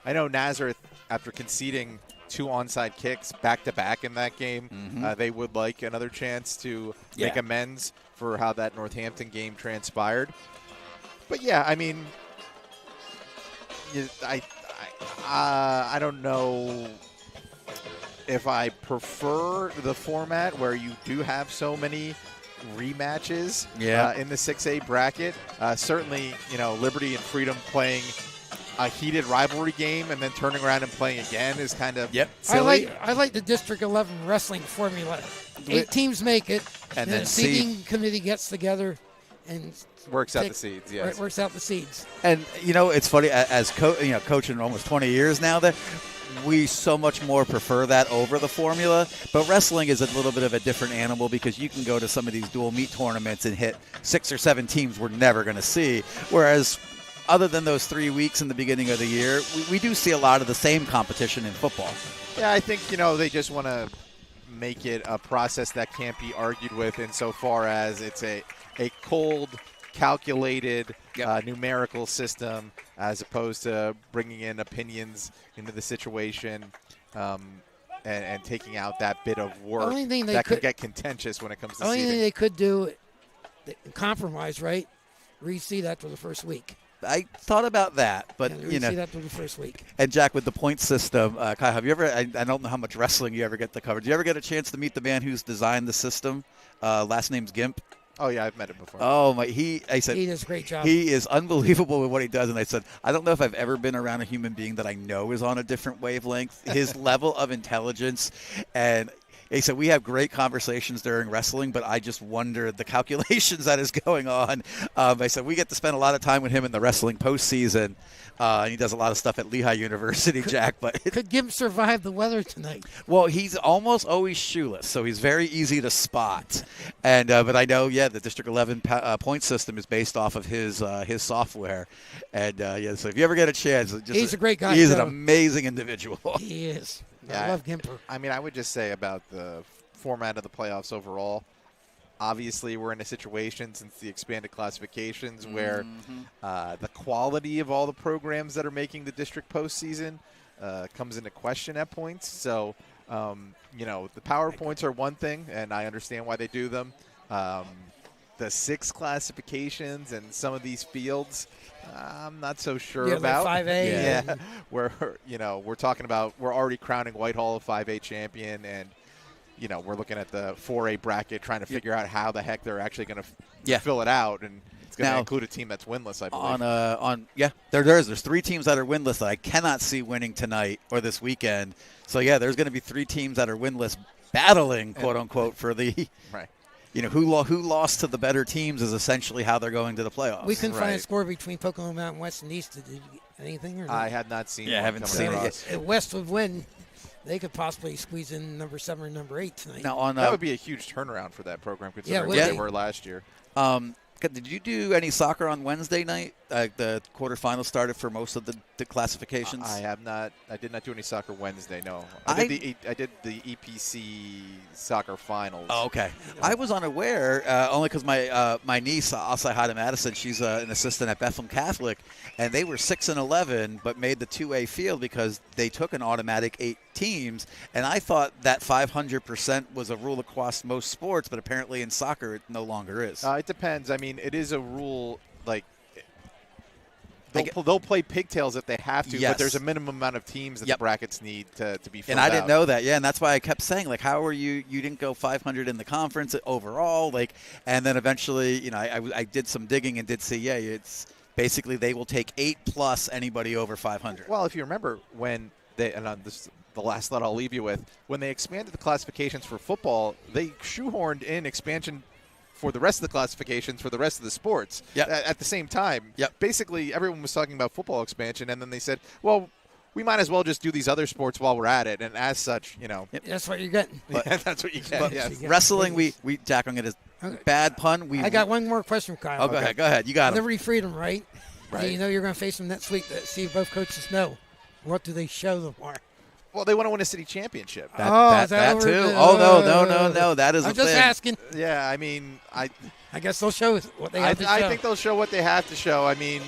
I know Nazareth, after conceding 2 onside kicks back-to-back in that game. They would like another chance to make amends for how that Northampton game transpired. But, yeah, I mean, I don't know if I prefer the format where you do have so many rematches in the 6A bracket. Certainly, Liberty and Freedom playing a heated rivalry game and then turning around and playing again is kind of silly. I like the District 11 wrestling formula. 8 teams make it, and then the seeding committee gets together and works out the seeds. Yes, works out the seeds. And it's funny as coaching almost 20 years now that we so much more prefer that over the formula. But wrestling is a little bit of a different animal because you can go to some of these dual meet tournaments and hit 6 or 7 teams we're never going to see, whereas other than those 3 weeks in the beginning of the year, we do see a lot of the same competition in football. Yeah, I think, they just want to make it a process that can't be argued with insofar as it's a cold, calculated, numerical system as opposed to bringing in opinions into the situation and taking out that bit of work that could get contentious when it comes to seeding. The only thing they could do, compromise, right? Reseed after the first week. I thought about that, but see that for the first week. And Jack, with the point system, Kyle, have you ever? I don't know how much wrestling you ever get to cover. Do you ever get a chance to meet the man who's designed the system? Last name's Gimp. Oh yeah, I've met him before. Oh my, I said he does a great job. He is unbelievable with what he does, and I said I don't know if I've ever been around a human being that I know is on a different wavelength. His level of intelligence and. He said, we have great conversations during wrestling, but I just wonder the calculations that is going on. I said, we get to spend a lot of time with him in the wrestling postseason. And he does a lot of stuff at Lehigh University, Jack. But could Gimp survive the weather tonight? Well, he's almost always shoeless, so he's very easy to spot. And but I know, the District 11 point system is based off of his software. And, so if you ever get a chance. He's a great guy. He's an amazing individual. He is. Yeah, I love Gimper. I mean, I would just say about the format of the playoffs overall, obviously we're in a situation since the expanded classifications where the quality of all the programs that are making the district postseason comes into question at points. So, the PowerPoints are one thing, and I understand why they do them. The 6 classifications and some of these fields, I'm not so sure about. Like 5A. Yeah, where we're talking about we're already crowning Whitehall a 5A champion, and we're looking at the 4A bracket trying to figure out how the heck they're actually going to fill it out, and it's going to include a team that's winless, I believe. There's 3 teams that are winless that I cannot see winning tonight or this weekend. So there's going to be 3 teams that are winless battling, quote unquote, for the right. Who lost to the better teams is essentially how they're going to the playoffs. We couldn't find a score between Pocono Mountain West and East. Did you get anything? Or not? I had not seen. Yeah, I haven't seen it yet. If West would win, they could possibly squeeze in number 7 or number 8 tonight. Now that would be a huge turnaround for that program considering where they were last year. Did you do any soccer on Wednesday night? the quarterfinals started for most of the classifications? I have not. I did not do any soccer Wednesday. No, I did the EPC soccer finals. Oh, okay. I was unaware only because my niece, I'll say hi to Madison. She's an assistant at Bethlehem Catholic, and they were 6-11, but made the 2A field because they took an automatic 8 teams. And I thought that 500% was a rule across most sports, but apparently in soccer it no longer is. It depends. I mean, it is a rule like. They'll play pigtails if they have to, yes. but there's a minimum amount of teams that the brackets need to be filled out. And I out. didn't know that, and that's why I kept saying, like, how are you didn't go 500 in the conference overall, and then eventually, I did some digging and did see, it's basically they will take 8+ anybody over 500. Well, if you remember when the last thought I'll leave you with, when they expanded the classifications for football, they shoehorned in expansion for the rest of the classifications for the rest of the sports at the same time. Basically, everyone was talking about football expansion, and then they said, well, we might as well just do these other sports while we're at it. And as such, That's what you're getting. That's what you get. Yes. Wrestling, we Jack, I'm going to bad pun. I got one more question, Kyle. Oh, go ahead. You got it. Liberty Freedom, right? Right. You know you're going to face them next week. See if both coaches know. What do they show them for? Well, they want to win a city championship. That too. No. That is I'm a just thing. asking. Yeah, I mean, I guess they'll show what they have to show. I think they'll show what they have to show. I mean,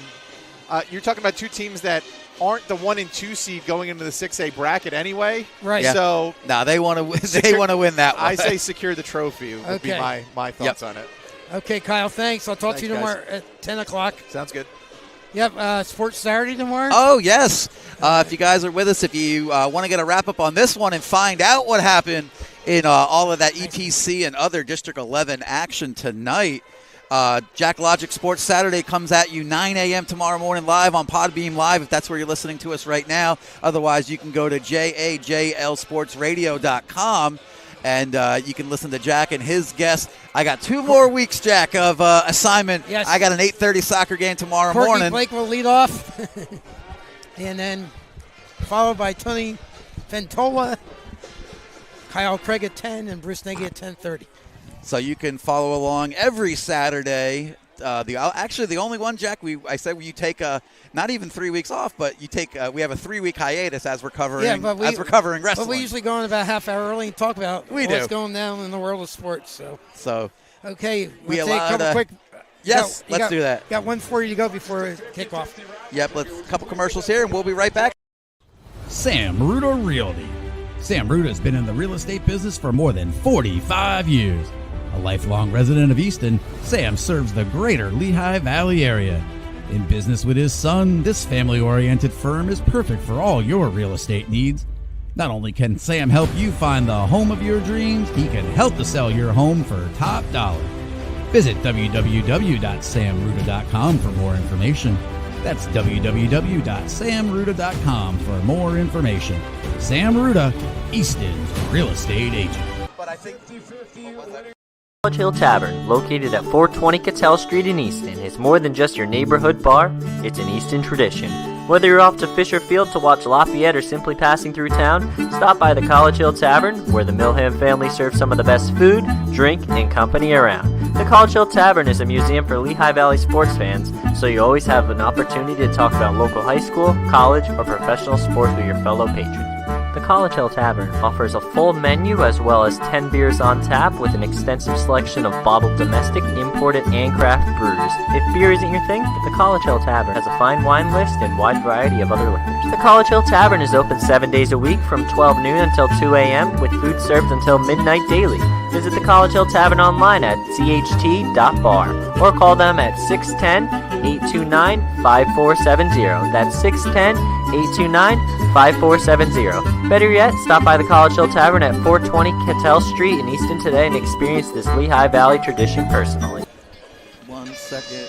you're talking about two teams that aren't the 1 and 2 seed going into the 6A bracket anyway. Right. Yeah. So they want to win. They want to win that one. I say secure the trophy would be my thoughts on it. Okay, Kyle. Thanks. I'll talk to you tomorrow at 10 o'clock. Sounds good. Yep, Sports Saturday tomorrow. Oh, yes. If you guys are with us, if you want to get a wrap-up on this one and find out what happened in all of that EPC and other District 11 action tonight, Jack Logic Sports Saturday comes at you 9 a.m. tomorrow morning live on Podbeam Live, if that's where you're listening to us right now. Otherwise, you can go to JAJLSportsRadio.com. And you can listen to Jack and his guests. I got 2 more weeks, Jack, of assignment. Yes. I got an 8:30 soccer game tomorrow morning. Blake will lead off. And then followed by Tony Ventola, Kyle Craig at 10, and Bruce Nagy at 10:30. So you can follow along every Saturday. The only one, Jack, I said you take not even 3 weeks off, but you take we have a 3-week hiatus as we're covering we're covering wrestling. But we usually go on about half hour early and talk about what's going down in the world of sports. So okay, we take a couple quick. Yes, let's do that. Got 1:40 to go before kickoff. Yep, a couple commercials here, and we'll be right back. Sam Ruda Realty. Sam Ruda has been in the real estate business for more than 45 years. A lifelong resident of Easton, Sam serves the greater Lehigh Valley area. In business with his son, this family-oriented firm is perfect for all your real estate needs. Not only can Sam help you find the home of your dreams, he can help to sell your home for top dollar. Visit www.samruda.com for more information. That's www.samruda.com for more information. Sam Ruda, Easton's real estate agent. But I think College Hill Tavern, located at 420 Cattell Street in Easton, is more than just your neighborhood bar, it's an Easton tradition. Whether you're off to Fisher Field to watch Lafayette or simply passing through town, stop by the College Hill Tavern, where the Milham family serves some of the best food, drink, and company around. The College Hill Tavern is a museum for Lehigh Valley sports fans, so you always have an opportunity to talk about local high school, college, or professional sports with your fellow patrons. The College Hill Tavern offers a full menu as well as 10 beers on tap with an extensive selection of bottled domestic, imported, and craft brews. If beer isn't your thing, the College Hill Tavern has a fine wine list and wide variety of other liquors. The College Hill Tavern is open 7 days a week from 12 noon until 2 a.m. with food served until midnight daily. Visit the College Hill Tavern online at cht.bar or call them at 610-829-5470. That's 610-829-5470. Better yet, stop by the College Hill Tavern at 420 Cattell Street in Easton today and experience this Lehigh Valley tradition personally. 1 second.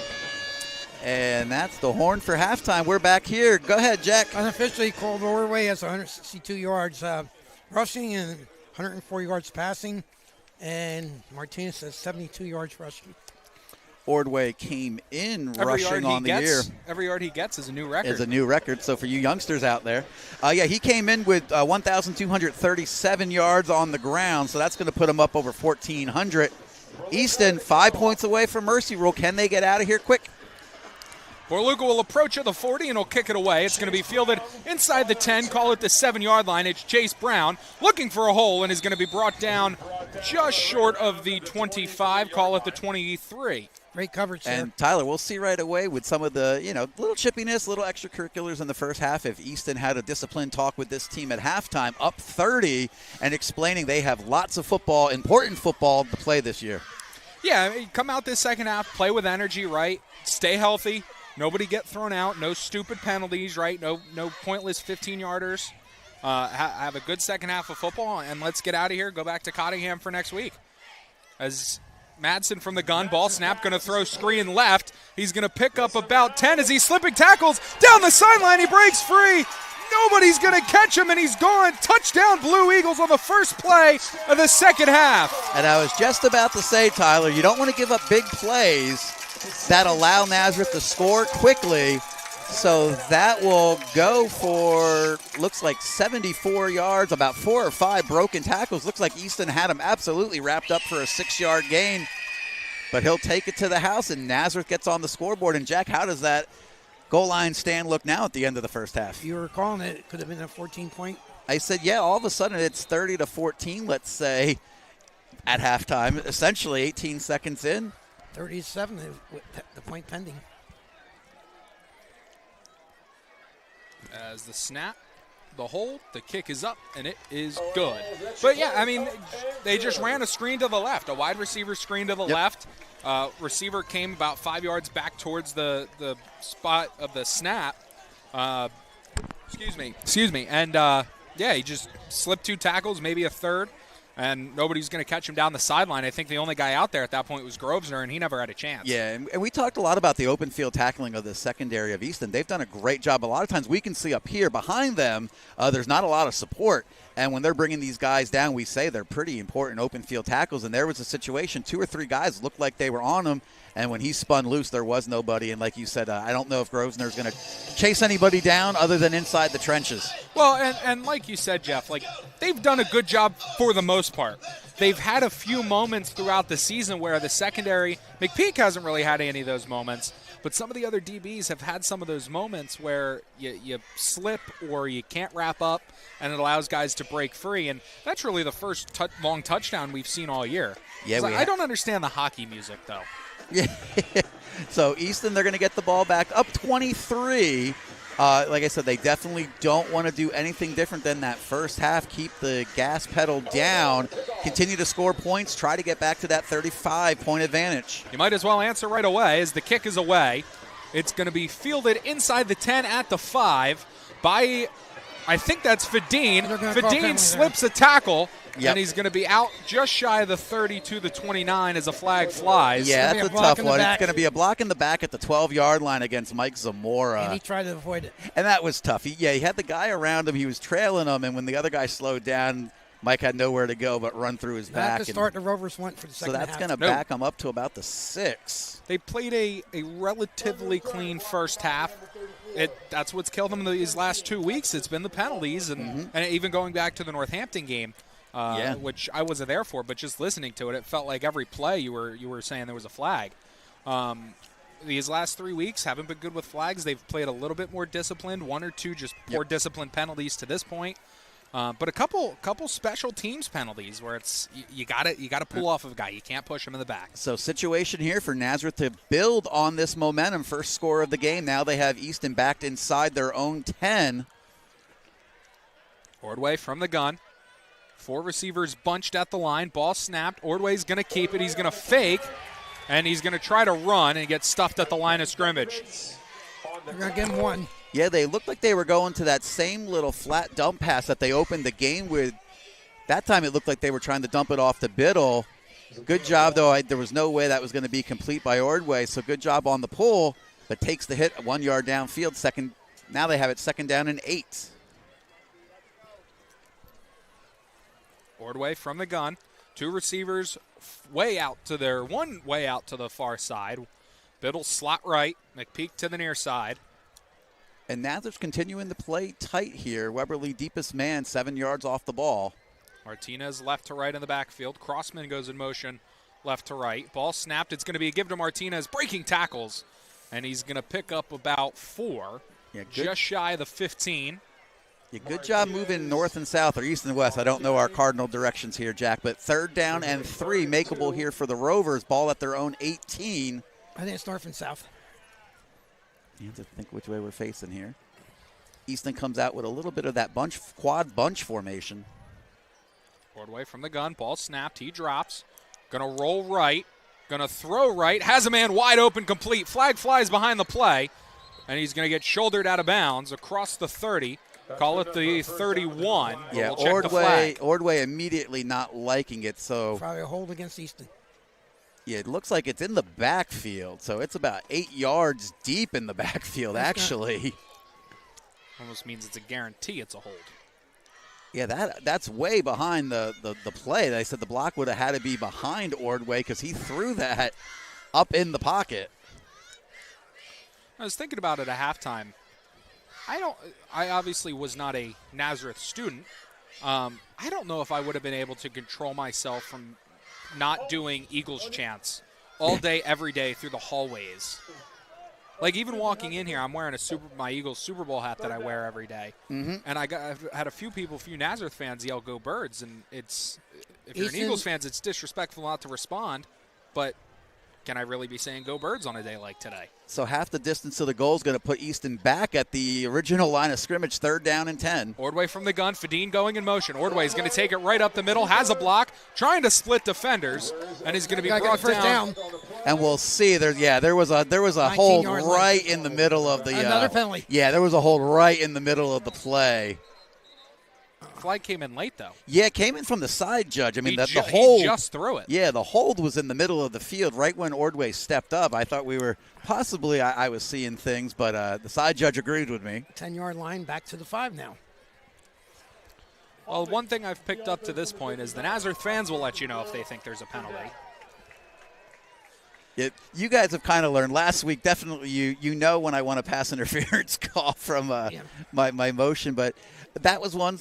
And that's the horn for halftime. We're back here. Go ahead, Jack. Unofficially, called Ordway has 162 yards rushing and 104 yards passing. And Martinez has 72 yards rushing. Ordway came in rushing on the year. Every yard he gets is a new record. Is a new record. So for you youngsters out there, he came in with 1,237 yards on the ground. So that's going to put him up over 1,400. Easton 5 points away from Mercy Rule. Can they get out of here quick? Borluca will approach at the 40 and he'll kick it away. It's going to be fielded inside the 10, call it the 7-yard line. It's Chase Brown looking for a hole and is going to be brought down just short of the 25, call it the 23. Great coverage there. And Tyler, we'll see right away with some of the, little chippiness, little extracurriculars in the first half. If Easton had a disciplined talk with this team at halftime, up 30, and explaining they have lots of football, important football to play this year. Yeah, I mean, come out this second half, play with energy, right? Stay healthy. Nobody get thrown out. No stupid penalties, right? No pointless 15-yarders. Have a good second half of football, and let's get out of here. Go back to Cottingham for next week. As Madsen from the gun, ball snap, going to throw screen left. He's going to pick up about 10 as he's slipping tackles. Down the sideline, he breaks free. Nobody's going to catch him, and he's gone. Touchdown, Blue Eagles on the first play of the second half. And I was just about to say, Tyler, you don't want to give up big plays that allow Nazareth to score quickly. So that will go for, looks like 74 yards, about 4 or 5 broken tackles. Looks like Easton had him absolutely wrapped up for a 6-yard gain. But he'll take it to the house, and Nazareth gets on the scoreboard. And, Jack, how does that goal line stand look now at the end of the first half? You were calling it could have been a 14-point. I said, yeah, all of a sudden it's 30-14, let's say, at halftime. Essentially 18 seconds in. 37 with the point pending. As the snap, the hold, the kick is up, and it is good. But, yeah, I mean, they just ran a screen to the left, a wide receiver screen to the left. Receiver came about 5 yards back towards the spot of the snap. Excuse me. And, yeah, he just slipped 2 tackles, maybe a third, and nobody's going to catch him down the sideline. I think the only guy out there at that point was Grosvenor, and he never had a chance. Yeah, and we talked a lot about the open field tackling of the secondary of Easton. They've done a great job. A lot of times we can see up here behind them, there's not a lot of support. And when they're bringing these guys down, we say they're pretty important open field tackles. And there was a situation, 2 or 3 guys looked like they were on him. And when he spun loose, there was nobody. And like you said, I don't know if Grosvenor's going to chase anybody down other than inside the trenches. Well, and like you said, Jeff, like they've done a good job for the most part. They've had a few moments throughout the season where the secondary, McPeak hasn't really had any of those moments, but some of the other DBs have had some of those moments where you slip or you can't wrap up, and it allows guys to break free. And that's really the first long touchdown we've seen all year. Yeah, I don't understand the hockey music, though. Yeah. So Easton, they're going to get the ball back up 23. Like I said, they definitely don't want to do anything different than that first half. Keep the gas pedal down, continue to score points, try to get back to that 35-point advantage. You might as well answer right away as the kick is away. It's going to be fielded inside the 10 at the 5 by, I think that's Fadine. Fadine slips a tackle. Yep. And he's going to be out just shy of the 30 to the 29 as a flag flies. Yeah, that's a tough one. It's going to be a block in the back at the 12-yard line against Mike Zamora. And he tried to avoid it. And that was tough. He had the guy around him. He was trailing him, and when the other guy slowed down, Mike had nowhere to go but run through his back. Not the start the Rovers went for the second half. So that's going to back him up to about the 6. They played a relatively clean first half. That's what's killed them in these last 2 weeks. It's been the penalties, and even going back to the Northampton game. Which I wasn't there for, but just listening to it, it felt like every play you were saying there was a flag. These last 3 weeks haven't been good with flags. They've played a little bit more disciplined, 1 or 2 just poor disciplined penalties to this point. But a couple special teams penalties where it's you got to pull off of a guy. You can't push him in the back. So situation here for Nazareth to build on this momentum. First score of the game. Now they have Easton backed inside their own 10. Ordway from the gun. 4 receivers bunched at the line. Ball snapped. Ordway's going to keep it. He's going to fake, and he's going to try to run and get stuffed at the line of scrimmage. They're going to give him 1. Yeah, they looked like they were going to that same little flat dump pass that they opened the game with. That time it looked like they were trying to dump it off to Biddle. Good job, though. There was no way that was going to be complete by Ordway, so good job on the pull, but takes the hit 1 yard downfield. Now they have it 2nd down and 8. Ordway from the gun. 2 receivers way out to one way out to the far side. Biddle slot right. McPeak to the near side. And Nazareth's continuing to play tight here. Weberly deepest man, 7 yards off the ball. Martinez left to right in the backfield. Crossman goes in motion left to right. Ball snapped. It's going to be a give to Martinez. Breaking tackles and he's going to pick up about 4, just shy of the 15. Yeah, good job moving north and south, or east and west. I don't know our cardinal directions here, Jack, but 3rd down and 3 makeable here for the Rovers. Ball at their own 18. I think it's north and south. You have to think which way we're facing here. Easton comes out with a little bit of that quad bunch formation. Ordway from the gun, ball snapped, he drops. Gonna roll right, gonna throw right, has a man wide open, complete. Flag flies behind the play, and he's gonna get shouldered out of bounds across the 30. Call it the 31. Yeah, we'll check the flag. Ordway immediately not liking it, so. Probably a hold against Easton. Yeah, it looks like it's in the backfield, so it's about 8 yards deep in the backfield, actually. Almost means it's a guarantee it's a hold. Yeah, that's way behind the play. They said the block would have had to be behind Ordway because he threw that up in the pocket. I was thinking about it at halftime. I obviously was not a Nazareth student. I don't know if I would have been able to control myself from not doing Eagles chants all day, every day through the hallways. Like, even walking in here, I'm wearing my Eagles Super Bowl hat that I wear every day. Mm-hmm. And I've had a few Nazareth fans yell, "Go Birds!" And if you're an Eagles fan, it's disrespectful not to respond. But can I really be saying "Go Birds" on a day like today? So half the distance to the goal is going to put Easton back at the original line of scrimmage, 3rd down and 10. Ordway from the gun, Fadine going in motion. Ordway is going to take it right up the middle, has a block, trying to split defenders, and he's going to be brought down. And we'll see. There was a hold right in the middle of the another penalty. Yeah, there was a hold right in the middle of the play. Flag came in late, though. Yeah, it came in from the side, Judge. I mean, the hold. He just threw it. Yeah, the hold was in the middle of the field right when Ordway stepped up. I thought we were possibly, I was seeing things, but the side judge agreed with me. 10-yard line back to the 5 now. Well, one thing I've picked up to this point is the Nazareth fans will let you know if they think there's a penalty. Yeah, you guys have kind of learned last week. Definitely, you know when I want a pass interference call from my motion, but that was one.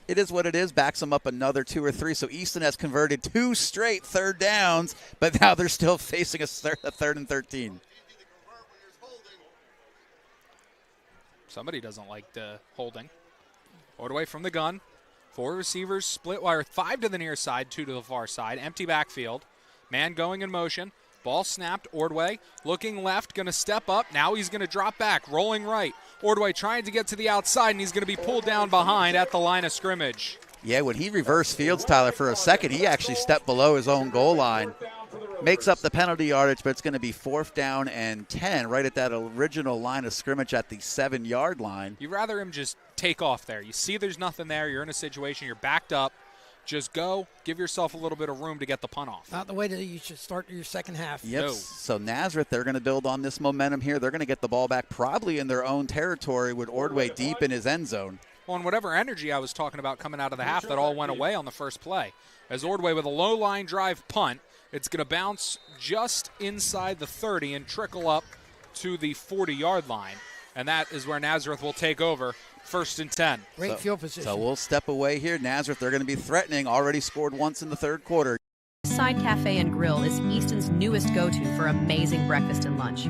It is what it is. Backs them up another 2 or 3. So Easton has converted 2 straight 3rd downs, but now they're still facing a 3rd and 13. Somebody doesn't like the holding. Ordway from the gun. 4 receivers, split wire, 5 to the near side, 2 to the far side. Empty backfield. Man going in motion. Ball snapped. Ordway looking left, going to step up. Now he's going to drop back, rolling right. Ordway trying to get to the outside, and he's going to be pulled down behind at the line of scrimmage. Yeah, when he reversed fields, Tyler, for a second, he actually stepped below his own goal line. Makes up the penalty yardage, but it's going to be 4th down and 10 right at that original line of scrimmage at the 7-yard line. You'd rather him just take off there. You see there's nothing there. You're in a situation. You're backed up. Just go. Give yourself a little bit of room to get the punt off. Not the way that you should start your second half. Yep. No. So Nazareth, they're going to build on this momentum here. They're going to get the ball back probably in their own territory with Ordway deep in his end zone. Well, and whatever energy I was talking about coming out of the half, that all went away on the first play. As Ordway with a low line drive punt, it's going to bounce just inside the 30 and trickle up to the 40-yard line. And that is where Nazareth will take over. 1st and 10. Great field position. So we'll step away here. Nazareth, they're going to be threatening. Already scored once in the 3rd quarter. Side Cafe and Grill is Easton's newest go-to for amazing breakfast and lunch.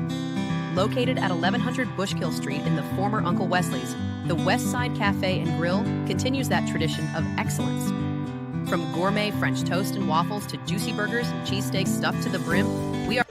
Located at 1100 Bushkill Street in the former Uncle Wesley's, the West Side Cafe and Grill continues that tradition of excellence. From gourmet French toast and waffles to juicy burgers and cheesesteaks stuffed to the brim, we are...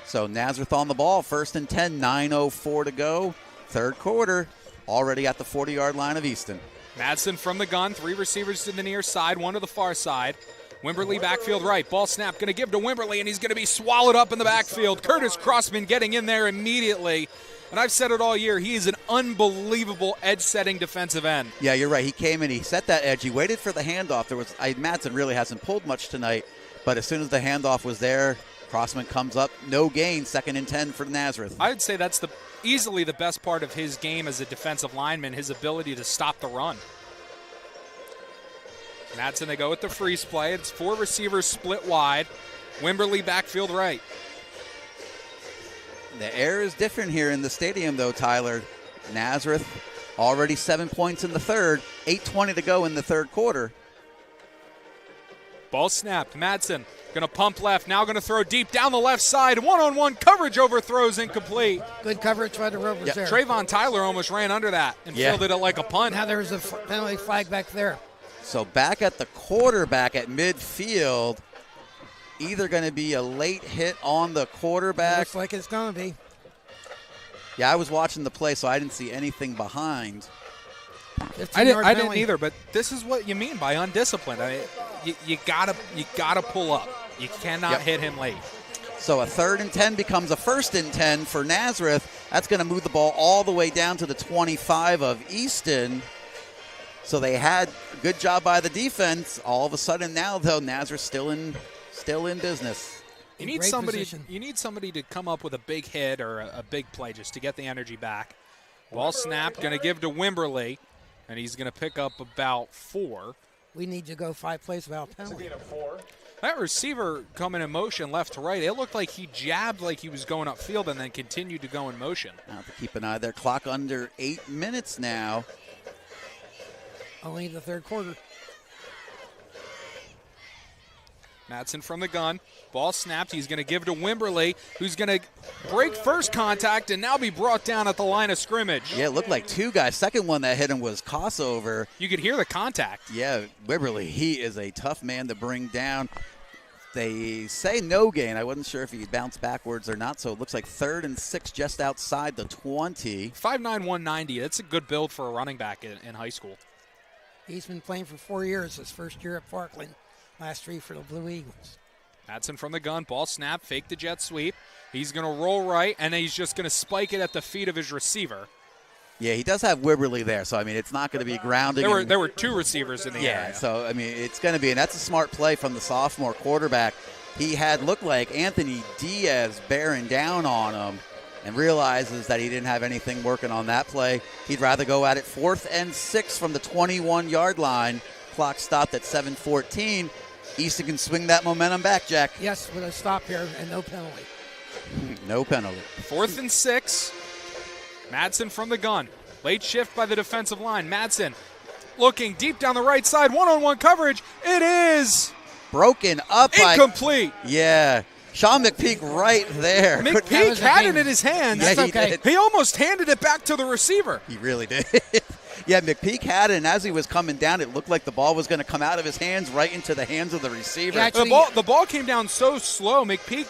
So Nazareth on the ball. 1st and 10, 9:04 to go. 3rd quarter, already at the 40-yard line of Easton. Madsen from the gun, 3 receivers to the near side, 1 to the far side. Wimberly backfield right, ball snap, going to give to Wimberly, and he's going to be swallowed up in the backfield. Curtis Crossman getting in there immediately. And I've said it all year, he is an unbelievable edge-setting defensive end. Yeah, you're right. He came in, he set that edge, he waited for the handoff. Madsen really hasn't pulled much tonight, but as soon as the handoff was there, Crossman comes up, no gain, 2nd and 10 for Nazareth. I would say that's easily the best part of his game as a defensive lineman, his ability to stop the run. Madsen, they go with the freeze play. It's 4 receivers split wide. Wimberly backfield right. The air is different here in the stadium, though, Tyler. Nazareth already 7 points in the 3rd, 8:20 to go in the 3rd quarter. Ball snapped. Madsen Going to pump left, now going to throw deep down the left side. One-on-one coverage overthrows incomplete. Good coverage by the Rovers there. Trayvon Tyler almost ran under that and fielded it like a punt. Now there's a penalty flag back there. So back at the quarterback at midfield, either going to be a late hit on the quarterback. Looks like it's going to be. Yeah, I was watching the play, so I didn't see anything behind. I didn't either, but this is what you mean by undisciplined. You gotta pull up. You cannot hit him late. So a 3rd and 10 becomes a 1st and 10 for Nazareth. That's going to move the ball all the way down to the 25 of Easton. So they had a good job by the defense. All of a sudden now, though, Nazareth still in business. You need somebody to come up with a big hit or a big play just to get the energy back. Ball snap, going to give to Wimberly, and he's going to pick up about 4. We need to go 5 plays without penalty. That receiver coming in motion left to right, it looked like he jabbed like he was going upfield and then continued to go in motion. Now to keep an eye there. Clock under 8 minutes now. Only the 3rd quarter. Madsen from the gun. Ball snapped. He's going to give to Wimberly, who's going to break first contact and now be brought down at the line of scrimmage. Yeah, it looked like 2 guys. Second one that hit him was Kossover. You could hear the contact. Yeah, Wimberly, he is a tough man to bring down. They say no gain. I wasn't sure if he bounced backwards or not, so it looks like 3rd and 6 just outside the 20. 5'9", 190. That's a good build for a running back in high school. He's been playing for 4 years, his first year at Parkland, last 3 for the Blue Eagles. Madsen from the gun, ball snap, fake the jet sweep. He's going to roll right, and then he's just going to spike it at the feet of his receiver. Yeah, he does have Wimberly there, so, I mean, it's not going to be grounding. There were 2 receivers in the area. Yeah, so, I mean, it's going to be, and that's a smart play from the sophomore quarterback. He had looked like Anthony Diaz bearing down on him and realizes that he didn't have anything working on that play. He'd rather go at it 4th and 6 from the 21-yard line. Clock stopped at 7:14. Easton can swing that momentum back, Jack. Yes, with a stop here and no penalty. No penalty. 4th and 6. Madsen from the gun. Late shift by the defensive line. Madsen looking deep down the right side. One-on-one coverage. It is broken up. Incomplete. Yeah. Sean McPeak right there. McPeak had it in his hands. Yeah, he did. He almost handed it back to the receiver. He really did. Yeah, McPeak had it, and as he was coming down, it looked like the ball was going to come out of his hands right into the hands of the receiver. The ball came down so slow. McPeak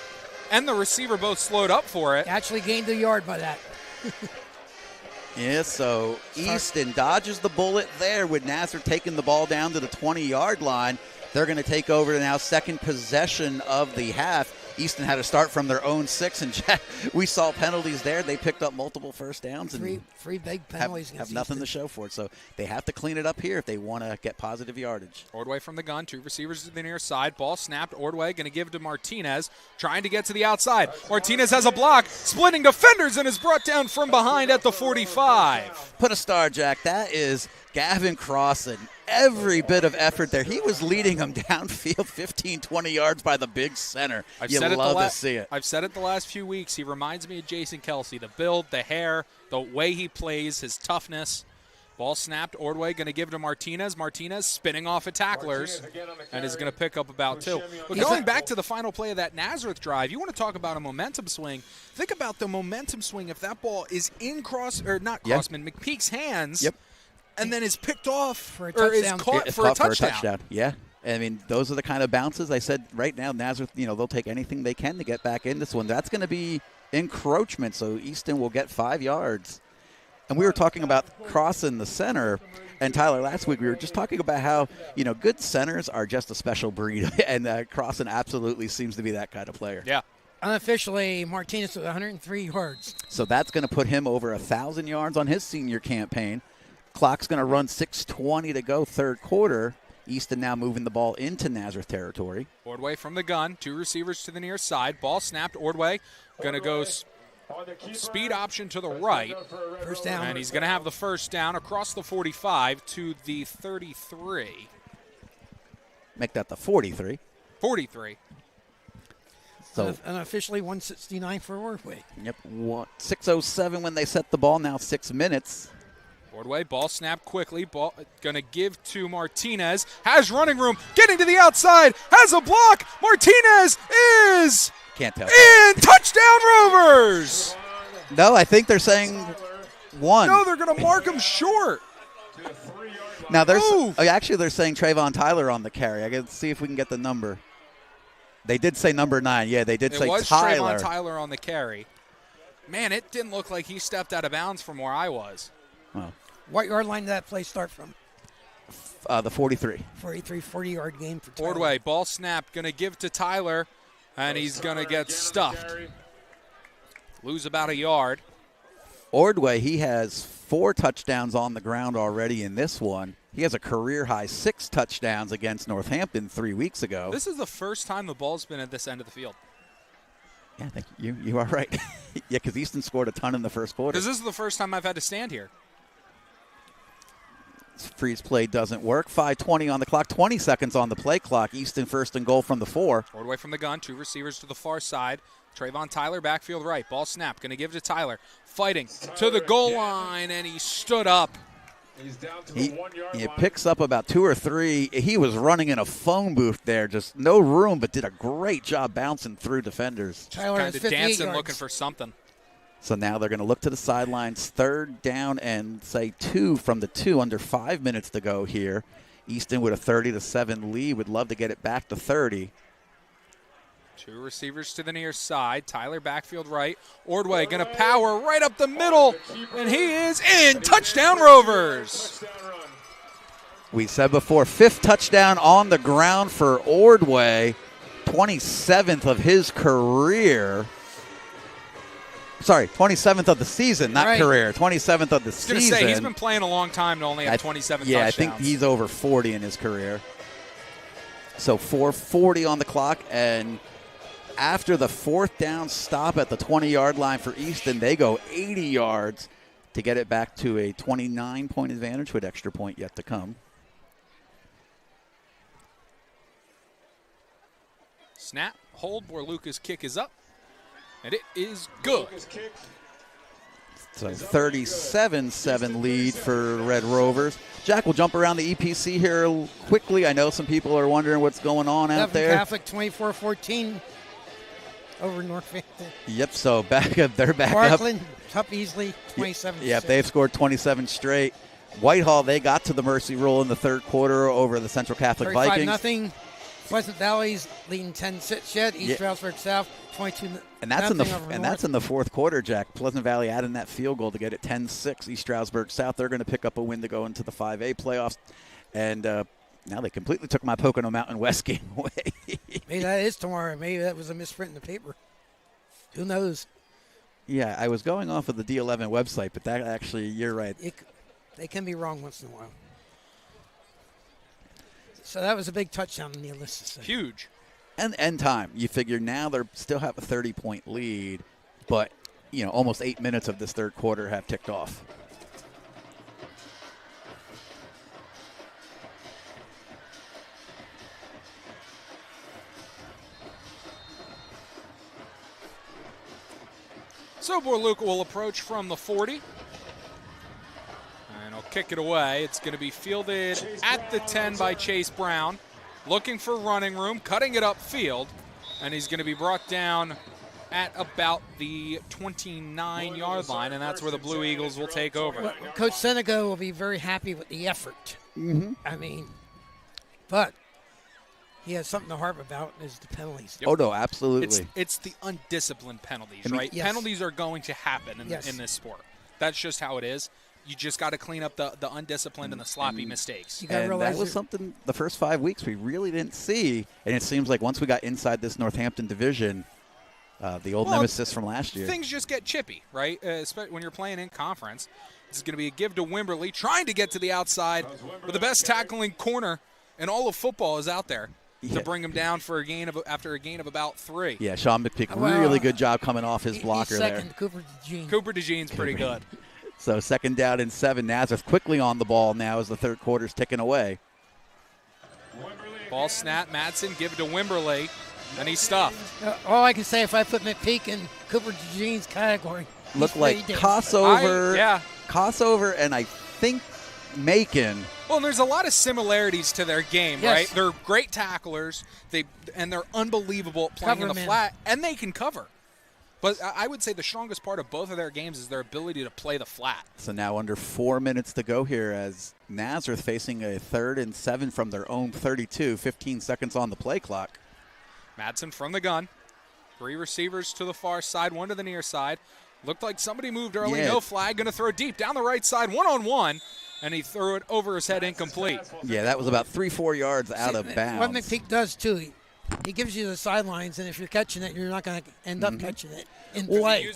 and the receiver both slowed up for it. Actually gained a yard by that. Yeah, so Easton dodges the bullet there with Nazareth taking the ball down to the 20-yard line. They're going to take over now, second possession of the half. Easton had to start from their own 6, and Jack, we saw penalties there. They picked up multiple first downs and three big penalties. Have nothing to show for it. So they have to clean it up here if they want to get positive yardage. Ordway from the gun, 2 receivers to the near side. Ball snapped. Ordway going to give to Martinez, trying to get to the outside. Martinez has a block, splitting defenders, and is brought down from behind at the 45. Put a star, Jack. That is Gavin Crossan. Every bit of effort there. He was leading them downfield 15, 20 yards by the big center. You love to see it. I've said it the last few weeks. He reminds me of Jason Kelsey. The build, the hair, the way he plays, his toughness. Ball snapped. Ordway going to give to Martinez. Martinez spinning off of tacklers and is going to pick up about 2. But going back to the final play of that Nazareth drive, you want to talk about a momentum swing. Think about the momentum swing if that ball is in McPeak's hands. Yep. And then is picked off for a touchdown. Is caught for a touchdown. Yeah. I mean, those are the kind of bounces. I said right now, Nazareth, they'll take anything they can to get back in this one. That's going to be encroachment, so Easton will get 5 yards. And we were talking about crossing the center. And, Tyler, last week we were just talking about how, good centers are just a special breed. And Crossan absolutely seems to be that kind of player. Yeah. Unofficially, Martinez with 103 yards. So that's going to put him over 1,000 yards on his senior campaign. Clock's going to run 6:20 to go, third quarter. Easton now moving the ball into Nazareth territory. Ordway from the gun, 2 receivers to the near side. Ball snapped. Ordway going to go speed option to the right. First down. And he's going to have the first down across the 45 to the 33. Make that the 43. 43. So unofficially 169 for Ordway. Yep. 6:07 when they set the ball, now 6 minutes. Ordway, ball snap quickly. Ball going to give to Martinez. Has running room. Getting to the outside. Has a block. Martinez is Can't tell. in. Touchdown Rovers. No, I think they're saying 1. No, they're going to mark him short. Now, actually, they're saying Trayvon Tyler on the carry. I got to see if we can get the number. They did say number 9. Yeah, they did say It was Tyler. Trayvon Tyler on the carry. Man, it didn't look like he stepped out of bounds from where I was. Oh. What yard line did that play start from? The 43. 43, 40-yard game for Tyler. Ordway, ball snap, going to give to Tyler, and he's going to get stuffed. Lose about a yard. Ordway, he has 4 touchdowns on the ground already in this one. He has a career-high 6 touchdowns against Northampton 3 weeks ago. This is the first time the ball's been at this end of the field. Yeah, I think you are right. Yeah, because Easton scored a ton in the first quarter. Because this is the first time I've had to stand here. Freeze play doesn't work. 5:20 on the clock, 20 seconds on the play clock. Easton first and goal from the 4. Ordway from the gun, 2 receivers to the far side. Trayvon Tyler, backfield right. Ball snap, going to give to Tyler. Fighting to the goal line, and he stood up. He's down to the 1-yard He line. picks up about 2 or 3. He was running in a phone booth there, just no room, but did a great job bouncing through defenders. Tyler has Kind of 58 dancing, yards. looking for something. So now they're going to look to the sidelines, 3rd down and say 2 from the 2, under 5 minutes to go here. Easton with a 30-7 lead, would love to get it back to 30. 2 receivers to the near side. Tyler backfield right. Ordway going to power right up the middle, and he is in. Touchdown Rovers. We said before, 5th touchdown on the ground for Ordway, 27th of his career. Sorry, 27th of the season, not career. 27th of the season. I was going to say, he's been playing a long time to only have 27 touchdowns. Yeah, I think he's over 40 in his career. So 4:40 on the clock, and after the 4th down stop at the 20-yard line for Easton, they go 80 yards to get it back to a 29-point advantage with extra point yet to come. Snap, hold, Borluca's kick is up, and it is good. So 37-7 lead for Red Rovers. Jack, we'll jump around the EPC here quickly. I know some people are wondering what's going on out there. Catholic 24-14 over Northampton. Yep, so they're back Parkland, up easily, 27. Yep, they've scored 27 straight. Whitehall, they got to the mercy rule in the 3rd quarter over the Central Catholic Vikings. 35-0. Pleasant Valley's leading 10-6 yet. East Stroudsburg South 22-0. And that's in the 4th quarter, Jack. Pleasant Valley adding that field goal to get it 10-6. East Stroudsburg South, they're going to pick up a win to go into the 5A playoffs. And now they completely took my Pocono Mountain West game away. Maybe that is tomorrow. Maybe that was a misprint in the paper. Who knows? Yeah, I was going off of the D11 website, but that actually, you're right. They can be wrong once in a while. So that was a big touchdown, needless to say. Huge. And end time. You figure now they still have a 30-point lead, but almost 8 minutes of this 3rd quarter have ticked off. So Borluca will approach from the 40. And he'll kick it away. It's going to be fielded at the 10 by Chase Brown. Looking for running room, cutting it upfield. And he's going to be brought down at about the 29-yard line, and that's where the Blue Eagles will take over. Well, Coach Senego will be very happy with the effort. Mm-hmm. I mean, but he has something to harp about is the penalties. Yep. Oh, no, absolutely. It's the undisciplined penalties, I mean, right? Yes. Penalties are going to happen in this sport. That's just how it is. You just got to clean up the undisciplined and the sloppy mistakes. And that was something the first 5 weeks we really didn't see. And it seems like once we got inside this Northampton division, the old nemesis from last year. Things just get chippy, right? Especially when you're playing in conference. This is going to be a give to Wimberly, trying to get to the outside, but the best tackling corner in all of football is out there to bring him down for after a gain of about 3. Yeah, Sean McPeak, really good job coming off his blocker there. Second, Cooper DeJean. Cooper DeJean's pretty good. So 2nd down and 7. Nazareth quickly on the ball now as the 3rd quarter's ticking away. Ball snap, Madsen, give it to Wimberly, and he's stuffed. All I can say, if I put McPeak in Cooper DeJean's category, Looked like Kossover, and I think Macon. Well, and there's a lot of similarities to their game, Yes. right? They're great tacklers. They're unbelievable at playing in the flat, and they can cover. But I would say the strongest part of both of their games is their ability to play the flat. So now under 4 minutes to go here as Nazareth facing a 3rd and 7 from their own 32, 15 seconds on the play clock. Madsen from the gun. 3 receivers to the far side, 1 to the near side. Looked like somebody moved early. Yeah. No flag. Going to throw deep down the right side, 1-on-1, and he threw it over his head incomplete. Yeah, that was about 3-4 yards out of bounds. What McPeak does, too, he gives you the sidelines, and if you're catching it, you're not going to end up catching it in play. He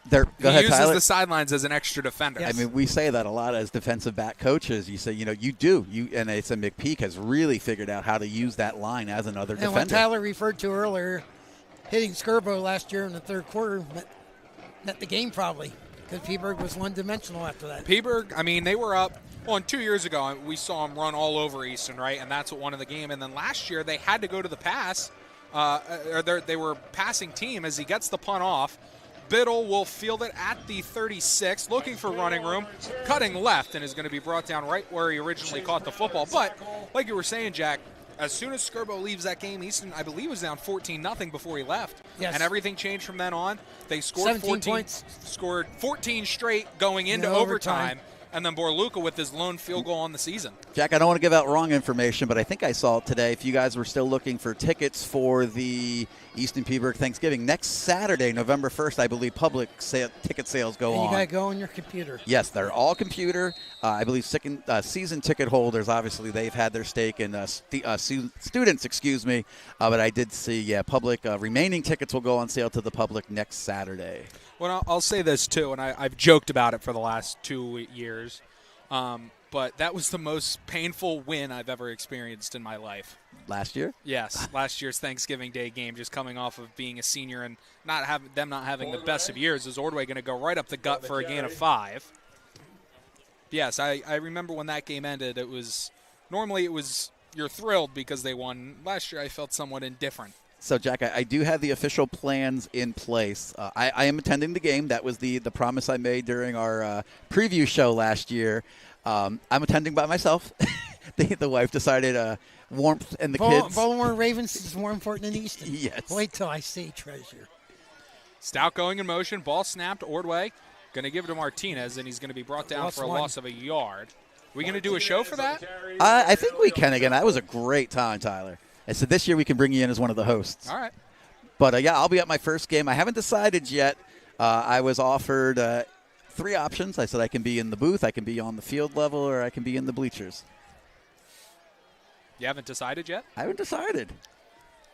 Tyler. uses the sidelines as an extra defender. I mean, we say that a lot as defensive back coaches. You say, you do. And it's a McPeak has really figured out how to use that line as another defender. And what Tyler referred to earlier, hitting Scarborough last year in the third quarter met the game probably because Peaburg was one-dimensional after that. Peaburg, I mean, they were up. Well, 2 years ago, we saw them run all over Easton, right? And that's what won the game. And then last year, they had to go to the pass. They were passing team as he gets the punt off. Biddle will field it at the 36, looking for running room, cutting left, and is going to be brought down right where he originally caught the football. But, like you were saying, Jack, as soon as Scarborough leaves that game, Easton, I believe, was down 14-0 before he left. Yes. And everything changed from then on. They scored 17 points. Scored 14 straight going into overtime. And then Borluca with his lone field goal on the season. Jack, I don't want to give out wrong information, but I think I saw it today. If you guys were still looking for tickets for the Easton Peaburg Thanksgiving, next Saturday, November 1st, I believe ticket sales go on. You got to go on your computer. Yes, they're all computer. I believe season ticket holders, obviously, they've had their stake in students, but I did see, public remaining tickets will go on sale to the public next Saturday. Well, I'll say this, too, and I've joked about it for the last 2 years, but that was the most painful win I've ever experienced in my life. Last year? Yes, last year's Thanksgiving Day game, just coming off of being a senior and not having the best of years. Is Ordway going to go right up the gut for a gain of 5? Yes, I remember when that game ended. Normally you're thrilled because they won. Last year I felt somewhat indifferent. So, Jack, I do have the official plans in place. I am attending the game. That was the promise I made during our preview show last year. I'm attending by myself. The wife decided warmth and the kids. Baltimore Ravens is more important than Easton. Yes. Wait till I see Treasure. Stout going in motion. Ball snapped. Ordway going to give it to Martinez, and he's going to be brought down for a loss of a yard. We going to do a show for that? I think we can again. That was a great time, Tyler. And so this year we can bring you in as one of the hosts. All right. But, I'll be at my first game. I haven't decided yet. I was offered 3 options. I said I can be in the booth, I can be on the field level, or I can be in the bleachers. You haven't decided yet? I haven't decided.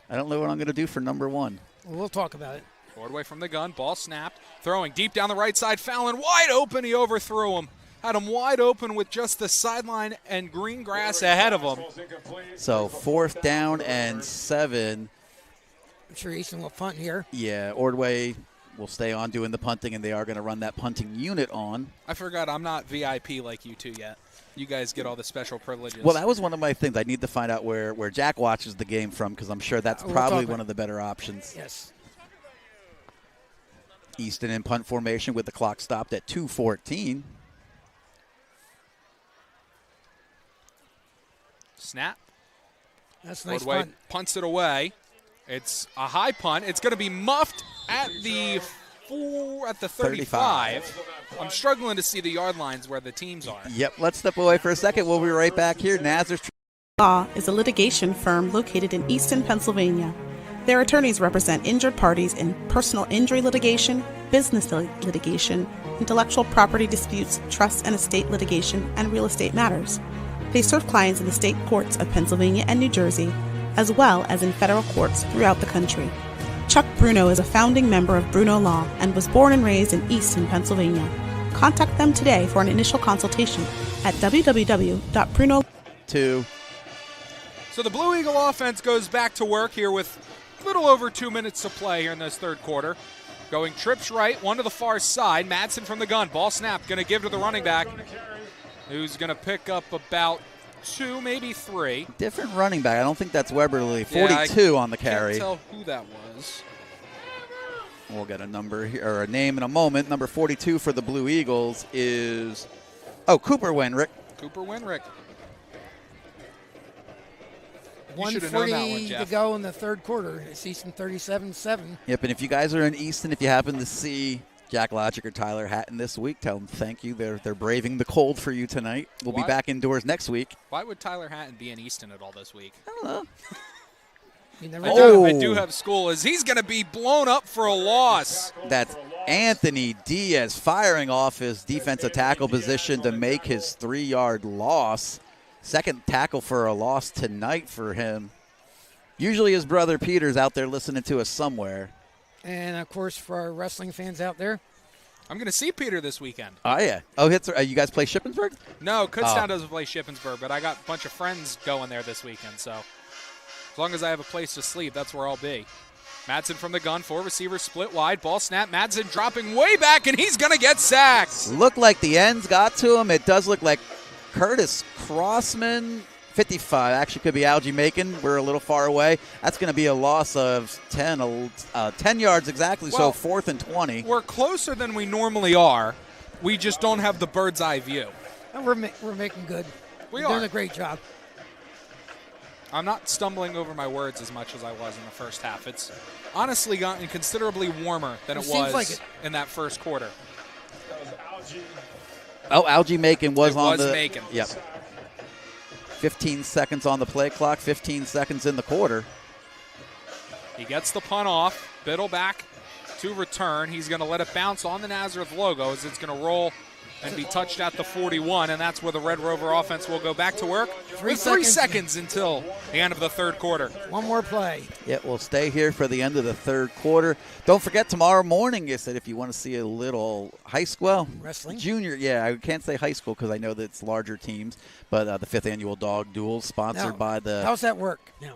I don't know what I'm going to do for number 1. Well, we'll talk about it. Ordway from the gun. Ball snapped. Throwing deep down the right side. Fallon wide open. He overthrew him. Had him wide open with just the sideline and green grass ahead of him. So 4th down and 7. I'm sure Easton will punt here. Yeah, Ordway will stay on doing the punting, and they are going to run that punting unit on. I forgot I'm not VIP like you two yet. You guys get all the special privileges. Well, that was one of my things. I need to find out where Jack watches the game from because I'm sure that's probably one of the better options. Yes. Easton in punt formation with the clock stopped at 2:14. Snap. That's a nice Ordway punt. punts it away. It's a high punt. It's going to be muffed at the 35. I'm struggling to see the yard lines where the teams are. Yep, let's step away for a second. We'll be right back here. Nazareth Law is a litigation firm located in Easton, Pennsylvania. Their attorneys represent injured parties in personal injury litigation, business litigation, intellectual property disputes, trust and estate litigation, and real estate matters. They serve clients in the state courts of Pennsylvania and New Jersey, as well as in federal courts throughout the country. Chuck Bruno is a founding member of Bruno Law and was born and raised in Easton, Pennsylvania. Contact them today for an initial consultation at www.bruno. So the Blue Eagle offense goes back to work here with a little over 2 minutes to play here in this third quarter. Going trips right, one to the far side. Madsen from the gun. Ball snap. Going to give to the running back, who's going to pick up about 2, maybe 3. Different running back. I don't think that's Weberly. 42 on the carry. Can't tell who that was. We'll get a number here, or a name in a moment. Number 42 for the Blue Eagles is Oh, Cooper Winrick. Cooper Winrick. You 1:40 to Jeff. go in the third quarter. It's Easton 37-7. Yep, and if you guys are in Easton, if you happen to see Jack Logic or Tyler Hatten this week, tell them thank you. They're braving the cold for you tonight. We'll be back indoors next week. Why would Tyler Hatten be in Easton at all this week? I don't know. I do have school. He's going to be blown up for a loss. That's Anthony Diaz firing off his defensive tackle position to make his 3-yard loss. Second tackle for a loss tonight for him. Usually his brother Peter's out there listening to us somewhere. And, of course, for our wrestling fans out there, I'm going to see Peter this weekend. Oh, yeah. Oh, you guys play Shippensburg? No, Kutztown doesn't play Shippensburg, but I got a bunch of friends going there this weekend, so as long as I have a place to sleep, that's where I'll be. Madsen from the gun, 4 receivers split wide, ball snap, Madsen dropping way back, and he's going to get sacked. Looked like the ends got to him. It does look like Curtis Crossman, 55, actually could be Algie Macon. We're a little far away. That's going to be a loss of 10 yards exactly, Well, so 4th and 20. We're closer than we normally are. We just don't have the bird's eye view. and we're making good. We're doing are. a great job. I'm not stumbling over my words as much as I was in the first half. It's honestly gotten considerably warmer than it seems was like it. in that first quarter. Oh, Algie Macon was on the. Macon. Yep. 15 seconds on the play clock, 15 seconds in the quarter. He gets the punt off. Biddle back to return. He's going to let it bounce on the Nazareth logo as it's going to roll and be touched at the 41, and that's where the Red Rover offense will go back to work. 3 3 seconds. seconds until the end of the third quarter. One more play. Yeah, we'll stay here for the end of the third quarter. Don't forget, tomorrow morning, you said if you want to see a little high school, wrestling, junior, yeah, I can't say high school because I know that it's larger teams, but the 5th annual Dog Duels sponsored by the. How's that work? No.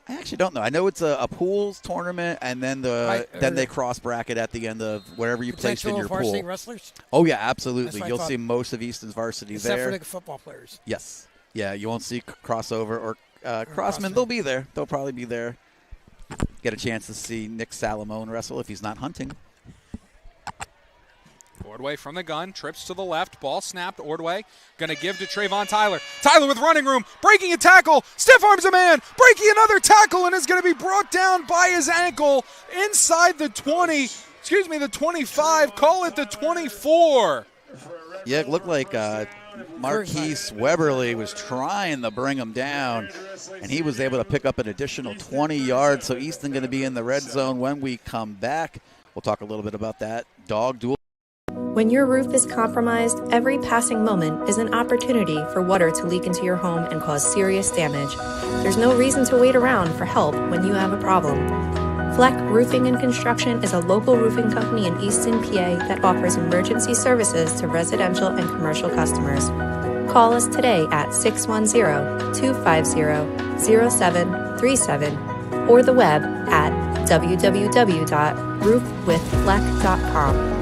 I actually don't know. I know it's a pools tournament, and then they cross bracket at the end of wherever you placed in your varsity pool. Wrestlers? Oh yeah, absolutely. That's You'll what I see thought. most of Easton's varsity Except there. for the football players. Yes. Yeah, you won't see crossover or crossmen. They'll be there. They'll probably be there. Get a chance to see Nick Salamone wrestle if he's not hunting. Ordway from the gun, trips to the left, ball snapped. Ordway going to give to Trayvon Tyler. Tyler with running room, breaking a tackle, stiff arms a man, breaking another tackle, and is going to be brought down by his ankle inside the 20, the 25, call it the 24. Yeah, it looked like Marquise Weberly was trying to bring him down, and he was able to pick up an additional 20 yards. So Easton going to be in the red zone when we come back. We'll talk a little bit about that dog duel. When your roof is compromised, every passing moment is an opportunity for water to leak into your home and cause serious damage. There's no reason to wait around for help when you have a problem. Fleck Roofing and Construction is a local roofing company in Easton, PA that offers emergency services to residential and commercial customers. Call us today at 610-250-0737 or the web at www.roofwithfleck.com.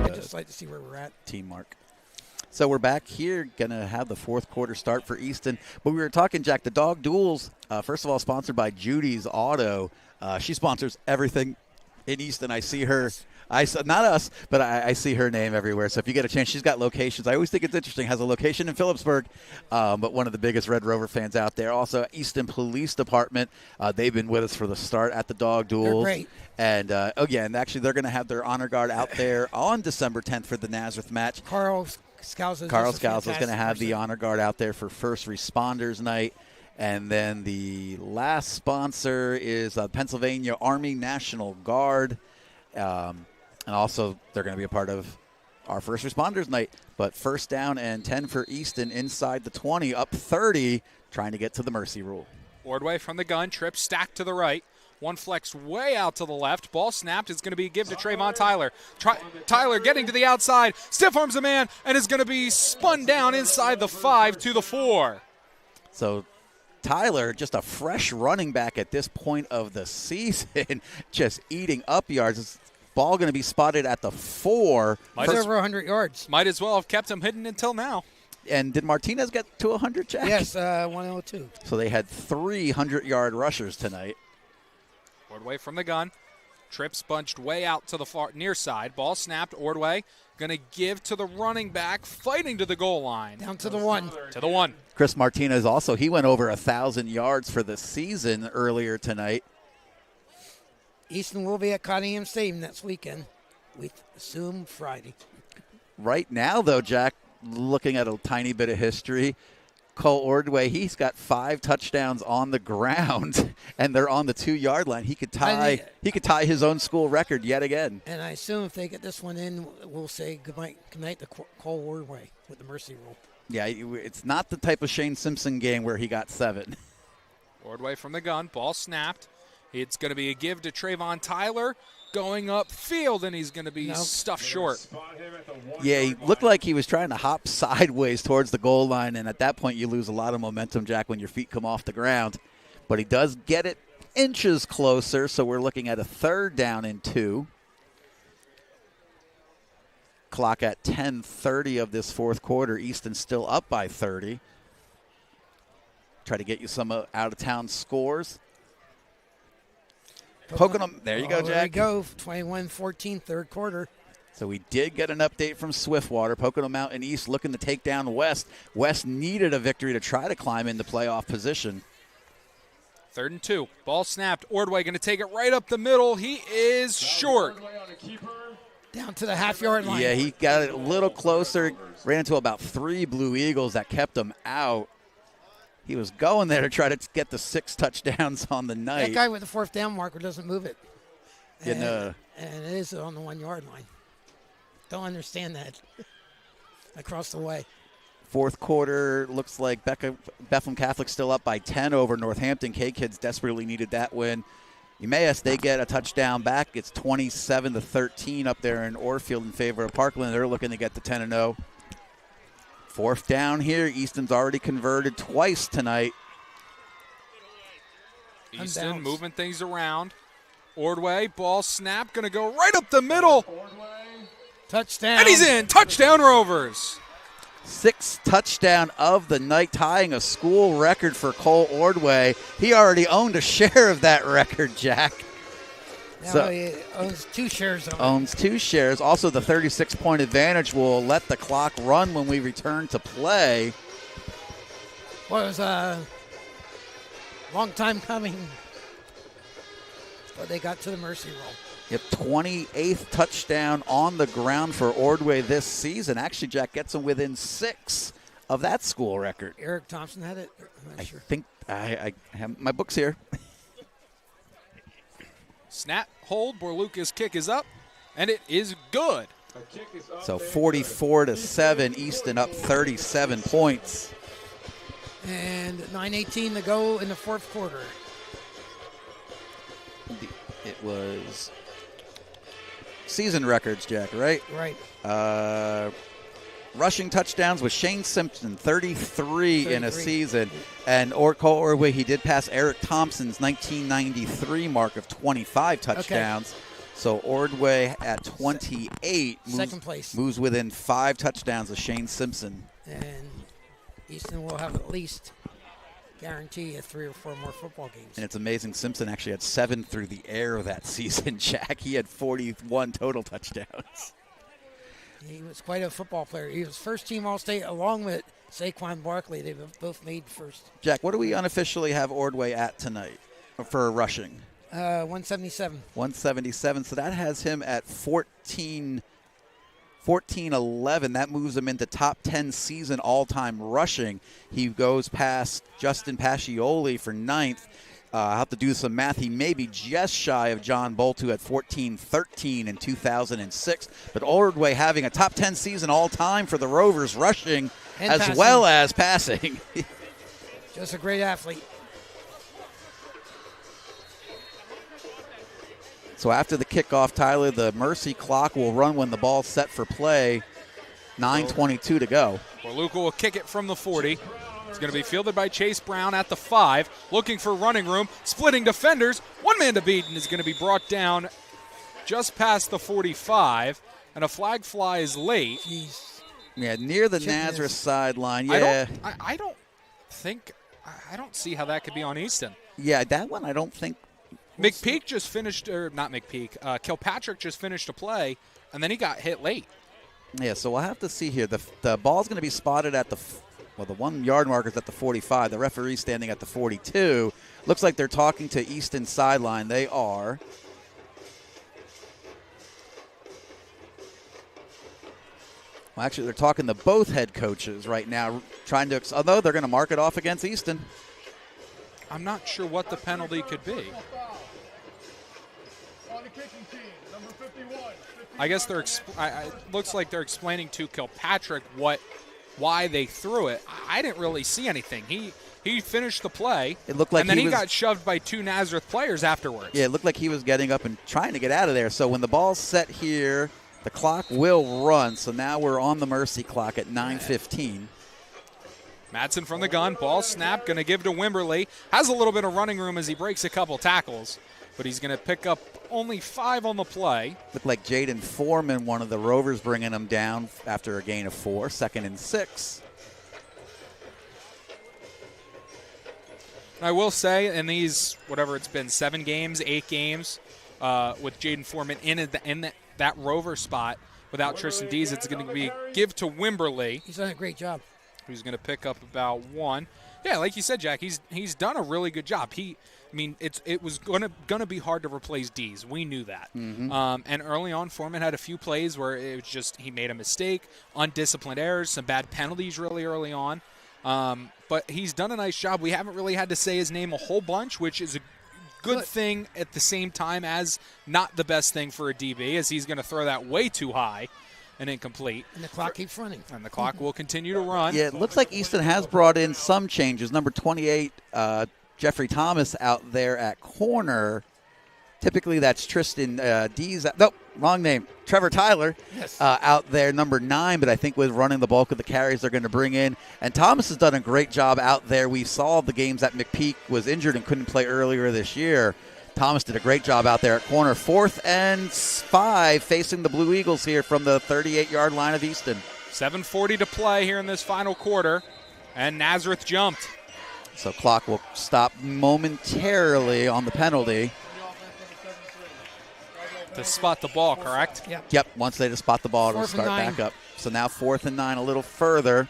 I'd just like to see where we're at. Team Mark. So we're back here, going to have the fourth quarter start for Easton. But we were talking, Jack, the dog duels, first of all, sponsored by Judy's Auto. She sponsors everything in Easton. I see her, not us, but I see her name everywhere. So if you get a chance, she's got locations. I always think it's interesting. Has a location in Phillipsburg, but one of the biggest Red Rover fans out there. Also, Easton Police Department. They've been with us for the start at the dog duels. They're great. And, and actually they're going to have their honor guard out there on December 10th for the Nazareth match. Carl Scouser is going to have the honor guard out there for First Responders Night. And then the last sponsor is Pennsylvania Army National Guard. And also they're going to be a part of our First Responders Night. But first down and 10 for Easton inside the 20, up 30, trying to get to the mercy rule. Ordway from the gun, trip stacked to the right. One flex way out to the left. Ball snapped. It's going to be give to Trayvon Tyler. Tyler getting to the outside. Stiff arms a man and is going to be spun down inside the 5 to the 4. So Tyler, just a fresh running back at this point of the season, just eating up yards. This ball going to be spotted at the 4. Over 100 yards. Might as well have kept him hidden until now. And did Martinez get to 100, Jack? Yes, 102. So they had 300-yard rushers tonight. Ordway from the gun. Trips bunched way out to the far near side. Ball snapped. Ordway going to give to the running back, fighting to the goal line. Down to the 1. To the 1. Chris Martinez also, he went over 1,000 yards for the season earlier tonight. Easton will be at Cottingham Stadium next weekend. We assume Friday. Right now, though, Jack, looking at a tiny bit of history, Cole Ordway, he's got 5 touchdowns on the ground, and they're on the 2-yard line. He could tie his own school record yet again. And I assume if they get this one in, we'll say good night to Cole Ordway with the mercy rule. Yeah, it's not the type of Shane Simpson game where he got 7. Ordway from the gun. Ball snapped. It's going to be a give to Trayvon Tyler. Going upfield, and he's going to be stuffed short. Yeah, he looked like he was trying to hop sideways towards the goal line, and at that point you lose a lot of momentum, Jack, when your feet come off the ground. But he does get it inches closer, so we're looking at a 3rd down and 2. Clock at 10:30 of this 4th quarter. Easton still up by 30. Try to get you some out-of-town scores. Pocono, there you go, Jack. There we go, 21-14, 3rd quarter. So we did get an update from Swiftwater. Pocono Mountain East looking to take down West. West needed a victory to try to climb into playoff position. 3rd and 2. Ball snapped. Ordway going to take it right up the middle. He is short. Down to the half-yard line. Yeah, he got it a little closer. Ran into about 3 Blue Eagles that kept him out. He was going there to try to get the 6 touchdowns on the night. That guy with the 4th down marker doesn't move it. And it is on the 1-yard line. Don't understand that. Across the way. 4th quarter, looks like Bethlehem Catholic still up by 10 over Northampton. K-Kids desperately needed that win. Emmaus, they get a touchdown back. It's 27-13 up there in Orfield in favor of Parkland. They're looking to get to 10-0. 4th down here. Easton's already converted twice tonight. Easton moving things around. Ordway, ball snap, going to go right up the middle. Touchdown. And he's in. Touchdown, Rovers. 6th touchdown of the night, tying a school record for Cole Ordway. He already owned a share of that record, Jack. Now he owns 2 shares of it. Owns 2 shares. Also, the 36-point advantage will let the clock run when we return to play. Well, it was a long time coming, but they got to the mercy roll. Yep, 28th touchdown on the ground for Ordway this season. Actually, Jack gets him within 6 of that school record. Eric Thompson had it? I'm not sure. I think I have my books here. Snap, hold, Borluca's kick is up, and it is good. So 44-7, Easton up 37 points. And 9:18 to go in the 4th quarter. It was season records, Jack, right? Right. Rushing touchdowns with Shane Simpson, 33 in a season. And Cole Ordway, he did pass Eric Thompson's 1993 mark of 25 touchdowns. Okay. So Ordway at 28 second place. Moves within 5 touchdowns of Shane Simpson. And Easton will have at least guarantee 3 or 4 more football games. And it's amazing, Simpson actually had 7 through the air that season, Jack. He had 41 total touchdowns. He was quite a football player. He was first-team All-State along with Saquon Barkley. They both made first. Jack, what do we unofficially have Ordway at tonight for rushing? 177. 177. So that has him at 14-11. That moves him into top 10 season all-time rushing. He goes past Justin Pacioli for 9th. I'll have to do some math. He may be just shy of John Bolt, who had 14-13 in 2006. But Ordway having a top 10 season all-time for the Rovers rushing and as passing. well as passing. Just a great athlete. So after the kickoff, Tyler, the mercy clock will run when the ball's set for play. 9:22 to go. Borluca will kick it from the 40. It's going to be fielded by Chase Brown at the 5, looking for running room, splitting defenders. One man to beat, and is going to be brought down just past the 45, and a flag fly is late. Jeez. Yeah, near the Nazareth sideline. Yeah, I don't see how that could be on Easton. Yeah, that one I don't think McPeak just finished, or not McPeak, Kilpatrick just finished a play, and then he got hit late. Yeah, so we'll have to see here. The ball's going to be spotted at the 1 yard marker's at the 45. The referee's standing at the 42. Looks like they're talking to Easton sideline. They are. Well, actually, they're talking to both head coaches right now, trying to, although they're going to mark it off against Easton. I'm not sure what the penalty could be. I guess they're. It looks like they're explaining to Kilpatrick why they threw it. I didn't really see anything. He finished the play. It looked like and then he got shoved by 2 Nazareth players afterwards. Yeah, it looked like he was getting up and trying to get out of there. So when the ball's set here, the clock will run. So now we're on the mercy clock at 9:15. Madsen from the gun, ball snap, going to give to Wimberly. Has a little bit of running room as he breaks a couple tackles, but he's going to pick up only 5 on the play. Looked like Jaden Foreman, one of the Rovers, bringing him down after a gain of 4, 2nd and 6. I will say, in these, whatever it's been, 7 games, 8 games, with Jaden Foreman in that Rover spot without Tristan Dees, it's going to be give to Wimberly. He's done a great job. Who's going to pick up about 1. Yeah, like you said, Jack, he's done a really good job. It was going to be hard to replace Dees. We knew that. Mm-hmm. And early on, Foreman had a few plays where it was just he made a mistake, undisciplined errors, some bad penalties really early on. But he's done a nice job. We haven't really had to say his name a whole bunch, which is a good thing at the same time as not the best thing for a DB, as he's going to throw that way too high and incomplete. And the clock keeps running. And the clock will continue to run. Yeah, it looks like Easton has brought in some changes. Number 28, Jeffrey Thomas out there at corner. Typically that's Tristan Dees. Nope, wrong name. Trevor Tyler out there, number 9, but I think with running the bulk of the carries they're going to bring in. And Thomas has done a great job out there. We saw the games that McPeak was injured and couldn't play earlier this year. Thomas did a great job out there at corner. 4th and 5 facing the Blue Eagles here from the 38-yard line of Easton. 7:40 to play here in this final quarter, and Nazareth jumped. So clock will stop momentarily on the penalty. To spot the ball, correct? Yep, once they just spot the ball, it'll 4th and start 9. back up. So now 4th and 9 a little further.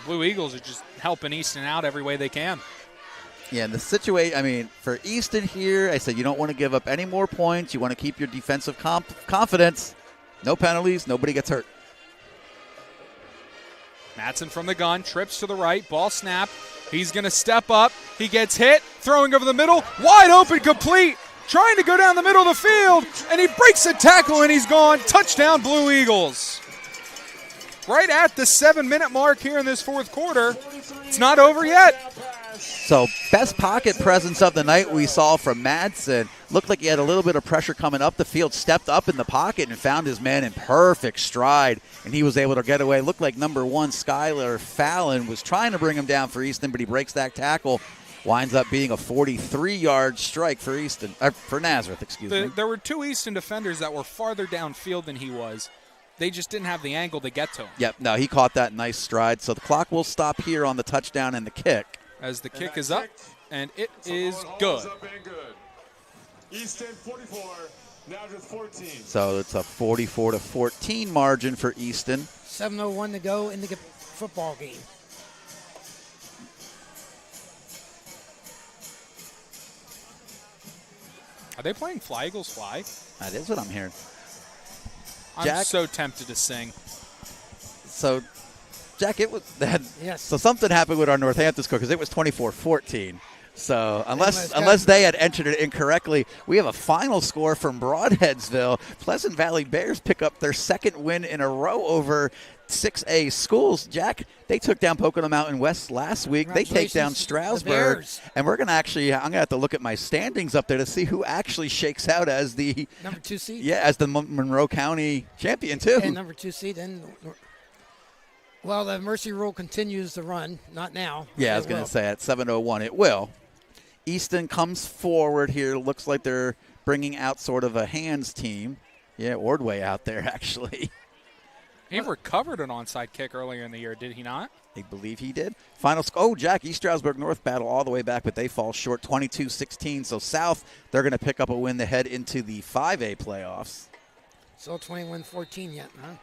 Blue Eagles are just helping Easton out every way they can. Yeah, and the situation, for Easton here, I said you don't want to give up any more points. You want to keep your defensive confidence. No penalties, nobody gets hurt. Madsen from the gun, trips to the right, ball snap. He's going to step up. He gets hit, throwing over the middle, wide open, complete. Trying to go down the middle of the field, and he breaks a tackle, and he's gone. Touchdown, Blue Eagles. Right at the 7-minute mark here in this 4th quarter. It's not over yet. So best pocket presence of the night we saw from Madsen. Looked like he had a little bit of pressure coming up the field, stepped up in the pocket and found his man in perfect stride, and he was able to get away. Looked like number 1, Skylar Fallon, was trying to bring him down for Easton, but he breaks that tackle. Winds up being a 43-yard strike for for Nazareth, excuse me. There were 2 Easton defenders that were farther downfield than he was. They just didn't have the angle to get to him. Yep, no, he caught that nice stride. So the clock will stop here on the touchdown and the kick. As the kick is up, and it is good. Easton 44, Nazareth 14. So it's a 44-14 margin for Easton. 7:01 to go in the football game. Are they playing Fly Eagles Fly? That is what I'm hearing. I'm Jack, so tempted to sing. So, Jack, it was that. Yes. So something happened with our Northampton score because it was 24-14. So unless they had entered it incorrectly, we have a final score from Broadheadsville. Pleasant Valley Bears pick up their 2nd win in a row over 6A schools. Jack, they took down Pocono Mountain West last week. They take down Stroudsburg. And we're going to I'm going to have to look at my standings up there to see who actually shakes out as the number 2 seed. Yeah, as the Monroe County champion too. And number 2 seed. And well, the mercy rule continues to run. Not now. Yeah, I was going to say at 7:01 it will. Easton comes forward here. Looks like they're bringing out sort of a hands team. Yeah, Ordway out there actually. He recovered an onside kick earlier in the year, did he not? I believe he did. Final score. Oh, Jack, East Stroudsburg North battle all the way back, but they fall short 22-16. So South, they're going to pick up a win to head into the 5A playoffs. Still 21-14 yet, huh?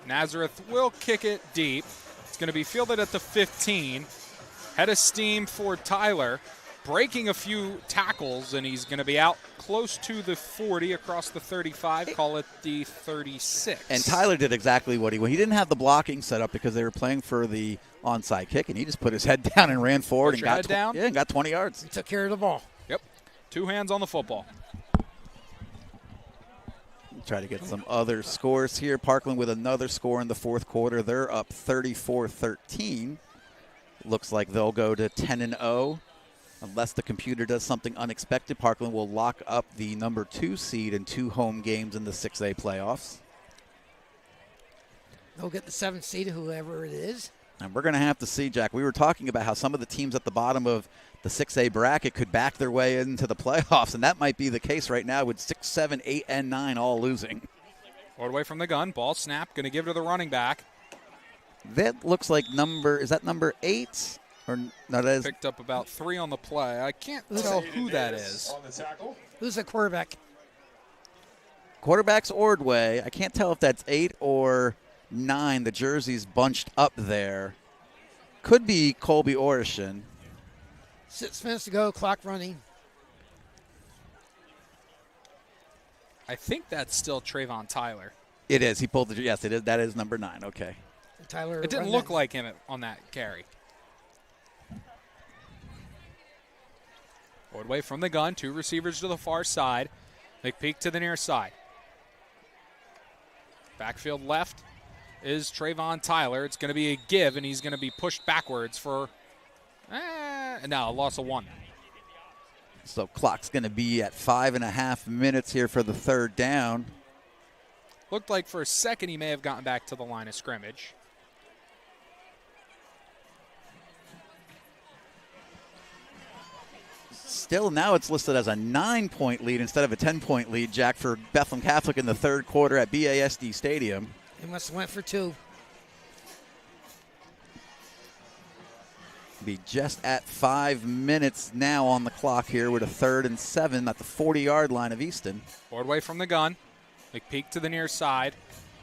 Nazareth will kick it deep. It's going to be fielded at the 15. Head of steam for Tyler. Breaking a few tackles, and he's going to be out close to the 40, across the 35, call it the 36. And Tyler did exactly what he wanted. He didn't have the blocking set up because they were playing for the onside kick, and he just put his head down and ran forward and got down? Yeah, and got 20 yards. He took care of the ball. Yep. 2 hands on the football. Try to get some other scores here. Parkland with another score in the fourth quarter. They're up 34-13. Looks like they'll go to 10-0. Unless the computer does something unexpected, Parkland will lock up the number 2 seed in 2 home games in the 6A playoffs. They'll get the 7th seed, whoever it is. And we're going to have to see, Jack. We were talking about how some of the teams at the bottom of the 6A bracket could back their way into the playoffs, and that might be the case right now with 6, 7, 8, and 9 all losing. Ordway from the gun. Ball snap. Going to give it to the running back. That looks like is that number 8? Or no, that is picked up about 3 on the play. I can't tell who that is. Who's the quarterback? Quarterback's Ordway. I can't tell if that's 8 or 9. The jersey's bunched up there. Could be Colby Orishan. 6 minutes to go, clock running. I think that's still Trayvon Tyler. It is. He pulled yes, it is. That is number 9. Okay. Tyler. It didn't look like him on that carry. Ordway from the gun, 2 receivers to the far side. McPeak to the near side. Backfield left is Trayvon Tyler. It's going to be a give, and he's going to be pushed backwards for now a loss of 1. So clock's going to be at 5.5 minutes here for the 3rd down. Looked like for a second he may have gotten back to the line of scrimmage. Still, now it's listed as a 9-point lead instead of a 10-point lead, Jack, for Bethlehem Catholic in the 3rd quarter at BASD Stadium. He must have went for 2. Be just at 5 minutes now on the clock here with a 3rd and 7 at the 40-yard line of Easton. Ordway from the gun. McPeak to the near side.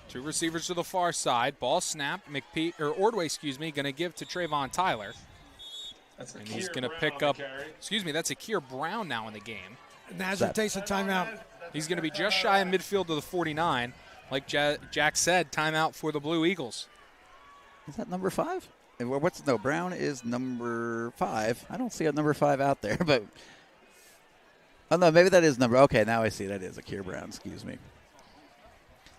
2 receivers to the far side. Ball snap. Ordway, going to give to Trayvon Tyler. And he's going to pick up, that's Akir Brown now in the game. Nazareth takes a timeout. He's going to be just shy of midfield to the 49. Like Jack said, timeout for the Blue Eagles. Is that number 5? Brown is number 5. I don't see a number 5 out there, but oh no, maybe that is number. Okay, now I see that is Akir Brown. Excuse me.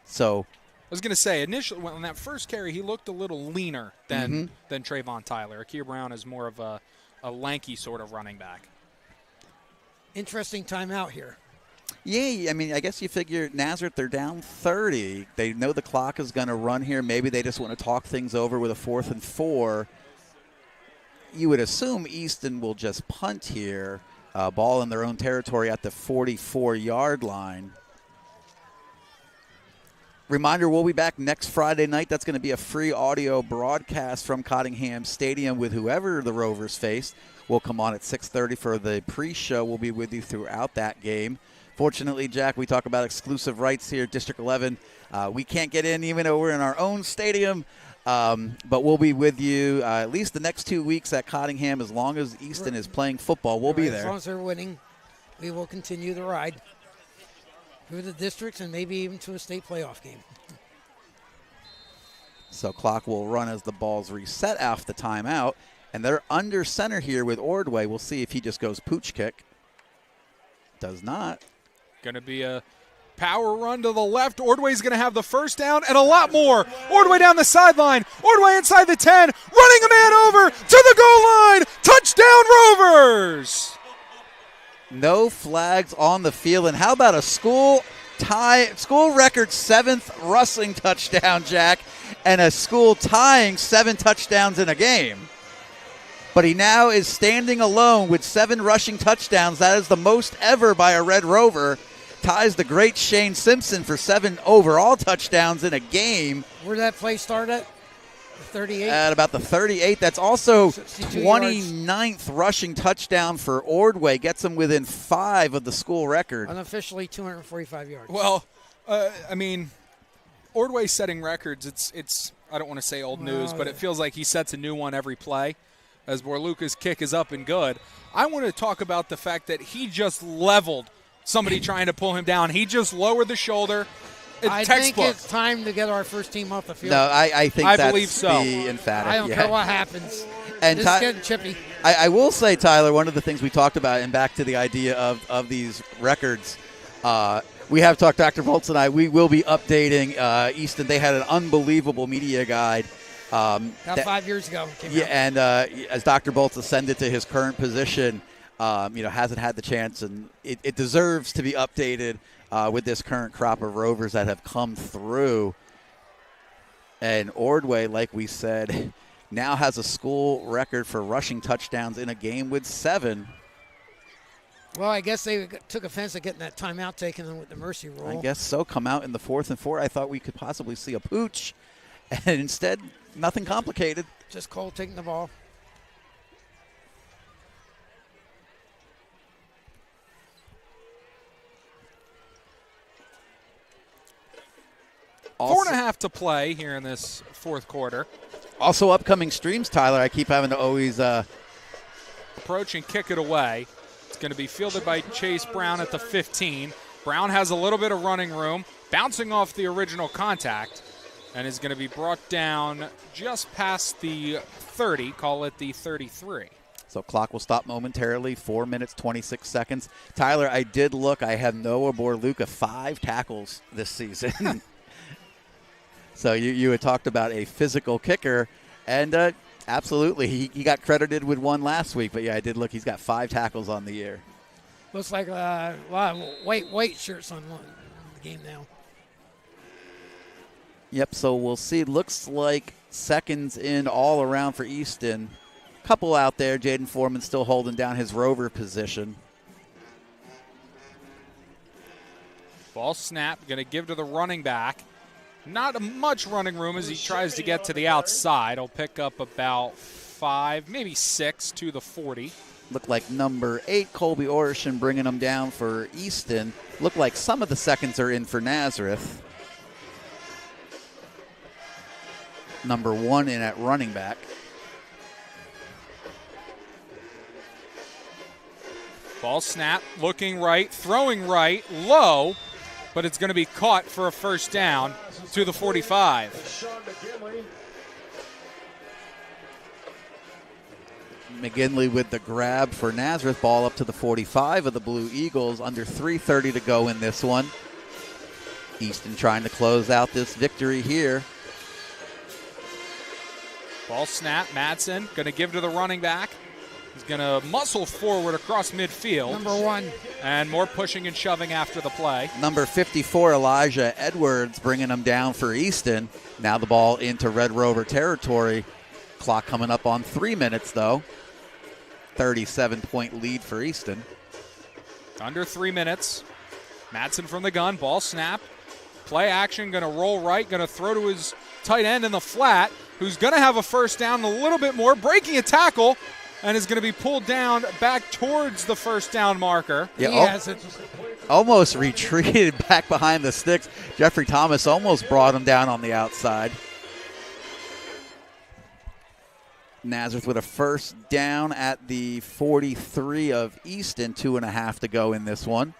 So I was going to say, initially, on that first carry, he looked a little leaner than Trayvon Tyler. Akir Brown is more of a lanky sort of running back. Interesting timeout here. Yeah, I mean, I guess you figure Nazareth, they're down 30. They know the clock is going to run here. Maybe they just want to talk things over with a 4th and 4. You would assume Easton will just punt here. Ball in their own territory at the 44-yard line. Reminder, we'll be back next Friday night. That's going to be a free audio broadcast from Cottingham Stadium with whoever the Rovers face. We'll come on at 6:30 for the pre-show. We'll be with you throughout that game. Fortunately, Jack, we talk about exclusive rights here at District 11. We can't get in even though we're in our own stadium, but we'll be with you at least the next 2 weeks at Cottingham. As long as Easton is playing football, we'll be there. As long as they're winning, we will continue the ride through the districts and maybe even to a state playoff game. So clock will run as the ball's reset off the timeout. And they're under center here with Ordway. We'll see if he just goes pooch kick. Does not. Going to be a power run to the left. Ordway's going to have the first down and a lot more. Ordway down the sideline. Ordway inside the 10. Running a man over to the goal line. Touchdown Rovers. No flags on the field. And how about a school record 7th rushing touchdown, Jack, and a school tying 7 touchdowns in a game. But he now is standing alone with 7 rushing touchdowns. That is the most ever by a Red Rover. ties the great Shane Simpson for 7 overall touchdowns in a game. Where did that play start at? 38? At about the 38. That's also 62 29th rushing touchdown for Ordway. Gets him within 5 of the school record. Unofficially 245 yards. Well, I mean, Ordway setting records, it's I don't want to say old news, but it feels like he sets a new one every play as Borluca's kick is up and good. I want to talk about the fact that he just leveled somebody trying to pull him down. He just lowered the shoulder. I think it's time to get our first team off the field. No, I think I that's believe so. the emphatic. I don't care what happens. And It's getting chippy. I will say, Tyler, one of the things we talked about, and back to the idea of these records, we have talked, Dr. Volz and I, we will be updating Easton. They had an unbelievable media guide. About 5 years ago. And as Dr. Bolts ascended to his current position, hasn't had the chance, and it deserves to be updated with this current crop of Rovers that have come through. And Ordway, like we said, now has a school record for rushing touchdowns in a game with 7. Well, I guess they took offense at getting that timeout taken with the mercy rule. I guess so. Come out in the 4th and 4. I thought we could possibly see a pooch, and instead, nothing complicated. Just Cole taking the ball. Also, 4.5 to play here in this fourth quarter. Also upcoming streams, Tyler. I keep having to always approach and kick it away. It's going to be fielded by Chase Brown at the 15. Brown has a little bit of running room, bouncing off the original contact, and is going to be brought down just past the 30, call it the 33. So clock will stop momentarily, 4 minutes, 26 seconds. Tyler, I did look. I have Noah Borluca 5 tackles this season. So you had talked about a physical kicker, and absolutely, he got credited with 1 last week. But, yeah, I did look. He's got 5 tackles on the year. Looks like a lot of white shirts on the game now. Yep, so we'll see. Looks like seconds in all around for Easton. Couple out there. Jaden Foreman still holding down his Rover position. Ball snap, going to give to the running back. Not much running room as he tries to get to the outside. He'll pick up about 5, maybe 6 to the 40. Looked like number 8, Colby Orishan, bringing him down for Easton. Looked like some of the seconds are in for Nazareth. Number 1 in at running back. Ball snap, looking right, throwing right, low, but it's going to be caught for a first down to the 45. McGinley with the grab for Nazareth. Ball up to the 45 of the Blue Eagles. Under 3:30 to go in this one. Easton trying to close out this victory here. Ball snap, Madsen going to give to the running back. He's going to muscle forward across midfield. Number 1. And more pushing and shoving after the play. Number 54, Elijah Edwards, bringing him down for Easton. Now the ball into Red Rover territory. Clock coming up on 3 minutes, though. 37-point lead for Easton. Under 3 minutes. Madsen from the gun. Ball snap. Play action. Going to roll right. Going to throw to his tight end in the flat, who's going to have a first down, a little bit more. Breaking a tackle. And is going to be pulled down back towards the first down marker. Yeah, almost retreated back behind the sticks. Jeffrey Thomas almost brought him down on the outside. Nazareth with a first down at the 43 of Easton. 2.5 to go in this one.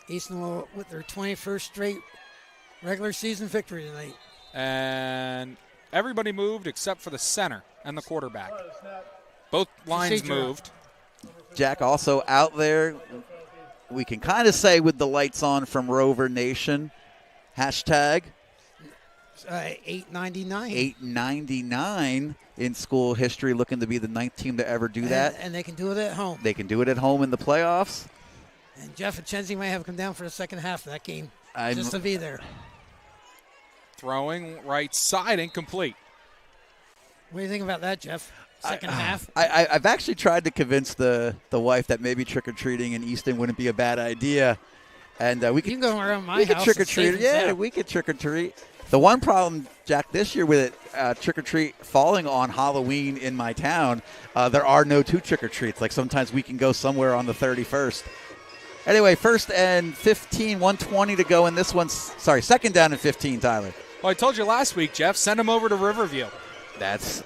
Easton will, with their 21st straight regular season victory tonight. And everybody moved except for the center and the quarterback. Both lines moved. Jack also out there. We can kind of say with the lights on from Rover Nation. Hashtag 899. 899 in school history, looking to be the 9th team to ever do that. And they can do it at home. They can do it at home in the playoffs. And Jeff Achenzie might have come down for the second half of that game just to be there. Throwing right side, incomplete. What do you think about that, Jeff? second half. I've actually tried to convince the wife that maybe trick-or-treating in Easton wouldn't be a bad idea. And we could, you can go around my we house. could trick-or-treat. Yeah, we could trick-or-treat. The one problem, Jack, this year with it, trick-or-treat falling on Halloween in my town, there are no 2 trick-or-treats. Like sometimes we can go somewhere on the 31st. Anyway, 1st and 15, 1:20 to go in this one. Sorry, 2nd down and 15, Tyler. Well, I told you last week, Jeff, send them over to Riverview. That's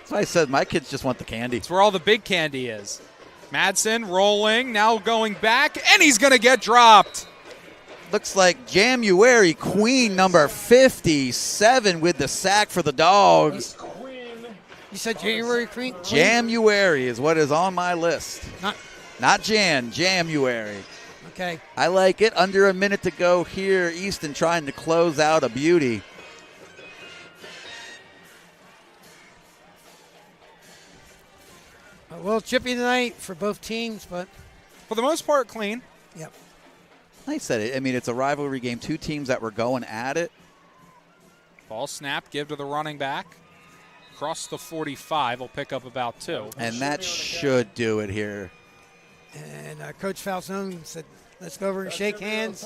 what I said. My kids just want the candy. It's where all the big candy is. Madsen rolling, now going back, and he's going to get dropped. Looks like January Queen, number 57, with the sack for the Dogs. You said January Queen? January is what is on my list. Not Jan, January. Okay. I like it. Under a minute to go here. Easton trying to close out a beauty. A little chippy tonight for both teams, but for the most part, clean. Yep. I said it. I mean, it's a rivalry game. 2 teams that were going at it. Ball snap, give to the running back. Cross the 45, will pick up about 2. And that should do it here. And Coach Falzone said, let's go over and shake hands.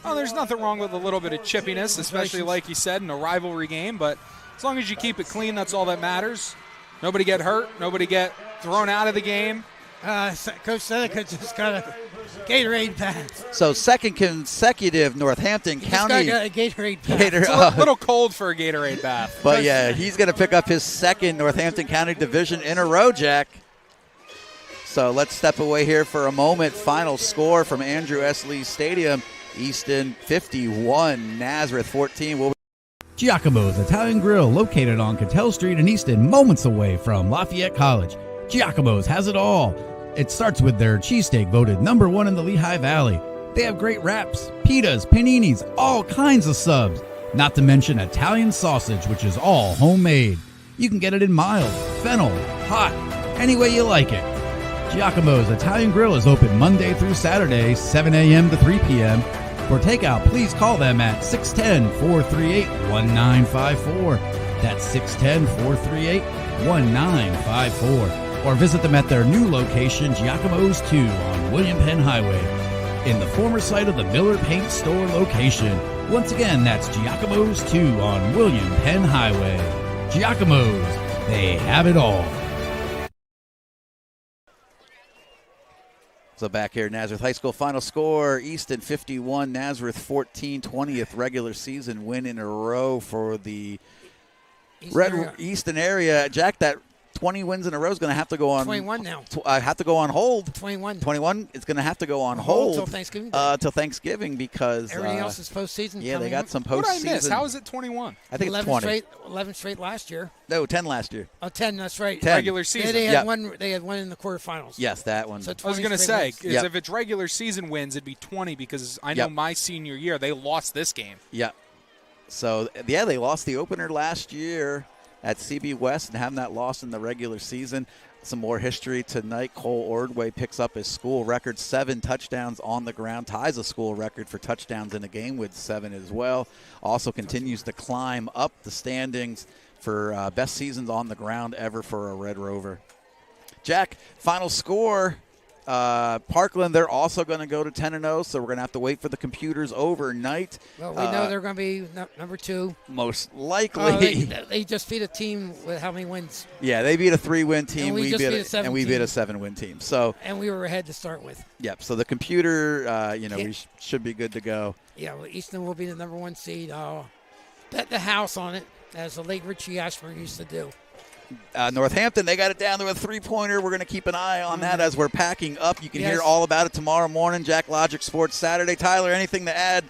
Oh, there's nothing wrong with a little bit of chippiness, especially like you said in a rivalry game. But as long as you keep it clean, that's all that matters. Nobody get hurt. Nobody get thrown out of the game. Coach Seneca just got a Gatorade bath. So 2nd consecutive Northampton County. Just got a Gatorade bath. It's a little cold for a Gatorade bath. But, yeah, he's going to pick up his 2nd Northampton County division in a row, Jack. So let's step away here for a moment. Final score from Andrew S. Lee Stadium. Easton 51, Nazareth 14. Giacomo's Italian Grill, located on Cattell Street in Easton, moments away from Lafayette College. Giacomo's has it all. It starts with their cheesesteak, voted #1 in the Lehigh Valley. They have great wraps, pitas, paninis, all kinds of subs. Not to mention Italian sausage, which is all homemade. You can get it in mild, fennel, hot, any way you like it. Giacomo's Italian Grill is open Monday through Saturday, 7 a.m. to 3 p.m. For takeout, please call them at 610-438-1954. That's 610-438-1954. Or visit them at their new location, Giacomo's 2 on William Penn Highway, in the former site of the Miller Paint Store location. Once again, that's Giacomo's 2 on William Penn Highway. Giacomo's, they have it all. So back here, Nazareth High School final score, Easton 51, Nazareth 14, 20th regular season win in a row for the Easton area. Jack, that 20 wins in a row is going to have to go on. 21 now. Have to go on hold. 21. 21 is going to have to go on hold till Thanksgiving. Till Thanksgiving because everything else is postseason. Yeah, they got some postseason. What did I miss? How is it 21? I think it's 20. 11 straight last year. No, 10 last year. Oh, 10. That's right. 10. Regular season. Yeah, they had one. They had one in the quarterfinals. Yes, that one. So I was going to say, wins. if it's regular season wins, it'd be 20 because I know my senior year they lost this game. Yeah. So yeah, they lost the opener last year at CB West and having that loss in the regular season. Some more history tonight. Cole Ordway picks up his school record, 7 touchdowns on the ground, ties a school record for touchdowns in a game with 7 as well. Also continues to climb up the standings for best seasons on the ground ever for a Red Rover. Jack, final score. Parkland, they're also going to go to 10-0, so we're going to have to wait for the computers overnight. Well, we know they're going to be number 2. Most likely. They just beat a team with how many wins? Yeah, they beat a 3-win team. And we beat a 7-win team. So. And we were ahead to start with. Yep. So the computer, we should be good to go. Yeah. Well, Easton will be the number 1 seed. Bet the house on it, as the late Richie Ashburn used to do. Northampton, they got it down to a 3-pointer. We're going to keep an eye on that as we're packing up. You can hear all about it tomorrow morning. Jack Logic Sports Saturday. Tyler, anything to add?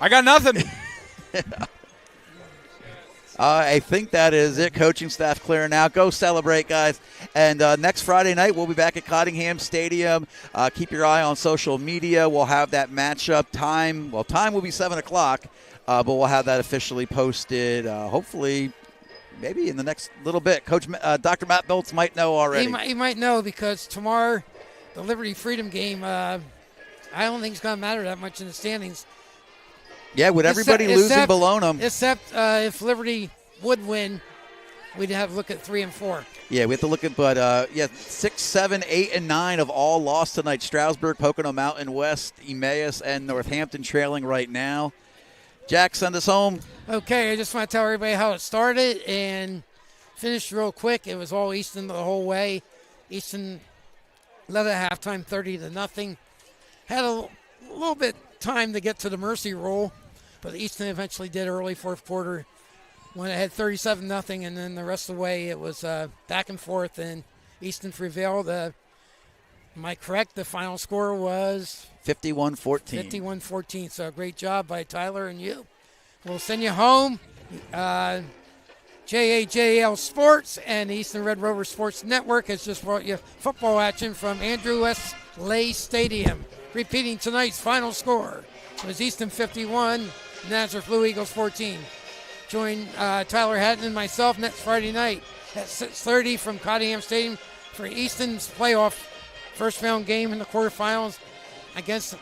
I got nothing. I think that is it. Coaching staff clearing out. Go celebrate, guys. And next Friday night, we'll be back at Cottingham Stadium. Keep your eye on social media. We'll have that matchup time. Well, time will be 7 o'clock, but we'll have that officially posted hopefully maybe in the next little bit. Coach Dr. Matt Belts might know already. He might know because tomorrow, the Liberty Freedom game, I don't think it's going to matter that much in the standings. Yeah, with everybody losing below them. Except if Liberty would win, we'd have to look at 3 and 4. Yeah, we have to look at, but 6, 7, 8, and 9 have all lost tonight. Stroudsburg, Pocono Mountain West, Emmaus, and Northampton trailing right now. Jack, send us home. Okay, I just want to tell everybody how it started and finished real quick. It was all Easton the whole way. Easton led at halftime 30-0. Had a little bit time to get to the mercy rule, but Easton eventually did early fourth quarter when it had 37-0, and then the rest of the way it was back and forth, and Easton prevailed. Am I correct? The final score was 51-14. 51-14. So great job by Tyler and you. We'll send you home. JAJL Sports and the Eastern Red Rovers Sports Network has just brought you football action from Andrew S. Lay Stadium. Repeating tonight's final score. It was Easton 51, Nazareth Blue Eagles 14. Join Tyler Hatten and myself next Friday night at 6:30 from Cottingham Stadium for Easton's playoff first round game in the quarterfinals against